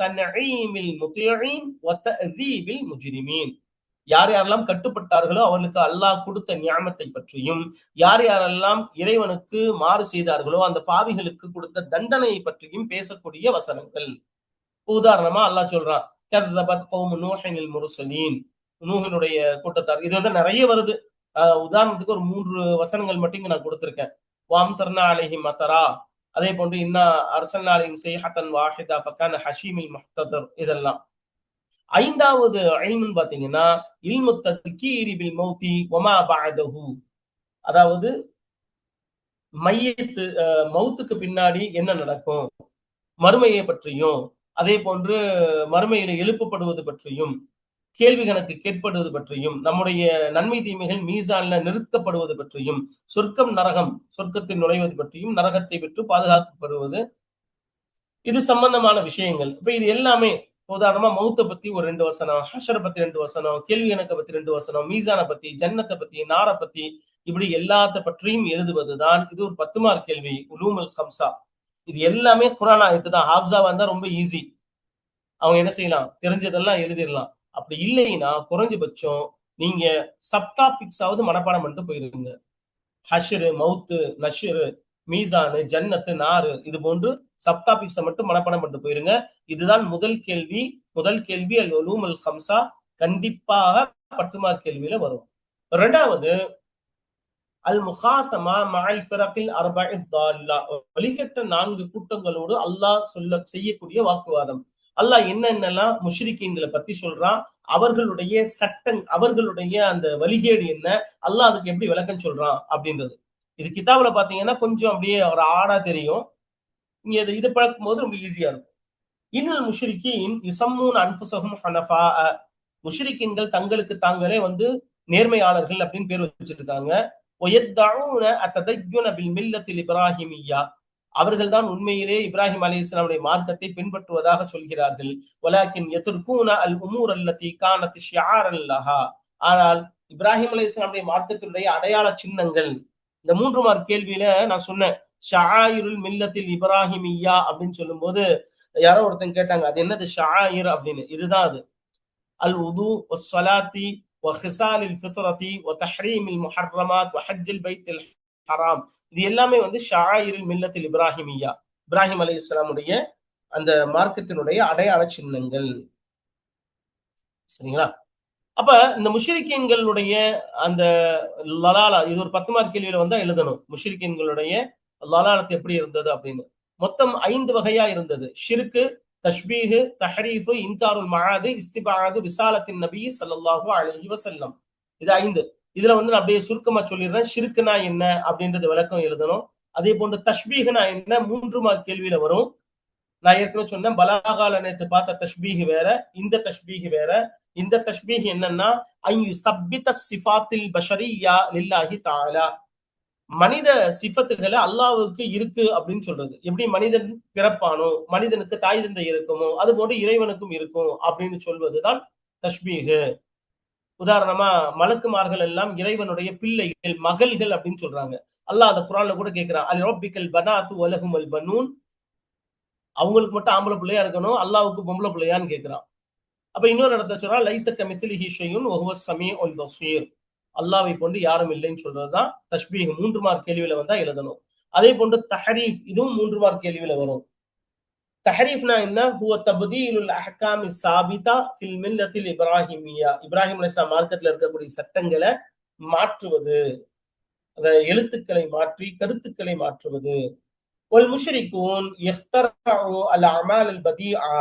B: تنعيم المطيعين وتأذيب المجرمين. யார் யாரெல்லாம் கட்டுப்பட்டார்களோ அவர்களுக்கு அல்லாஹ் கொடுத்த நியாமத்தை பற்றியும், யார் யாரெல்லாம் இறைவனுக்கு மாறு செய்தார்களோ அந்த பாவிகளுக்கு கொடுத்த தண்டனையை பற்றியும் பேசக்கூடிய வசனங்கள். உதாரணமா அல்லாஹ் சொல்றான், கர்தபத் கௌமு நூஹினில் முர்சலீன், நூஹினுடைய கூட்டத்தார். இது வந்து நிறைய வருது. உதாரணத்துக்கு ஒரு 3 வசனங்கள் மட்டும் இங்க நான் கொடுத்திருக்கேன். வாம்தர்னா அலைஹிம் மதரா, அதே போன்று இன்னா அர்சல்னா அலைஹிம் ஸைஹத்தன் வாஹிதா ஃபகான ஹஷீமில் முஹ்ததர். இதெல்லாம் 5வது இல்முன்னு பாத்தீங்கன்னா இல்மு தத்கீரி பில் மௌத்தி வமா பஅதஹு, அதாவது மையத்து மௌத்துக்கு பின்னாடி என்ன நடக்கும், மறுமையை பற்றியும், அதே போன்று மறுமையில எழுப்பப்படுவது பற்றியும், கேள்வி கணக்கு கேட்படுவது பற்றியும், நம்முடைய நன்மை தீமைகள் மீசான்ல நிறுத்தப்படுவது பற்றியும், சொர்க்கம் நரகம், சொர்க்கத்தில் நுழைவது பற்றியும், நரகத்தை விட்டு பாதுகாக்கப்படுவது, இது சம்பந்தமான விஷயங்கள். இப்ப இது எல்லாமே உதாரணமா மௌத்த பத்தி ஒரு 2 வசனம், ஹஷரை பத்தி 2 வசனம், கேள்வி கணக்கை பத்தி 2 வசனம், மீசானை பத்தி, ஜன்னத்தை பத்தி, நாரை பத்தி, இப்படி எல்லாத்த பற்றியும் எழுதுவதுதான் இது ஒரு 10 மார்க் கேள்வி. உலூமுல் ஹம்சா. இது எல்லாமே குர்ஆன் ஆயத்து தான். ஹாஃப்ஸாவா இருந்தா ரொம்ப ஈஸி, அவங்க என்ன செய்யலாம், தெரிஞ்சதெல்லாம் எழுதிடலாம். அப்படி இல்லைன்னா குறைஞ்சபட்சம் நீங்க சப்டாபிக்ஸாவது மனப்பாடம் பண்ணிட்டு போயிருங்க. ஹஷ்ரு, மவுத்து, நஷ்ரு, மீசானு, ஜன்னத்து, நாரு, இது போன்று சப்டாபிக்ஸை மட்டும் மனப்பாடம் பண்ணிட்டு போயிருங்க. இதுதான் முதல் கேள்வி. முதல் கேள்வி அல் உலூமுல் ஹம்சா கண்டிப்பாக 10 மார்க் கேள்வியில வரும். 2வது அல் முகாசமா மஅல் ஃபிரகில் அர்பஇ தால்லா, வழிகட்ட 4 கூட்டங்களோடு அல்லாஹ் செய்யக்கூடிய வாக்குவாதம். அல்லாஹ் என்னென்னலாம் முஷ்ரிக்கீன்களை பத்தி சொல்றான், அவர்களுடைய சட்டம், அவர்களுடைய அந்த வழிகேடு என்ன, அல்லாஹ் அதுக்கு எப்படி விளக்கம் சொல்றான் அப்படின்றது. இது கிதாபுல பாத்தீங்கன்னா கொஞ்சம் அப்படியே ஒரு ஆடா தெரியும். நீங்க இது பழக்கும் போது ரொம்ப ஈஸியா இருக்கும். இன்னல் முஷ்ரிக்கீன் யுஸம்மூன அன்ஃபுஸஹும் ஹனஃபா, முஷ்ரிக்கீன்கள் தங்களுக்கு தாங்களே வந்து நேர்மையாளர்கள் அப்படின்னு பேர் வச்சிருக்காங்க. வயத்தஊன அத்ததய்யுன பில் மில்லத்தில் இப்ராஹிமிய்யா, அவர்கள் தான் உண்மையிலே இப்ராஹிம் அலைஹிஸ்ஸலாமுடைய மார்க்கத்தை பின்பற்றுவதாக சொல்கிறார்கள். வலாக்கின் யத்ருகூன அல் உமூர் அல்லதி கானத் ஷிஆரன் லஹா, ஆனால் இப்ராஹிம் அலைஹிஸ்ஸலாமுடைய மார்க்கத்தினுடைய அடையாள சின்னங்கள். இந்த 3 மார்க் கேள்வியில நான் சொன்னேன் ஷஆயிருல் மில்லத்தில் இப்ராஹிமிய்யா அப்படின்னு சொல்லும்போது யாரோ ஒருத்தன் கேட்டாங்க, அது என்னது ஷஆயிர் அப்படின்னு. இதுதான் அது. அல் உது வஸ்ஸலாத்தி வஹிசாலில் ஃபித்ரதி வதஹ்ரீமில் முஹர்ரமாத் வஹஜ்ஜில் பைத்தில் ஹராம், இது எல்லாமே வந்து ஷஆயிருல் மில்லத்தில் இப்ராஹிமிய்யா, இப்ராஹிம் அலைஹிஸ்ஸலாமுடைய அந்த மார்க்கத்தினுடைய அடையாள சின்னங்கள். சரிங்களா? அப்ப இந்த முஷ்ரிக்கீன்களுடைய அந்த லலாலா, இது ஒரு 10 மார்க் கேள்வியில வந்தா எழுதணும். முஷ்ரிக்கீன்களுடைய லலாலத் எப்படி இருந்தது அப்படின்னு. மொத்தம் 5 வகையா இருந்தது. ஷிர்கு, தஷ்பீஹு, தஹரீஃபு, இன்காருல் மஆது, இஸ்திபாது ரிசாலத்தின் நபி ஸல்லல்லாஹு அலைஹி வஸல்லம். இது 5. இதுல வந்து நான் அப்படியே சுருக்கமா சொல்லிடுறேன். ஷிர்க்குனா என்ன அப்படின்றது விளக்கம் எழுதணும். அதே போன்று தஷ்பீஹ்னா என்ன 3 மார்க் கேள்வியில வரும். நான் ஏற்கனவே சொன்னேன், பலாகால நேத்து பார்த்த தஷ்பீஹ் வேற, இந்த தஷ்பீஹ் வேற. இந்த தஷ்பீஹ் என்னன்னா ஐயு சப்பித சிஃபாத்தில் பஷரியா லில்லாஹி தஆலா, மனித சிஃபத்துகளை அல்லாஹ்வுக்கு இருக்கு அப்படின்னு சொல்றது. எப்படி மனிதன் பிறப்பானோ, மனிதனுக்கு தாய் தந்தை இருக்குமோ, அது போன்று இறைவனுக்கும் இருக்கும் அப்படின்னு சொல்வதுதான் தஷ்பீஹ். உதாரணமா மலக்குமார்கள் எல்லாம் இறைவனுடைய பிள்ளைகள், மகள்கள் அப்படின்னு சொல்றாங்க. அல்லாஹ் அந்த குர்ஆன்ல கூட கேட்கிறான், அல் ரப்பிக்கல் பனாத்து வலஹுமல் பனூன், அவங்களுக்கு மட்டும் ஆம்பளை பிள்ளையா இருக்கணும், அல்லாஹ்வுக்கு பொம்பளை பிள்ளையான்னு கேட்கிறான். அப்ப இன்னொரு இடத்துல சொல்றா லைஸ கமித்லிஹி ஷைஉன் வஹுவ ஸமீஉல் பஸீர், அல்லாஹ்வை போன்று யாரும் இல்லைன்னு சொல்றதுதான் தஷ்பீஹ். 3 மார்க் கேள்வியில வந்தா எழுதணும். அதே போன்று தஹரீஃப், இதுவும் 3 மார்க் கேள்வியில வரும். தஹரீஃப்னா என்ன? ஹுவ தப்தீலுல் அஹ்காமி ஸாபிதா ஃபில் மில்லத்தில் இப்ராஹிமிய்யா, இப்ராஹிம் அலைஹிஸ்ஸலாம் மார்க்கத்துல இருக்கக்கூடிய சட்டங்களை மாற்றுவது, அந்த எழுத்துக்களை மாற்றி கருத்துக்களை மாற்றுவது. வல் முஷ்ரிகூன் யஃப்தரஉ அல் அமால் அல் பதீஆ,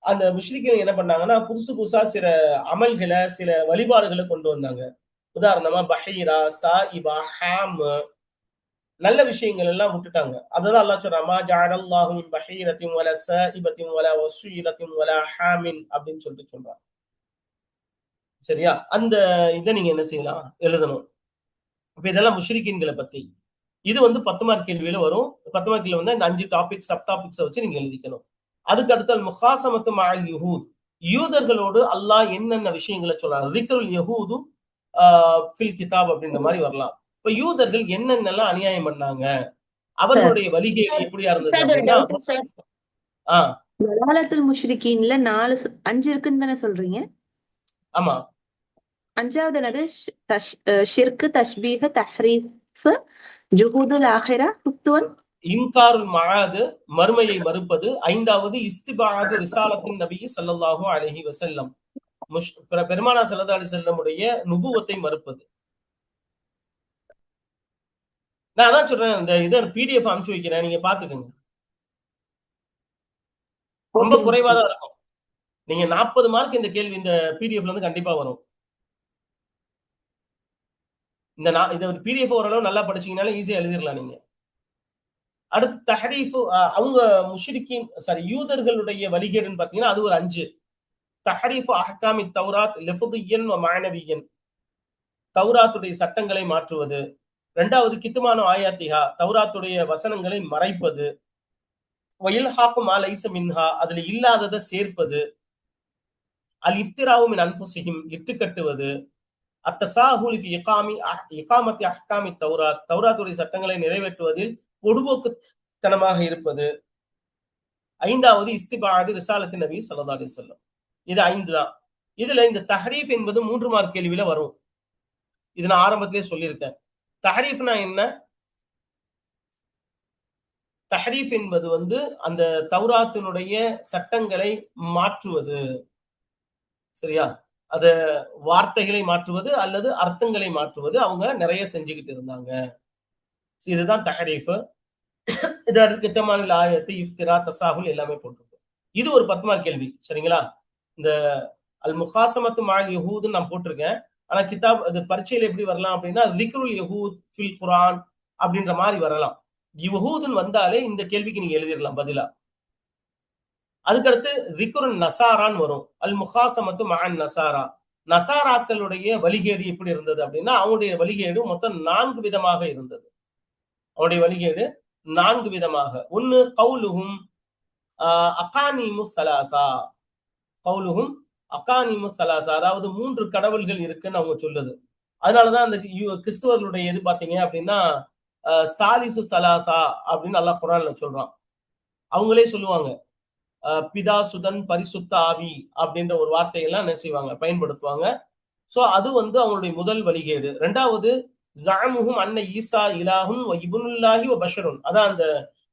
B: அந்த முஷ்ரிக்கீன் என்ன பண்ணாங்கன்னா புதுசு புதுசா சில அமல்களை, சில வழிபாடுகளை கொண்டு வந்தாங்க. உதாரணமா பஹீரா, சாயிபா, ஹாம், நல்ல விஷயங்கள் எல்லாம் விட்டுட்டாங்க. அததான் அல்லாஹ் சொல்றான், மா ஜஅலல்லாஹு மின் பஹீரத்தின் வலா சாயிபத்தின் வலா வஸீலத்தின் வலா ஹாமின் அப்படின்னு சொல்லிட்டு சொல்றான். சரியா? அந்த இதை நீங்க என்ன செய்யலாம், எழுதணும். இப்ப இதெல்லாம் முஷ்ரிக்கீன்களை பத்தி. இது வந்து 10 மார்க் கேள்வியில வரும். 10 மார்க் கேள்வி வந்து இந்த 5 டாபிக் சப் டாபிக்ஸை வச்சு நீங்க எழுதிக்கணும். அதுக்கு அடுத்த முஹாசமத்து மஅல் யஹூத், யூதர்களோடு அல்லாஹ் என்னென்ன விஷயங்களை சொல்றாங்க. ذிக்ருல் யஹூது ஃபில் கிதாப் அப்படின்ற மாதிரி வரலாம். இப்ப யூதர்கள் என்னென்னலாம் அநியாயம் பண்ணாங்க, அவர்களுடைய வழிகேடு எப்படியா இருந்தது அப்படின்னா,
G: லலாலத்துல் முஷ்ரிகீன்ல 5 இருக்குன்னு தானே சொல்றீங்க?
B: ஆமா
C: அஞ்சாவது என்னது ஷிர்கு தஷ்பீஹ் தஹ்ரீஃப் ஜுஹூதுல் ஆஹிரா ஃபிஃப்த்
B: இன்காருல் மஆது மறுமையை மறுப்பது. ஐந்தாவது இஸ்திபாது ரிசாலத்தின் நபி ஸல்லல்லாஹு அலைஹி வஸல்லம் பெருமானா ஸல்லல்லாஹு அலைஹி வஸல்லமுடைய நுபுவத்தை மறுப்பது. நான் அதான் சொல்றேன், இந்த இதை பிடிஎஃப் அனுப்பிச்சு வைக்கிறேன், நீங்க பாத்துக்கோங்க. ரொம்ப குறைவா தான் இருக்கும். நீங்க 40 மார்க் இந்த கேள்வி இந்த பிடிஎஃப்ல இருந்து கண்டிப்பா வரும். இந்த பிடிஎஃப் ஓரளவு நல்லா படிச்சீங்கனால ஈஸியா எழுதிடலாம் நீங்க. அடுத்து தஹரீஃப், அவங்க முஷ்ரிக்கின் யூதர்களுடைய வழிகேடுன்னு பாத்தீங்கன்னா அது ஒரு 5. தஹரீஃப் அஹ்காமி தௌராத் லஃப்தியன் வ மஅனவியன், தௌராத்துடைய சட்டங்களை மாற்றுவது. 2வது கித்மானு ஆயாத்திஹா, தௌராத்துடைய வசனங்களை மறைப்பது. வயில்ஹாக்கு மா லைஸ மின்ஹா, அதுல இல்லாததை சேர்ப்பது. அல் இஃப்திராவு மின் அன்ஃபுஸிஹிம், இட்டுக்கட்டுவது. அத்தசாஹுல் ஃபி இகாமத்தி அஹ்காமி தௌராத், தௌராத்துடைய சட்டங்களை நிறைவேற்றுவதில் பொடுபோக்குத்தனமாக இருப்பது. 5வது இஸ்திபாது ரிசாலத்தின் நபி ஸல்லல்லாஹு அலைஹி வஸல்லம். இது 5 தான். இதுல இந்த தஹரீஃப் என்பது 3 மார்க் கேள்வியில வரும். இது நான் ஆரம்பத்திலே சொல்லியிருக்கேன். தஹரீஃப்னா என்ன? தஹரீஃப் என்பது அந்த தௌராத்தினுடைய சட்டங்களை மாற்றுவது. சரியா? அத வார்த்தைகளை மாற்றுவது அல்லது அர்த்தங்களை மாற்றுவது. அவங்க நிறைய செஞ்சுக்கிட்டு இருந்தாங்க. இதுதான் தஹரீஃப். இது அடுத்து கித்தமானில் ஆயத்து, இஃப்திரா, தசாஹுல் எல்லாமே போட்டிருக்கும். இது ஒரு 10 மார்க் கேள்வி. சரிங்களா? இந்த அல் முகாசமத்து மால் யஹூத் நான் போட்டிருக்கேன். ஆனா கிதாப் அது பரீட்சையில எப்படி வரலாம் அப்படின்னா லிக்ருல் யஹூத் ஃபில் குர்ஆன் அப்படின்ற மாதிரி வரலாம். யஹூதுன்னு வந்தாலே இந்த கேள்விக்கு நீங்க எழுதிடலாம் பதிலா. அதுக்கடுத்து ரிக்ருன் நசாரான்னு வரும். அல் முகாசமத்து மஅன் நசாரா, நசாராக்களுடைய வழிகேடு எப்படி இருந்தது அப்படின்னா அவங்களுடைய வழிகேடு மொத்தம் 4 விதமாக இருந்தது. அவருடைய வழிகேடு 4 விதமாக. ஒன்னு கவுலுஹும் அகானிமு ஸலாஸா, கவுலுஹும் அகானிமு ஸலாஸா, அதாவது 3 கடவுள்கள் இருக்குன்னு அவங்க சொல்லுது. அதனாலதான் அந்த கிறிஸ்துவர்களுடைய இது பாத்தீங்க அப்படின்னா சாலிசு ஸலாஸா அப்படின்னு அல்லாஹ் குர்ஆன்ல சொல்றான். அவங்களே சொல்லுவாங்க பிதா சுதன் பரிசுத்த ஆவி அப்படின்ற ஒரு வார்த்தையெல்லாம் என்ன செய்வாங்க, பயன்படுத்துவாங்க. சோ அது அவங்களுடைய முதல் வழிகேடு. 2வது ஜஅமுஹும் அன்ன ஈசா இலாஹுன் வ இப்னுல்லாஹி வ பஷருன், அதான் அந்த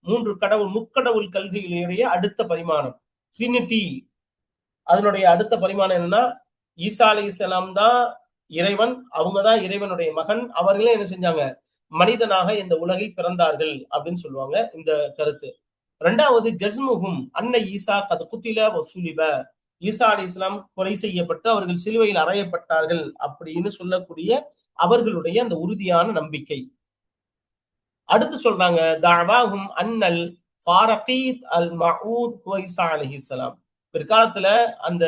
B: 3 கடவுள் முக்கடவுள் கல்வியிலேயே அடுத்த பரிமாணம் ட்ரினிட்டி. அதனுடைய அடுத்த பரிமாணம் என்னன்னா ஈசா அலைஹிஸ்ஸலாம் தான் இறைவன், அவங்கதான் இறைவனுடைய மகன், அவர்களே என்ன செஞ்சாங்க, மனிதனாக இந்த உலகில் பிறந்தார்கள் அப்படின்னு சொல்லுவாங்க இந்த கருத்து. 2வது ஜஸ்முஹும் அன்ன ஈசா கத் குத்தில வ சுலிப, ஈசா அலைஹிஸ்ஸலாம் கொலை செய்யப்பட்டு அவர்கள் சிலுவையில் அறையப்பட்டார்கள் அப்படின்னு சொல்லக்கூடிய அவர்களுடைய அந்த உறுதியான நம்பிக்கை. அடுத்து சொல்றாங்க தஅவாஹும் அன்னல் ஃபாரகீத் அல் மஊத் வ ஈசா அலைஹிஸ்ஸலாம், பிற்காலத்துல அந்த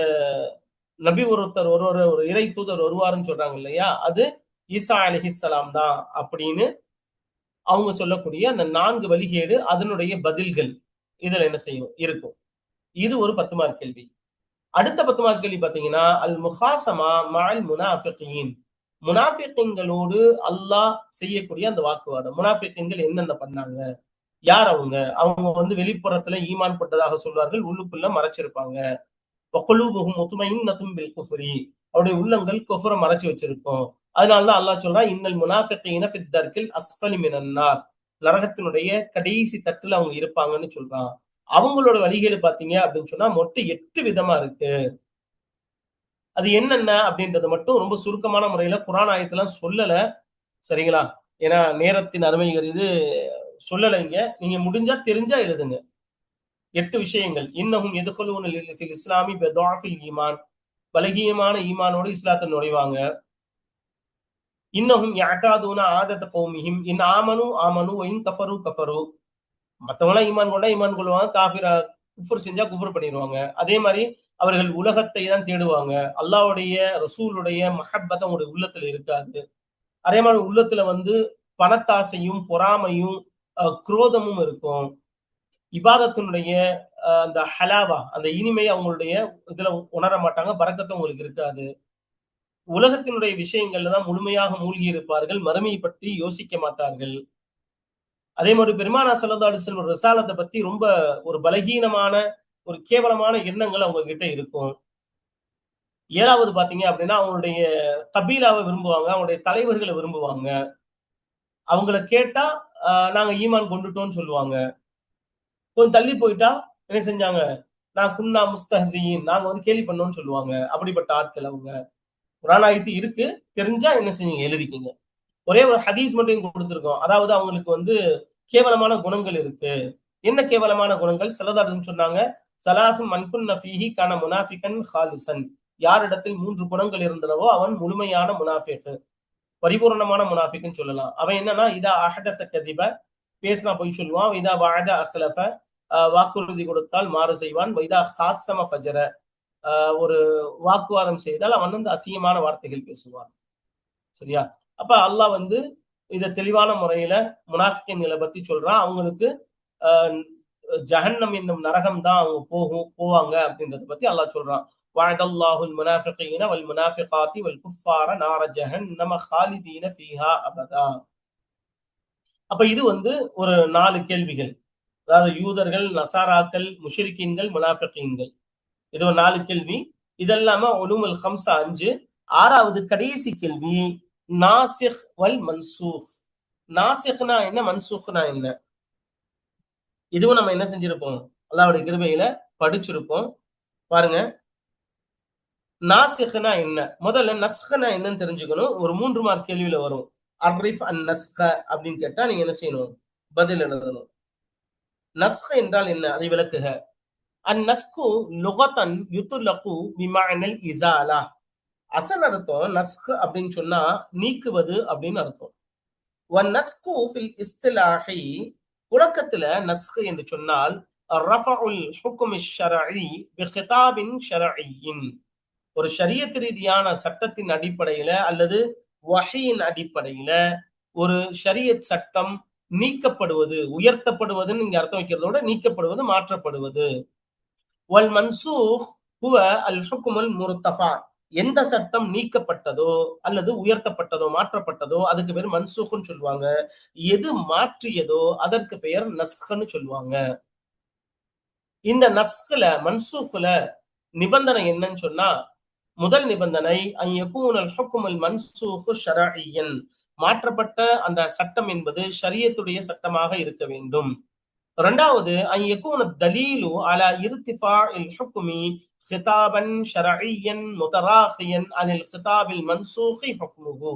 B: நபி ஒரு இறை தூதர் வருவாருன்னு சொல்றாங்க இல்லையா, அது ஈசா அலைஹிஸ்ஸலாம் தான் அப்படின்னு அவங்க சொல்லக்கூடிய அந்த 4 வழிகேடு, அதனுடைய பதில்கள் இதுல என்ன செய்யும் இருக்கும். இது ஒரு 10 மார்க் கேள்வி. அடுத்த 10 மார்க் கேள்வி பாத்தீங்கன்னா அல் முகாசமா மஅல் முனாஃபிகீன், முனாஃபிகீன்களோடு அல்லாஹ் செய்யக்கூடிய அந்த வாக்குவாதம். முனாஃபிகீன்கள் என்னென்ன பண்ணாங்க, யார் அவங்க? அவங்க வெளிப்புறத்துல ஈமான் கொண்டதாக சொல்வார்கள், உள்ளுக்குள்ள மறைச்சிருப்பாங்க. வகுலூபுஹும் முத்மஇன்னத்தும் பில் குஃப்ரி, அவருடைய உள்ளங்கள் குஃப்ரை மறைச்சு வச்சிருக்கும். அதனாலதான் அல்லாஹ் சொல்றான் இன்னல் முனாஃபிகீன ஃபித் தர்கில் அஸ்ஃபலி மினன் நார், நரகத்தினுடைய கடைசி தட்டுல அவங்க இருப்பாங்கன்னு சொல்றான். அவங்களோட வழிகேடு பாத்தீங்க அப்படின்னு சொன்னா மொத்தம் 8 விதமா இருக்கு. அது என்னென்ன அப்படின்றது மட்டும் ரொம்ப சுருக்கமான முறையில குர்ஆன் ஆயத்தெல்லாம் சொல்லல. சரிங்களா? ஏன்னா நேரத்தின் அருமை இது சொல்லலைங்க. நீங்க முடிஞ்சா தெரிஞ்சா எழுதுங்க. 8 விஷயங்கள். இன்னஹும் யதுகுலூன ஃபில் இஸ்லாமி பிதுஆஃபில் ஈமான், பலகீனமான ஈமானோடு இஸ்லாத்தில் நுழைவாங்க. இன்னஹும் யஅதாதுன ஆதத கௌமிஹிம் இன் ஆமனு ஆமனு வ இன் கஃபரு கஃபரு, மத்தவங்க ஈமான் கொண்டா ஈமான் கொள்வாங்க, காஃபிரா குஃப்ர் செஞ்சா குஃப்ர் பண்ணிடுவாங்க. அதே மாதிரி அவர்கள் உலகத்தை தான் தேடுவாங்க, அல்லாஹ்வுடைய ரசூலுடைய மஹப்பத் அவங்களுடைய உள்ளத்துல இருக்காது. அதே மாதிரி உள்ளத்துல பணத்தாசையும் பொறாமையும் குரோதமும் இருக்கும். இபாதத்தினுடைய அந்த ஹலாவா, அந்த இனிமை அவங்களுடைய இதுல உணர மாட்டாங்க, பரக்கத்து உங்களுக்கு இருக்காது. உலகத்தினுடைய விஷயங்கள்ல தான் முழுமையாக மூழ்கி இருப்பார்கள், மறுமையை பற்றி யோசிக்க மாட்டார்கள். அதே மாதிரி பெருமானா ஸல்லல்லாஹு அலைஹி வஸல்லம் ரிசாலத்தை பத்தி ரொம்ப ஒரு பலகீனமான ஒரு கேவலமான எண்ணங்கள் அவங்க கிட்ட இருக்கும். 7வது பாத்தீங்க அப்படின்னா அவங்களுடைய கபீலாவை விரும்புவாங்க, அவங்களுடைய தலைவர்களை விரும்புவாங்க. அவங்கள கேட்டா நாங்க ஈமான் கொண்டுட்டோம்னு சொல்லுவாங்க. கொஞ்சம் தள்ளி போயிட்டா என்ன செஞ்சாங்க, நான் குன்னா முஸ்தஹ்சியின், நாங்க வந்து கேலி பண்ணோம்னு சொல்லுவாங்க. அப்படிப்பட்ட ஆட்கள் அவங்க. குர்ஆன் ஆயத்து இருக்கு, தெரிஞ்சா என்ன செய்யுங்க, எழுதிக்கிங்க. ஒரே ஒரு ஹதீஸ் மட்டும் கொடுத்திருக்கோம். அதாவது அவங்களுக்கு வந்து கேவலமான குணங்கள் இருக்கு. என்ன கேவலமான குணங்கள்? ஸல்லல்லாஹு அலைஹி வஸல்லம் சொன்னாங்க, ஸலாசும் மன் குன்ன ஃபீஹி கான முனாஃபிகன் ஹாலிசன். யாரிடத்தில் 3 குணங்கள் இருந்தனவோ அவன் முழுமையான முனாஃபிக், பரிபூரணமான முனாஃபிக்னு சொல்லலாம். அவன் என்னன்னா, இதா அஹதஸ கதிப, பேசினா பொய் சொல்லுவான். இதா வஅத அக்லஃப, வாக்குறுதி கொடுத்தால் மாறு செய்வான். வைதா ஹாஸம ஃபஜர, ஒரு வாக்குவாதம் செய்தால் அவன் வந்து அசிங்கமான வார்த்தைகள் பேசுவான். சரியா? அப்ப அல்லாஹ் வந்து இத தெளிவான முறையில முனாஃபிக்கின்களை பத்தி சொல்றான். அவங்களுக்கு ஜஹன்னம் என்னும் நரகம் தான் அவங்க போவாங்க அப்படின்றத பத்தி அல்லாஹ் சொல்றான். வஅதல்லாஹுல் முனாஃபிகீன வல் முனாஃபிகாத்தி வல் குஃபார நார ஜஹன்னம காலிதீன ஃபீஹா அபதா. அப்ப இது வந்து ஒரு 4 கேள்விகள். அதாவது யூதர்கள், நசாராக்கள், முஷ்ரிக்கீன்கள், முனாஃபிகீன்கள். இது ஒரு 4 கேள்வி. இதெல்லாம உலூமுல் ஹம்ஸா 5. 6வது கடைசி கேள்வி நாசிக் வல் மன்சூக். நாசிக்னா என்ன, மன்சூக்னா என்ன? இதுவும் நம்ம என்ன செஞ்சிருப்போம், அல்லாஹ்வுடைய கிருபையில படிச்சிருப்போம். பாருங்க, நாசிக்னா என்ன, முதல்ல நஸ்க்னா என்னன்னு தெரிஞ்சுக்கணும். ஒரு 3 மார்க் கேள்வியில வரும். அர்ரிஃப் அன் நஸ்க அப்படின்னு கேட்டா நீங்க என்ன செய்யணும், பதில் எழுதணும். நஸ்க் என்றால் என்ன, அதை விளக்குக. அன் நஸ்கு லுகத்தன் யுத்லகு பிமஅனல் இஸாலா. அசல் அர்த்தம் நஸ்க் அப்படின்னு சொன்னா நீக்குவது அப்படின்னு அர்த்தம். வன் நஸ்கு ஃபில் இஸ்திலாஹி, புழக்கத்துல நஸ்க் என்று சொன்னால் ரஃபஉல் ஹுக்மி ஷர்இ பிகிதாபின் ஷர்இய்யின், ஒரு ஷரியத் ரீதியான சட்டத்தின் அடிப்படையில அல்லது வஹீயின் அடிப்படையில ஒரு ஷரியத் சட்டம் நீக்கப்படுவது, உயர்த்தப்படுவதுன்னு இங்க அர்த்தம் வைக்கிறதோட நீக்கப்படுவது, மாற்றப்படுவது. வல் மன்சூக் ஹுவ அல் ஹுக்முல் முர்தஃபா, எந்த சட்டம் நீக்கப்பட்டதோ அல்லது உயர்த்தப்பட்டதோ மாற்றப்பட்டதோ அதுக்கு பேர் மன்சூக்னு சொல்லுவாங்க. எது மாற்றியதோ அதற்கு பெயர் நஸ்க்னு சொல்லுவாங்க. இந்த நஸ்க்ல, மன்சூக்ல நிபந்தனை என்னன்னு சொன்னா, முதல் நிபந்தனை அன் யகூனல் ஹுக்முல் மன்சூக் ஷர்இய்யன், மாற்றப்பட்ட அந்த சட்டம் என்பது ஷரியத்துடைய சட்டமாக இருக்க வேண்டும். இரண்டாவது அன் யகூன தலீலு அலா இர்திஃபாஇல் ஹுக்மி கிதாபன் ஷர்இய்யன் முதராஹியன் அனில் கிதாபில் மன்சூகி ஹுக்முஹு,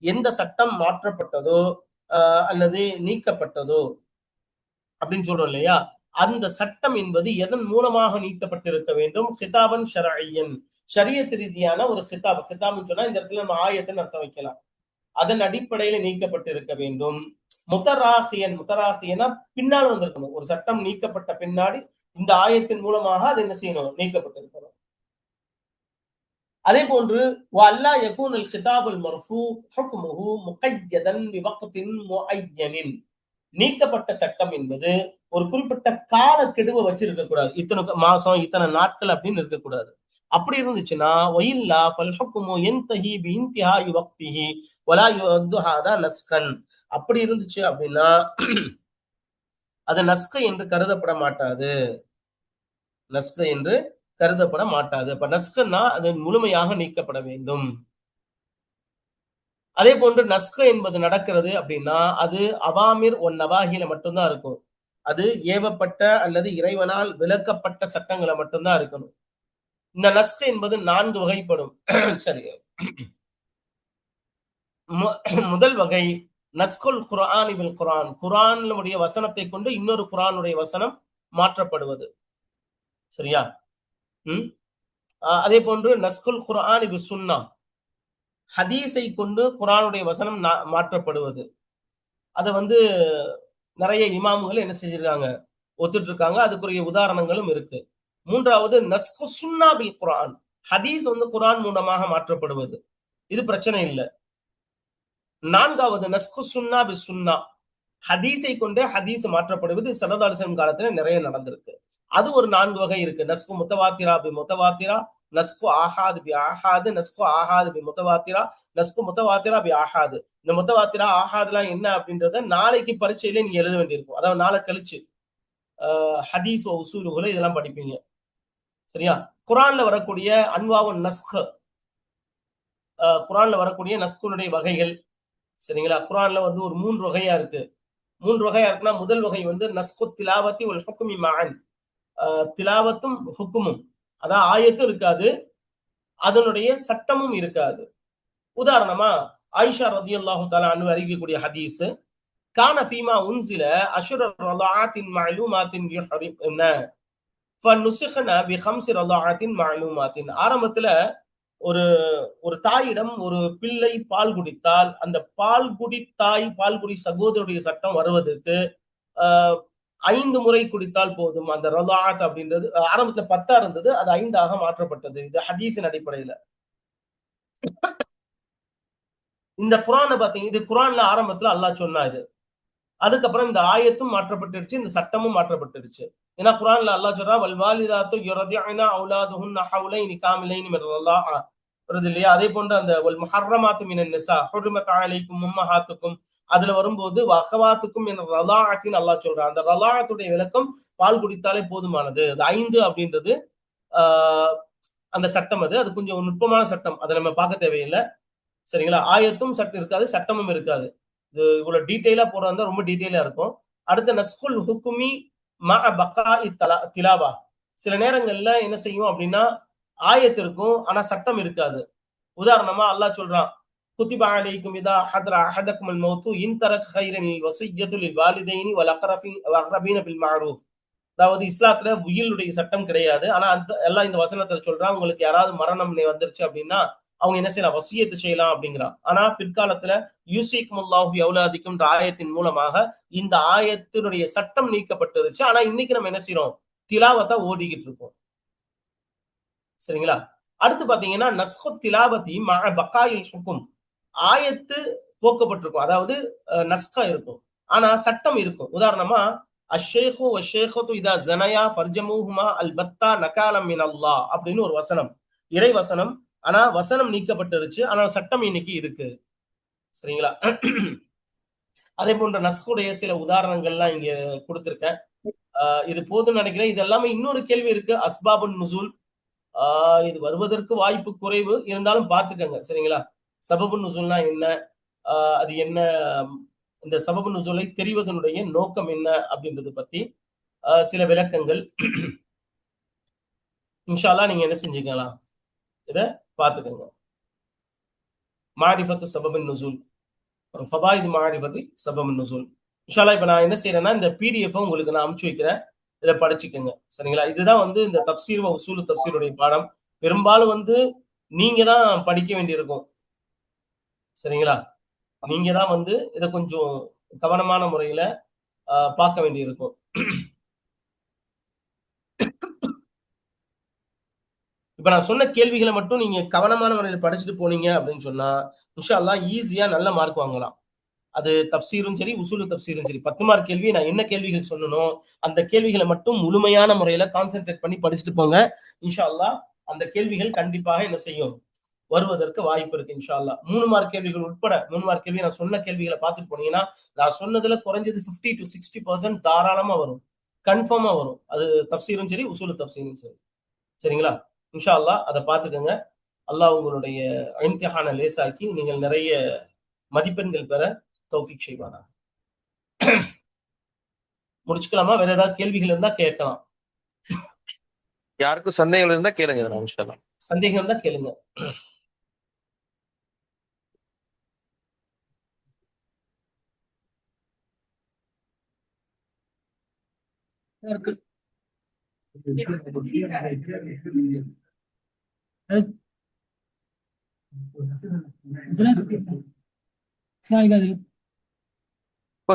B: எந்த சட்டம் மாற்றப்பட்டதோ அல்லது நீக்கப்பட்டதோ அப்படின்னு சொல்றோம் இல்லையா, அந்த சட்டம் என்பது எதன் மூலமாக நீக்கப்பட்டிருக்க வேண்டும்? கிதாபன் ஷர்இய்யன், ஷரியத் ரீதியான ஒரு கிதாப். கிதாப்னு சொன்னா இந்த இடத்துல நம்ம ஆயத்துன்னு அர்த்தம் வைக்கலாம். அதன் அடிப்படையில நீக்கப்பட்டிருக்க வேண்டும். முத்தராசியன், முத்தராசியனா பின்னால் வந்திருக்கணும். ஒரு சட்டம் நீக்கப்பட்ட பின்னாடி இந்த ஆயத்தின் மூலமாக அது என்ன செய்யணும், நீக்கப்பட்டிருக்கணும். அதே போன்று வல்லா யகூனல் கிதாபுல் மர்ஃபூ ஹுக்முஹு முகய்யதன் பிவக்தின் முஅய்யனின், நீக்கப்பட்ட சட்டம் என்பது ஒரு குறிப்பிட்ட கால கெடுவை வச்சிருக்க கூடாது. இத்தனை மாசம், இத்தனை நாட்கள் அப்படின்னு இருக்கக்கூடாது. அப்படி இருந்துச்சுன்னா வயில்லா ஃபல் ஹுக்மு யன்தஹி பிஇன்திஹாஇ வக்திஹி வலா யுஅத்து ஹாதா நஸ்கன், அப்படி இருந்துச்சு அப்படின்னா அது நஸ்க என்று கருதப்பட மாட்டாது. நஸ்க என்று கருதப்பட மாட்டாது. அப்ப நஸ்கன்னா அது முழுமையாக நீக்கப்பட வேண்டும். அதே போன்று நஸ்க என்பது நடக்கிறது அப்படின்னா அது அவாமிர் ஒன் நவாஹில மட்டும்தான் இருக்கும். அது ஏவப்பட்ட அல்லது இறைவனால் விளக்கப்பட்ட சட்டங்களை மட்டும்தான் இருக்கணும். இந்த நஸ்க என்பது 4 வகைப்படும். சரி, முதல் வகை நஸ்குல் குர்ஆன் பில் குர்ஆன், குர்ஆனுடைய வசனத்தை கொண்டு இன்னொரு குர்ஆனுடைய வசனம் மாற்றப்படுவது. சரியா? அதே போன்று நஸ்குல் குர்ஆன் பி சுன்னா, ஹதீஸை கொண்டு குர்ஆனுடைய வசனம் மாற்றப்படுவது. அதை வந்து நிறைய இமாம்கள் என்ன செஞ்சிருக்காங்க, ஒத்துட்டு இருக்காங்க. அதுக்குரிய உதாரணங்களும் இருக்கு. மூன்றாவது நஸ்கு சுன்னா பில் குர்ஆன், ஹதீஸ் வந்து குர்ஆன் மூலமாக மாற்றப்படுவது, இது பிரச்சனை இல்லை. நான்காவது நஸ்கு சுன்னா பி சுன்னா, ஹதீஸை கொண்டே ஹதீஸ் மாற்றப்படுவது ஸல்லல்லாஹு அலைஹி வஸல்லம் காலத்துல நிறைய நடந்திருக்கு. அது ஒரு 4 வகை இருக்கு. நஸ்கு முத்தவாத்திரா பி முத்தவாத்திரா, நஸ்கு ஆஹாத் பி ஆஹாத், நஸ்கு ஆஹாத் பி முத்தவாத்திரா, நஸ்கு முத்தவாத்திரா பி ஆஹாத். இந்த முத்தவாத்திரா ஆஹாத்லாம் என்ன அப்படின்றத நாளைக்கு பரீட்சையில நீங்க எழுத வேண்டியிருக்கும். அதாவது நாளை கழிச்சு ஹதீஸ் உசூலுகளை இதெல்லாம் படிப்பீங்க. சரியா? குரான்ல வரக்கூடிய அன்வாவுன் நஸ்க், குரான்ல வரக்கூடிய நஸ்குனுடைய வகைகள், சரிங்களா? குரான்ல வந்து ஒரு 3 வகையா இருக்கு. 3 வகையா இருக்குன்னா, முதல் வகை வந்து நஸ்கு திலாவத்தி வல் ஹுக்மி மஅன், திலாவத்தும் ஹுக்குமும், அதான் ஆயத்தும் இருக்காது, அதனுடைய சட்டமும் இருக்காது. உதாரணமா ஆயிஷா ரலியல்லாஹு தஆலா அன்ஹு அறிவிக்கக்கூடிய ஹதீஸ், கான ஃபீமா உன்சில அஷ்ர ரலாஅத்தின் மஅலூமாத்தின் யுஹரிம்ன ஃபனுசிக்ன பிஹம்ஸி ரலாஅத்தின் மஅலூமாத்தின். ஆரம்பத்துல ஒரு ஒரு தாயிடம் ஒரு பிள்ளை பால் குடித்தால், அந்த பால்குடி தாய் பால்குடி சகோதரருடைய சட்டம் வருவதற்கு 5 முறை குடித்தால் போதும். அந்த ரலாஅத் அப்படின்றது ஆரம்பத்துல 10 இருந்தது, அது 5 மாற்றப்பட்டது. இது ஹதீஸின் அடிப்படையில. இந்த குரானை பாத்தீங்க, இது குரான்ல ஆரம்பத்துல அல்லாஹ் சொன்னா இது. அதுக்கப்புறம் இந்த ஆயத்தும் மாற்றப்பட்டுருச்சு, இந்த சட்டமும் மாற்றப்பட்டுருச்சு. ஏன்னா குரான்ல அல்லாஹ் சொல்றா, வல் வாலிதாத்து யுரதிஅன அவுலாதுஹுன்ன ஹவுலைனி காமிலைனி மின் ரலாஅ வருது இல்லையா? அதே போன்று அந்த வல் முஹர்ரமாத்து மினன் நிஸா ஹுர்ரிமத் அலைக்கும் உம்மஹாத்துக்கும், அதுல வரும்போது வஹவாத்துக்கும் மின் ரலாஅத்தின் அல்லாஹ் சொல்றான். அந்த ரலாஅத்துடைய விளக்கம் பால் குடித்தாலே போதுமானது. அது 5 அப்படின்றது அந்த சட்டம். அது கொஞ்சம் நுட்பமான சட்டம், அதை நம்ம பார்க்க தேவையில்லை. சரிங்களா? ஆயத்தும் சட்டம் இருக்காது, சட்டமும் இருக்காது. இது இவ்வளவு டீட்டெயிலா போறதா ரொம்ப டீட்டெயிலா இருக்கும். அடுத்த நஸ்குல் ஹுக்குமி மஅ பக்காஇ திலாவா, சில நேரங்கள்ல என்ன செய்யும் அப்படின்னா, ஆயத்து இருக்கும் ஆனா சட்டம் இருக்காது. உதாரணமா அல்லாஹ் சொல்றான், குத்திப அலைக்கும் இதா ஹதர அஹதக்குமுல் மௌத்து இன் தரக் கைரன் வஸிய்யத்து லில் வாலிதைனி வல் அக்ரபீன பில் மஅரூஃப். அதாவது இஸ்லாத்துல உயிலுடைய சட்டம் கிடையாது, ஆனா அந்த எல்லாம் இந்த வசனத்துல சொல்றான், உங்களுக்கு யாராவது மரணம் வந்துருச்சு அப்படின்னா அவங்க என்ன செய்யலாம், வசியத்து செய்யலாம் அப்படிங்கிறான். ஆனா பிற்காலத்துல யூசிக்குமுல்லாஹு ஃபி அவுலாதிக்கும் ஆயத்தின் மூலமாக இந்த ஆயத்தினுடைய சட்டம் நீக்கப்பட்டுருச்சு. ஆனா இன்னைக்கு நம்ம என்ன செய்யறோம், திலாவத்தை ஓதிக்கிட்டு இருக்கோம். சரிங்களா? அடுத்து பாத்தீங்கன்னா நஸ்கு திலாவதி மஅ பக்காயில் ஹுக்கும், ஆயத்து போக்கப்பட்டிருக்கும், அதாவது நஸ்கா இருக்கும், ஆனா சட்டம் இருக்கும். உதாரணமா அஷ்ஷேஹு வஷ்ஷேஹத்து இதா ஜனயா ஃபர்ஜமுஹுமா அல்பத்தா நகாலம் மின் அல்லாஹ் அப்படின்னு ஒரு வசனம், இறை வசனம். ஆனா வசனம் நீக்கப்பட்டுருச்சு, ஆனா சட்டம் இன்னைக்கு இருக்கு. சரிங்களா? அதே போன்ற நஸ்குடைய சில உதாரணங்கள்லாம் இங்க கொடுத்திருக்கேன். இது போதும்னு நினைக்கிறேன். இது எல்லாமே இன்னொரு கேள்வி இருக்கு, அஸ்பாபுன் நுசூல். இது வருவதற்கு வாய்ப்பு குறைவு, இருந்தாலும் பாத்துக்கங்க. சரிங்களா? சபபுன் நுசூல்னா என்ன, அது என்ன, இந்த சபபுன் நுசூலை தெரிவதனுடைய நோக்கம் என்ன அப்படின்றது பத்தி சில விளக்கங்கள் இன்ஷா அல்லாஹ் நீங்க என்ன செஞ்சுக்கலாம், இத பாத்துக்கங்க. மாரிஃபத்து சபபின் நுசூல், ஃபதாயிது மாரிஃபத்தி சபபின் நுசூல். இன்ஷா அல்லாஹ் இப்ப நான் என்ன செய்யறேன்னா, இந்த பிடிஎஃப் உங்களுக்கு நான் அனுப்பிச்சு வைக்கிறேன், இதை படிச்சுக்கோங்க. சரிங்களா? இதுதான் வந்து இந்த தஃப்சீர் வ உசூல் தஃப்சீருடைய பாடம். பெரும்பாலும் வந்து நீங்க தான் படிக்க வேண்டியிருக்கும். சரிங்களா? நீங்க தான் வந்து இதை கொஞ்சம் கவனமான முறையில பார்க்க வேண்டியிருக்கும். இப்ப நான் சொன்ன கேள்விகளை மட்டும் நீங்க கவனமான முறையில் படிச்சுட்டு போனீங்க அப்படின்னு சொன்னா இன்ஷா அல்லாஹ் ஈஸியா நல்ல மார்க் வாங்கலாம். அது தஃப்சீரும் சரி, உசூல் தஃப்சீரும் சரி. 10 மார்க் கேள்வி நான் என்ன கேள்விகள் சொல்லணும், அந்த கேள்விகளை மட்டும் முழுமையான முறையில கான்சென்ட்ரேட் பண்ணி படிச்சுட்டு போங்க. இன்ஷா அல்லாஹ் அந்த கேள்விகள் கண்டிப்பாக என்ன செய்யும், வருவதற்கு வாய்ப்பு இருக்கு. இன்ஷா அல்லாஹ் 3 மார்க் கேள்விகள் உட்பட 3 மார்க் கேள்வி நான் சொன்ன கேள்விகளை பார்த்துட்டு போனீங்கன்னா, நான் சொன்னதுல குறைஞ்சது 50 to 60% தாராளமா வரும், கன்ஃபார்மா வரும். அது தஃப்சீரும் சரி, உசூல் தஃப்சீரும் சரி. சரிங்களா? இன்ஷா அல்லாஹ் அதை பார்த்துக்கங்க. அல்லாஹ் உங்களுடைய இம்திஹானை லேசாக்கி நீங்கள் நிறைய மதிப்பெண்கள் பெற தௌஃபீக் செய்வானா. முடிச்சுக்கலாமா? வேற ஏதாவது கேள்விகள் இருந்தா கேட்கலாம்.
A: யாருக்கும் சந்தேகம் இருந்தா கேளுங்க. இன்ஷா அல்லாஹ்
B: சந்தேகம் இருந்தா கேளுங்க.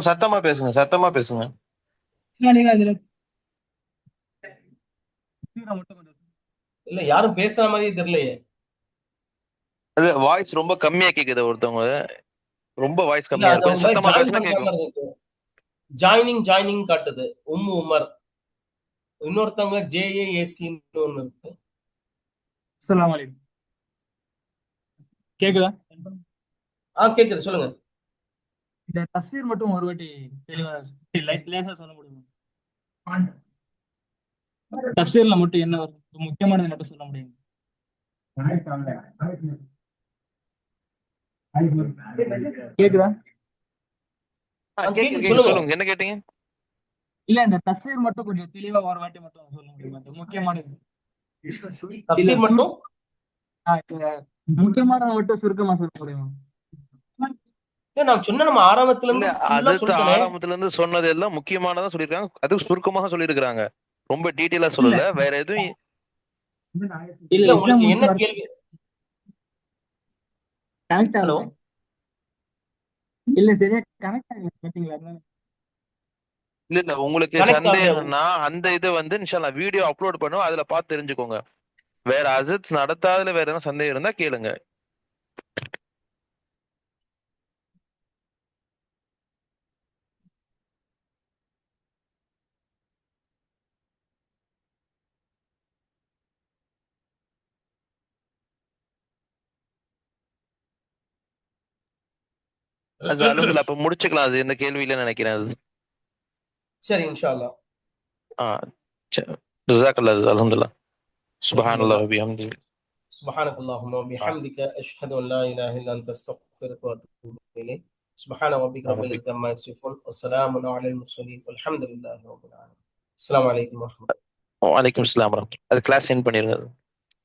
A: சத்தமா பேசுங்க, சத்தமா பேசுங்க.
B: இல்ல யாரும் பேசுற மாதிரியே தெரியலையே.
A: வாய்ஸ் ரொம்ப கம்மியா கேக்குது, ஒருத்தவங்க ரொம்ப வாய்ஸ் கம்மியா இருக்கு. கொஞ்சம் சத்தமா பேசுனா கேக்கும்.
B: ஜாயினிங் காட்டுது உம்மு உமர். இன்னொருத்தவங்க ஜேஏஏசின்னு ஒண்ணு இருக்கு.
G: அஸ்ஸலாமு அலைக்கும். கேக்குதா?
B: கேக்குது, சொல்லுங்க.
G: இந்த தஃப்சீர் மட்டும் ஒரு வாட்டி தெளிவா லேசா சொல்ல முடியுமா? தஃசீர்ல மட்டும் என்ன வரும்? முக்கியமானது மட்டும் சொல்ல முடியும். கேக்குதா?
B: கேக்குது,
A: கேக்குது
B: சொல்லுங்க.
A: சொல்லுங்க, என்ன கேட்டீங்க?
G: இல்ல இந்த தஃசீர் மட்டும் கொஞ்சம் தெளிவா ஒரு வாட்டி மட்டும் சொல்ல முடியுமா? இந்த முக்கியமானது.
B: தஃசீர் மட்டும்
G: இப்ப முக்கியமானதை மட்டும் சுருக்கமா சொல்ல முடியுமா?
B: நான் சொன்ன நம்ம ஆரம்பத்துல
A: இல்ல,
B: இருந்து ஃபுல்லா
A: அது
B: சொல்லிட்டேனே.
A: ஆரம்பத்துல இருந்து சொன்னது எல்லாம் முக்கியமானதா சொல்லிருக்காங்க, அது சுருக்கமாக சொல்லிருக்காங்க, ரொம்ப டீட்டெயிலா சொல்லல. வேற எதுவும்
G: இல்ல
B: இல்ல, உங்களுக்கு
G: எக்ஸாம்
B: என்ன கேள்வி?
G: கனெக்ட்
B: ஹலோ,
G: ஆகல. இல்ல சரியா கனெக்ட் ஆகல பாத்தீங்களா?
A: இல்ல உங்களுக்கு
B: கனெக்ட் ஆகல.
A: சந்தேகம்னா அந்த இதை வந்து இன்ஷால்லா வீடியோ அப்லோட் பண்ணுவோம், அதுல பார்த்து தெரிஞ்சுக்கோங்க. வேற அஜித் நடத்தாதுல வேற எதுவும் சந்தேகம் இருந்தா கேளுங்க. அது அல்ஹம்துலில்லாஹ், அப்ப முடிச்சுக்கலாம். அது எந்த கேள்வியில நினைக்கிறேன் அது.
B: சரி, இன்ஷா அல்லாஹ்.
A: ஜஸாக்கல்லாஹ், அல்ஹம்துலில்லாஹ். சுப்ஹானல்லாஹ் வ பிஹம்திஹி.
B: سبحانك اللهم وبحمدك أشهد أن لا إله إلا أنت أستغفرك وأتوب إليك. سبحان ربك رب العزة عما يصفون والسلام على المرسلين والحمد لله رب العالمين. السلام عليكم ورحمة الله.
A: வலைக்கும் அஸ்ஸலாம் வரஹ்மத்துல்லாஹ். அது கிளாஸ் எண்ட் பண்ணிருங்க.